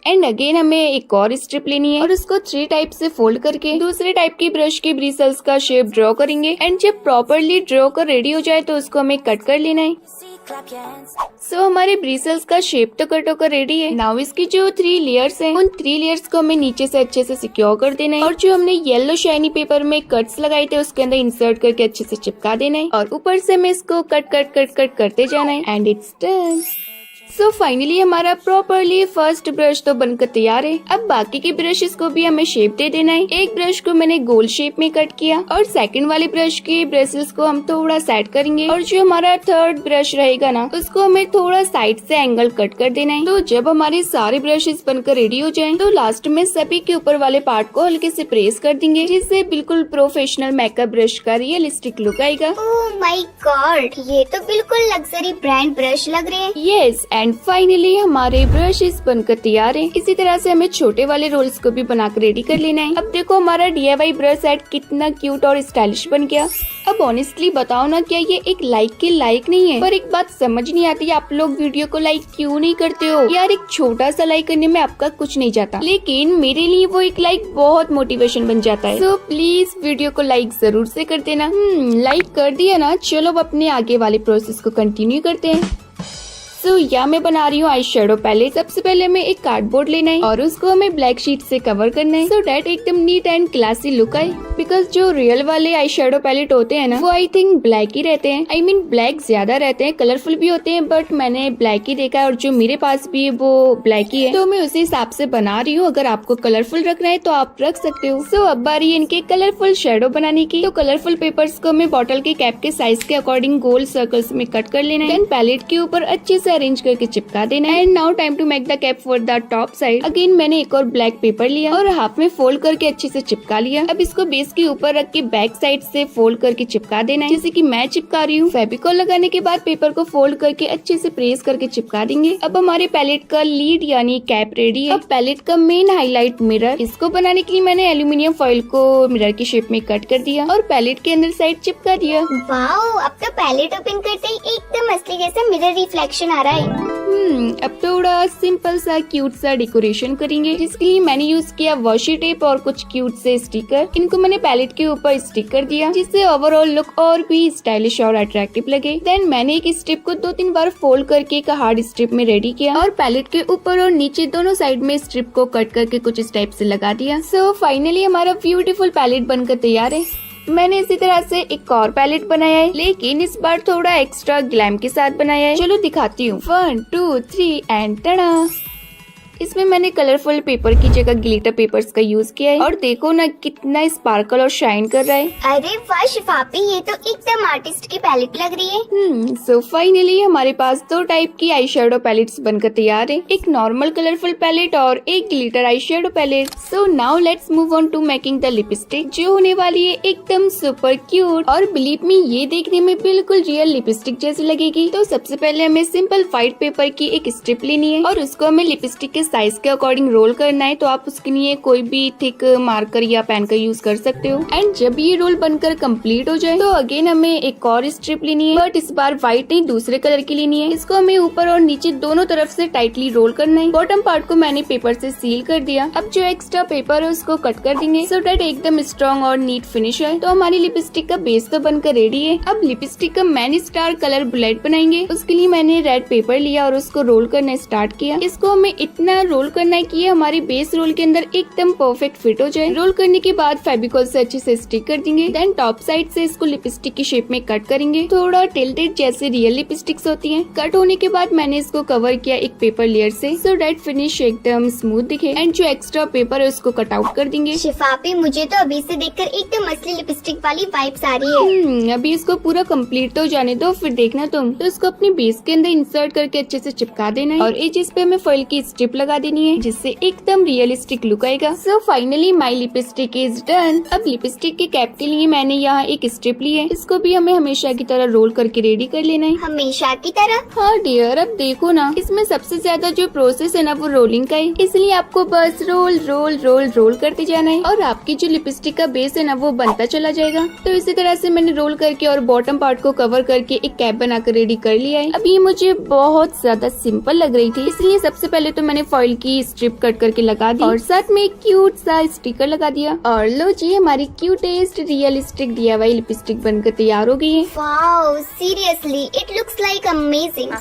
एंड अगेन हमें एक और स्ट्रिप लेनी है और उसको 3 टाइप से फोल्ड करके दूसरे टाइप की ब्रश के ब्रिसल्स का शेप ड्रॉ करेंगे। एंड जब प्रॉपरली ड्रॉ कर रेडी हो जाए तो उसको हमें कट कर लेना है। सो हमारे ब्रिसल्स का शेप तो कट होकर रेडी है। नाउ इसकी जो 3 लेयर्स हैं, उन 3 लेयर्स को हमें नीचे से अच्छे से सिक्योर कर देना है और जो हमने येलो शाइनी पेपर में कट्स लगाए थे उसके अंदर इंसर्ट करके अच्छे से चिपका देना है और ऊपर से हमें इसको कट करते जाना है and it's done. So finally हमारा प्रॉपरली फर्स्ट ब्रश तो बनकर तैयार है। अब बाकी के ब्रशेस को भी हमें शेप दे देना है। एक ब्रश को मैंने गोल शेप में कट किया और सेकंड वाले ब्रश के ब्रशेस को हम थोड़ा सेट करेंगे और जो हमारा थर्ड ब्रश रहेगा ना, उसको हमें थोड़ा साइड से एंगल कट कर देना है। तो जब हमारे सारे ब्रशेस बनकर रेडी हो जाएं, तो लास्ट में सभी के ऊपर वाले पार्ट को हल्के से प्रेस कर देंगे, जिससे बिल्कुल प्रोफेशनल मेकअप ब्रश का रियलिस्टिक लुक आएगा। ओह माय गॉड, ये तो बिल्कुल लग्जरी ब्रांड ब्रश लग रहे हैं। यस, एंड फाइनली हमारे ब्रशेस बनकर तैयार हैं। इसी तरह से हमें छोटे वाले रोल्स को भी बनाकर रेडी कर लेना है। अब देखो हमारा DIY ब्रश सेट कितना क्यूट और स्टाइलिश बन गया। अब ऑनेस्टली बताओ ना, क्या ये एक लाइक के लायक नहीं है? पर एक बात समझ नहीं आती, आप लोग वीडियो को लाइक क्यों नहीं करते हो यार? एक छोटा सा लाइक करने में आपका कुछ नहीं जाता, लेकिन मेरे लिए वो एक लाइक बहुत मोटिवेशन बन जाता है। सो प्लीज वीडियो को लाइक जरूर से कर देना। लाइक कर दिया ना, चलो अब अपने आगे वाले प्रोसेस को कंटिन्यू करते हैं। सो यहाँ मैं बना रही हूँ आई शेडो पैलेट। सबसे पहले हमें एक कार्डबोर्ड लेना है और उसको हमें ब्लैक शीट से कवर करना है, सो डैट एकदम नीट एंड क्लासी लुक आए। बिकॉज जो रियल वाले आई शेडो पैलेट होते हैं ना, वो आई थिंक ब्लैक ही रहते हैं। आई मीन ब्लैक ज्यादा रहते हैं, कलरफुल भी होते हैं, बट मैंने ब्लैक ही देखा है और जो मेरे पास भी है वो ब्लैक ही है। तो मैं उसी हिसाब से बना रही हूँ। अगर आपको कलरफुल रखना है तो आप रख सकते हो। सो अब बारी है इनके कलरफुल शेडो बनाने की। तो कलरफुल पेपर्स को हमें बॉटल के कैप के साइज के अकॉर्डिंग गोल सर्कल्स में कट कर लेना है। देन पैलेट के ऊपर अच्छे से अरेंज करके चिपका देना है। And now time to make the cap for the top side. Again मैंने एक और ब्लैक पेपर लिया और हाफ में फोल्ड करके अच्छे से चिपका लिया। अब इसको बेस के ऊपर रख के बैक साइड से फोल्ड करके चिपका देना है, जैसे कि मैं चिपका रही हूँ। फेविकॉल लगाने के बाद पेपर को फोल्ड करके अच्छे से प्रेस करके चिपका देंगे। अब हमारे पैलेट का लीड यानी कैप रेडी है। अब पैलेट का मेन हाईलाइट मिरर, इसको बनाने के लिए मैंने एल्यूमिनियम फॉइल को मिरर की शेप में कट कर दिया और पैलेट के अंदर साइड चिपका दिया। वाओ, अब तो पैलेट ओपन करते ही एकदम असली जैसा मिरर रिफ्लेक्शन आ रहा है। अब थोड़ा सिंपल सा क्यूट सा डेकोरेशन करेंगे, जिसके लिए मैंने यूज किया वॉशी टेप और कुछ क्यूट से स्टिकर। इनको मैंने पैलेट के ऊपर स्टिक कर दिया, जिससे ओवरऑल लुक और भी स्टाइलिश और अट्रैक्टिव लगे। देन मैंने एक स्ट्रिप को 2-3 बार फोल्ड करके एक हार्ड स्ट्रिप में रेडी किया और पैलेट के ऊपर और नीचे दोनों साइड में स्ट्रिप को कट करके कुछ इस टाइप से लगा दिया। सो फाइनली हमारा ब्यूटीफुल पैलेट बनकर तैयार है। मैंने इसी तरह से एक और पैलेट बनाया है, लेकिन इस बार थोड़ा एक्स्ट्रा ग्लैम के साथ बनाया है। चलो दिखाती हूँ। 1 2 3 एंड टड़ा। इसमें मैंने कलरफुल पेपर की जगह ग्लिटर पेपर्स का यूज किया है और देखो ना कितना स्पार्कल और शाइन कर रहा है। अरे वाह शिफापी, ये तो एकदम आर्टिस्ट की पैलेट लग रही है। सो फाइनली हमारे पास दो टाइप की आई शेडो पैलेट्स बनकर तैयार है, एक नॉर्मल कलरफुल पैलेट और एक glitter eye shadow palette. So now let's move on to making the lipstick, जो होने वाली है एकदम सुपर क्यूट और बिलीव मी ये देखने में बिल्कुल रियल लिपस्टिक जैसी लगेगी। तो सबसे पहले हमें सिंपल व्हाइट पेपर की एक स्ट्रिप लेनी है और उसको हमें लिपस्टिक के साइज के अकॉर्डिंग रोल करना है। तो आप उसके लिए कोई भी थिक मार्कर या पेन का यूज कर सकते हो। एंड जब ये रोल बनकर कंप्लीट हो जाए तो अगेन हमें एक और स्ट्रिप लेनी है, बट इस बार व्हाइट नहीं दूसरे कलर की लेनी है। इसको हमें ऊपर और नीचे दोनों तरफ से टाइटली रोल करना है। बॉटम पार्ट को मैंने पेपर से सील कर दिया। अब जो एक्स्ट्रा पेपर है उसको कट कर देंगे सो डेट एकदम स्ट्रॉन्ग और नीट फिनिश है। तो हमारी लिपस्टिक का बेस तो बनकर रेडी है। अब लिपस्टिक का मैन स्टार कलर बुलेट बनाएंगे। उसके लिए मैंने रेड पेपर लिया और उसको रोल करना स्टार्ट किया। इसको हमें इतना रोल करना है कि ये हमारे बेस रोल के अंदर एकदम परफेक्ट फिट हो जाए। रोल करने के बाद फेविकॉल से अच्छे से स्टिक कर देंगे। देन टॉप साइड से इसको लिपस्टिक की शेप में कट करेंगे, थोड़ा टिल्टेड जैसे रियल लिपस्टिक्स होती हैं। कट होने के बाद मैंने इसको कवर किया एक पेपर लेयर से सो डेट फिनिश एकदम स्मूथ दिखे। एंड जो एक्स्ट्रा पेपर है उसको कट आउट कर देंगे। शिफापी, मुझे तो अभी से देखकर एकदम असली लिपस्टिक वाली वाइब्स आ रही है। अभी इसको पूरा कंप्लीट तो जाने दो, फिर देखना तुम। तो इसको अपने बेस के अंदर इंसर्ट करके अच्छे से चिपका देना है और एजेस पे हमें फॉइल की स्ट्रिप लगा देनी है जिससे एकदम रियलिस्टिक लुक आएगा। So finally my lipstick is done. अब लिपस्टिक के कैप के लिए मैंने यहाँ एक स्ट्रिप ली है। इसको भी हमें हमेशा की तरह रोल करके रेडी कर लेना है। हमेशा की तरह? हाँ डियर, अब देखो ना इसमें सबसे ज्यादा जो प्रोसेस है ना वो रोलिंग का है, इसलिए आपको बस रोल रोल रोल रोल करते जाना है और आपकी जो लिपस्टिक का बेस है ना वो बनता चला जाएगा। तो इसी तरह से मैंने रोल करके और बॉटम पार्ट को कवर करके एक कैप बनाकर रेडी कर लिया है। अब ये मुझे बहुत ज्यादा सिंपल लग रही थी, इसलिए सबसे पहले तो मैंने फॉइल की स्ट्रिप कट करके लगा दी और साथ में एक क्यूट सा स्टिकर लगा दिया। और लो जी, हमारी क्यूटेस्ट रियलिस्टिक DIY लिपस्टिक बनकर तैयार हो गई है। Wow, seriously it looks like amazing.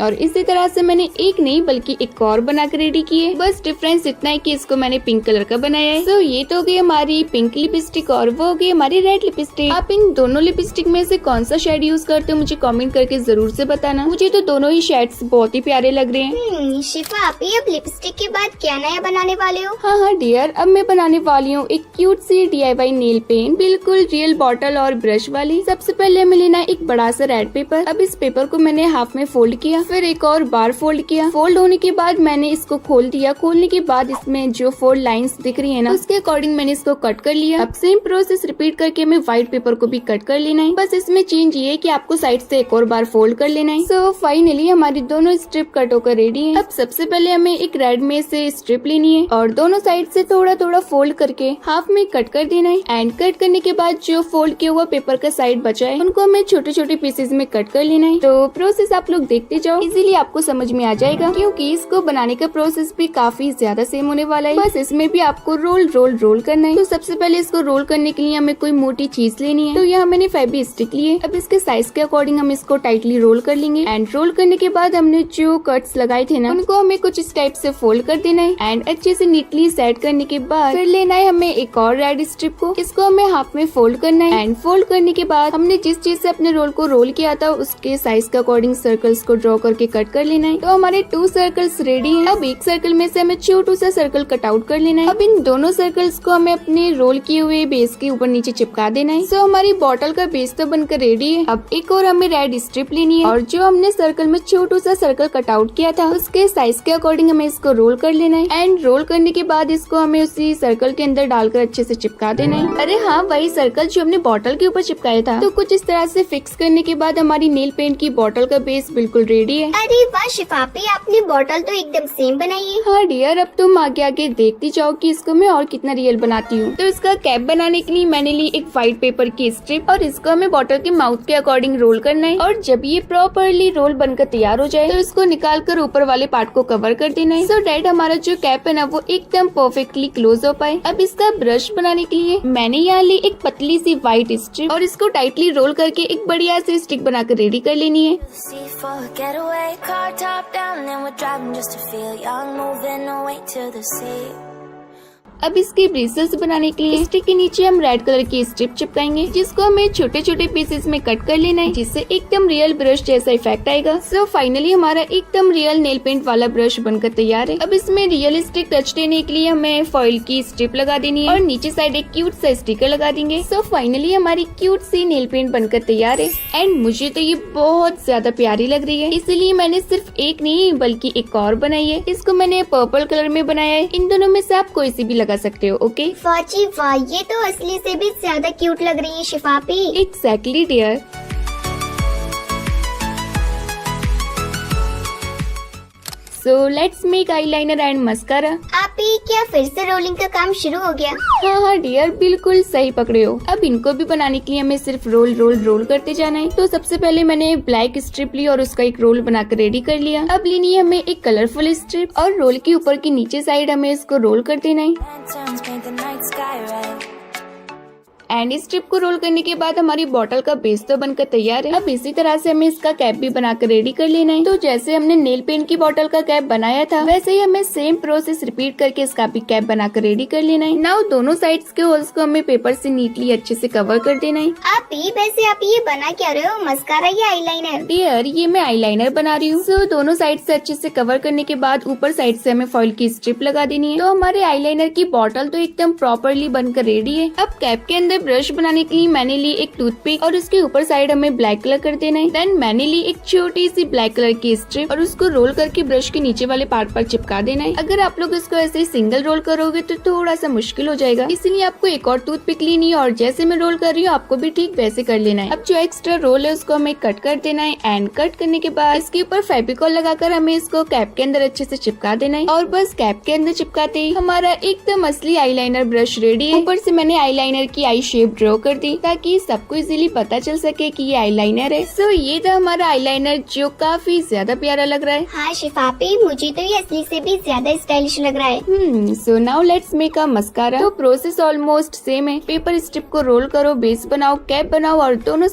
और इसी तरह से मैंने एक नहीं बल्कि एक और बनाकर रेडी की है। बस डिफरेंस इतना है कि इसको मैंने पिंक कलर का बनाया है। तो ये तो हो गई हमारी पिंक लिपस्टिक और वो हो गई हमारी रेड लिपस्टिक। आप इन दोनों लिपस्टिक में से कौन सा शेड यूज करते हो मुझे कमेंट करके जरूर से बताना। मुझे तो दोनों ही शेड्स बहुत ही प्यारे लग रहे हैं। शिफा, आप अब लिपस्टिक के बाद क्या नया बनाने वाले हो? हाँ डियर, अब मैं बनाने वाली हूँ एक क्यूट सी DIY नेल पेन, बिल्कुल रियल बॉटल और ब्रश वाली। सबसे पहले हमें लेना एक बड़ा सा रेड पेपर। अब इस पेपर को मैंने हाफ में फोल्ड किया, फिर एक और बार फोल्ड किया। फोल्ड होने के बाद मैंने इसको खोल दिया। खोलने के बाद इसमें जो 4 लाइंस दिख रही है ना उसके अकॉर्डिंग मैंने इसको कट कर लिया। अब सेम प्रोसेस रिपीट करके हमें व्हाइट पेपर को भी कट कर लेना है। बस इसमें चेंज ये है कि आपको साइड से एक और बार फोल्ड कर लेना है। सो फाइनली हमारी दोनों स्ट्रिप कट होकर रेडी है। अब सबसे पहले हमें एक रेड में से स्ट्रिप लेनी है और दोनों साइड से थोड़ा थोड़ा फोल्ड करके हाफ में कट कर देना है। एंड कट करने के बाद जो फोल्ड किया हुआ पेपर का साइड बचा है उनको हमें छोटे छोटे पीसेज में कट कर लेना है। तो प्रोसेस आप लोग देखते जाओ, इजीली आपको समझ में आ जाएगा क्योंकि इसको बनाने का प्रोसेस भी काफी ज्यादा सेम होने वाला है। बस इसमें भी आपको रोल रोल रोल करना है। तो सबसे पहले इसको रोल करने के लिए हमें कोई मोटी चीज लेनी है। तो यहाँ मैंने फेवी स्टिक ली है। अब इसके साइज के अकॉर्डिंग हम इसको टाइटली रोल कर लेंगे। एंड रोल करने के बाद हमने जो कट्स लगाए थे ना उनको हमें कुछ इस टाइप से फोल्ड कर देना है। एंड अच्छे से नीटली सेट करने के बाद फिर लेना है हमें एक और रेड स्ट्रिप को। इसको हमें हाफ में फोल्ड करना है। एंड फोल्ड करने के बाद हमने जिस चीज से अपने रोल को रोल किया था उसके साइज के अकॉर्डिंग सर्कल्स को ड्रॉ करके कट कर लेना है। तो हमारे 2 सर्कल्स रेडी हैं। अब एक सर्कल में से हमें छोटू सा सर्कल कट आउट कर लेना है। अब इन दोनों सर्कल्स को हमें अपने रोल किए हुए बेस के ऊपर नीचे चिपका देना है। सो हमारी बॉटल का बेस तो बनकर रेडी है। अब एक और हमें रेड स्ट्रिप लेनी है और जो हमने सर्कल में छोटू सा सर्कल कट आउट किया था उसके साइज के अकॉर्डिंग हमें इसको रोल कर लेना है। एंड रोल करने के बाद इसको हमें उसी सर्कल के अंदर डालकर अच्छे से चिपका देना है। अरे हाँ, वही सर्कल जो हमने बॉटल के ऊपर चिपकाया था। तो कुछ इस तरह से फिक्स करने के बाद हमारी नेल पेंट की बॉटल का बेस बिल्कुल रेडी है। अरे वाह शिफापी, आपने बॉटल तो एकदम सेम बनाई है। हाँ डियर, अब तुम आगे आगे देखती जाओ कि इसको मैं और कितना रियल बनाती हूँ। तो इसका कैप बनाने के लिए मैंने ली एक व्हाइट पेपर की स्ट्रिप और इसको हमें बॉटल के माउथ के अकॉर्डिंग रोल करना है। और जब ये प्रॉपरली रोल बनकर तैयार हो जाए तो इसको निकाल कर ऊपर वाले पार्ट को कवर कर देना है। सो डैट हमारा जो कैप है ना वो एकदम परफेक्टली क्लोज हो पाए। अब इसका ब्रश बनाने के लिए मैंने यहाँ ली एक पतली सी व्हाइट स्ट्रिप और इसको टाइटली रोल करके एक बढ़िया सी स्टिक बनाकर रेडी कर लेनी है। See for a getaway, car top down and we're driving just to feel young, moving away to the sea. अब इसके ब्रिसल्स बनाने के लिए स्टिक के नीचे हम रेड कलर की स्ट्रिप चिपकाएंगे, जिसको हमें छोटे छोटे पीसेस में कट कर लेना है, जिससे एकदम रियल ब्रश जैसा इफेक्ट आएगा। सो फाइनली हमारा एकदम रियल नेल पेंट वाला ब्रश बनकर तैयार है। अब इसमें रियलिस्टिक टच देने के लिए हमें फॉइल की स्ट्रिप लगा देनी है और नीचे साइड एक क्यूट सा स्टिकर लगा देंगे। सो फाइनली हमारी क्यूट सी नेल पेंट बनकर तैयार है एंड मुझे तो ये बहुत ज्यादा प्यारी लग रही है, इसलिए मैंने सिर्फ एक नहीं बल्कि एक और बनाई है। इसको मैंने पर्पल कलर में बनाया है। इन दोनों में से आप कोई सी भी लगा सकते हो। ओके, वाह जी वाह, ये तो असली से भी ज्यादा क्यूट लग रही है शिफापी। Exactly dear. So let's make eyeliner and mascara. आपी क्या फिर से रोलिंग का काम शुरू हो गया? हाँ डियर, बिल्कुल सही पकड़े हो। अब इनको भी बनाने के लिए हमें सिर्फ रोल रोल रोल करते जाना है। तो सबसे पहले मैंने ब्लैक स्ट्रिप ली और उसका एक रोल बनाकर रेडी कर लिया। अब लेनी है हमें एक कलरफुल स्ट्रिप और रोल के ऊपर की नीचे साइड हमें इसको रोल कर देना है Lanterns paint the night sky red. And इस स्ट्रिप को रोल करने के बाद हमारी बॉटल का बेस तो बनकर तैयार है। अब इसी तरह से हमें इसका कैप भी बनाकर रेडी कर लेना है। तो जैसे हमने नेल पेंट की बॉटल का कैप बनाया था, वैसे ही हमें सेम प्रोसेस रिपीट करके इसका भी कैप बनाकर रेडी कर लेना है। नाउ दोनों साइड्स के होल्स को हमें पेपर से नीटली अच्छे से कवर कर देना है। आपी वैसे आप ये बना क्या रहे हो, मस्कारा या आईलाइनर? डियर, ये मैं आईलाइनर बना रही हूँ। सो दोनों साइड से अच्छे से कवर करने के बाद ऊपर साइड से हमें फॉइल की स्ट्रिप लगा देनी है। तो हमारे आईलाइनर की बॉटल तो एकदम प्रॉपरली बनकर रेडी है। अब कैप के अंदर ब्रश बनाने के लिए मैंने ली एक टूथपिक और उसके ऊपर साइड हमें ब्लैक कलर कर देना है। देन मैंने ली एक छोटी सी ब्लैक कलर की स्ट्रिप और उसको रोल करके ब्रश के नीचे वाले पार्ट पर चिपका देना है। अगर आप लोग इसको ऐसे ही सिंगल रोल करोगे तो थोड़ा सा मुश्किल हो जाएगा, इसलिए आपको एक और टूथपिक लेनी है और जैसे मैं रोल कर रही हूँ आपको भी ठीक वैसे कर लेना है। अब जो एक्स्ट्रा रोल है उसको हमें कट कर देना है एंड कट करने के बाद इसके ऊपर फेविकॉल लगाकर हमें इसको कैप के अंदर अच्छे से चिपका देना है। और बस कैप के अंदर चिपकाते ही हमारा एकदम असली आईलाइनर ब्रश रेडी है। ऊपर से मैंने आईलाइनर की आई शेप ड्रॉ कर दी ताकि सबको इजीली पता चल सके कि ये आईलाइनर है। सो ये था हमारा आईलाइनर जो काफी ज्यादा प्यारा लग रहा है। हाँ शिफापी, मुझे तो ये असली से भी ज्यादा स्टाइलिश लग रहा है। सो now let's make a mascara. तो प्रोसेस ऑलमोस्ट सेम है। पेपर स्ट्रिप को रोल करो, बेस बनाओ, कैप बनाओ और दोनों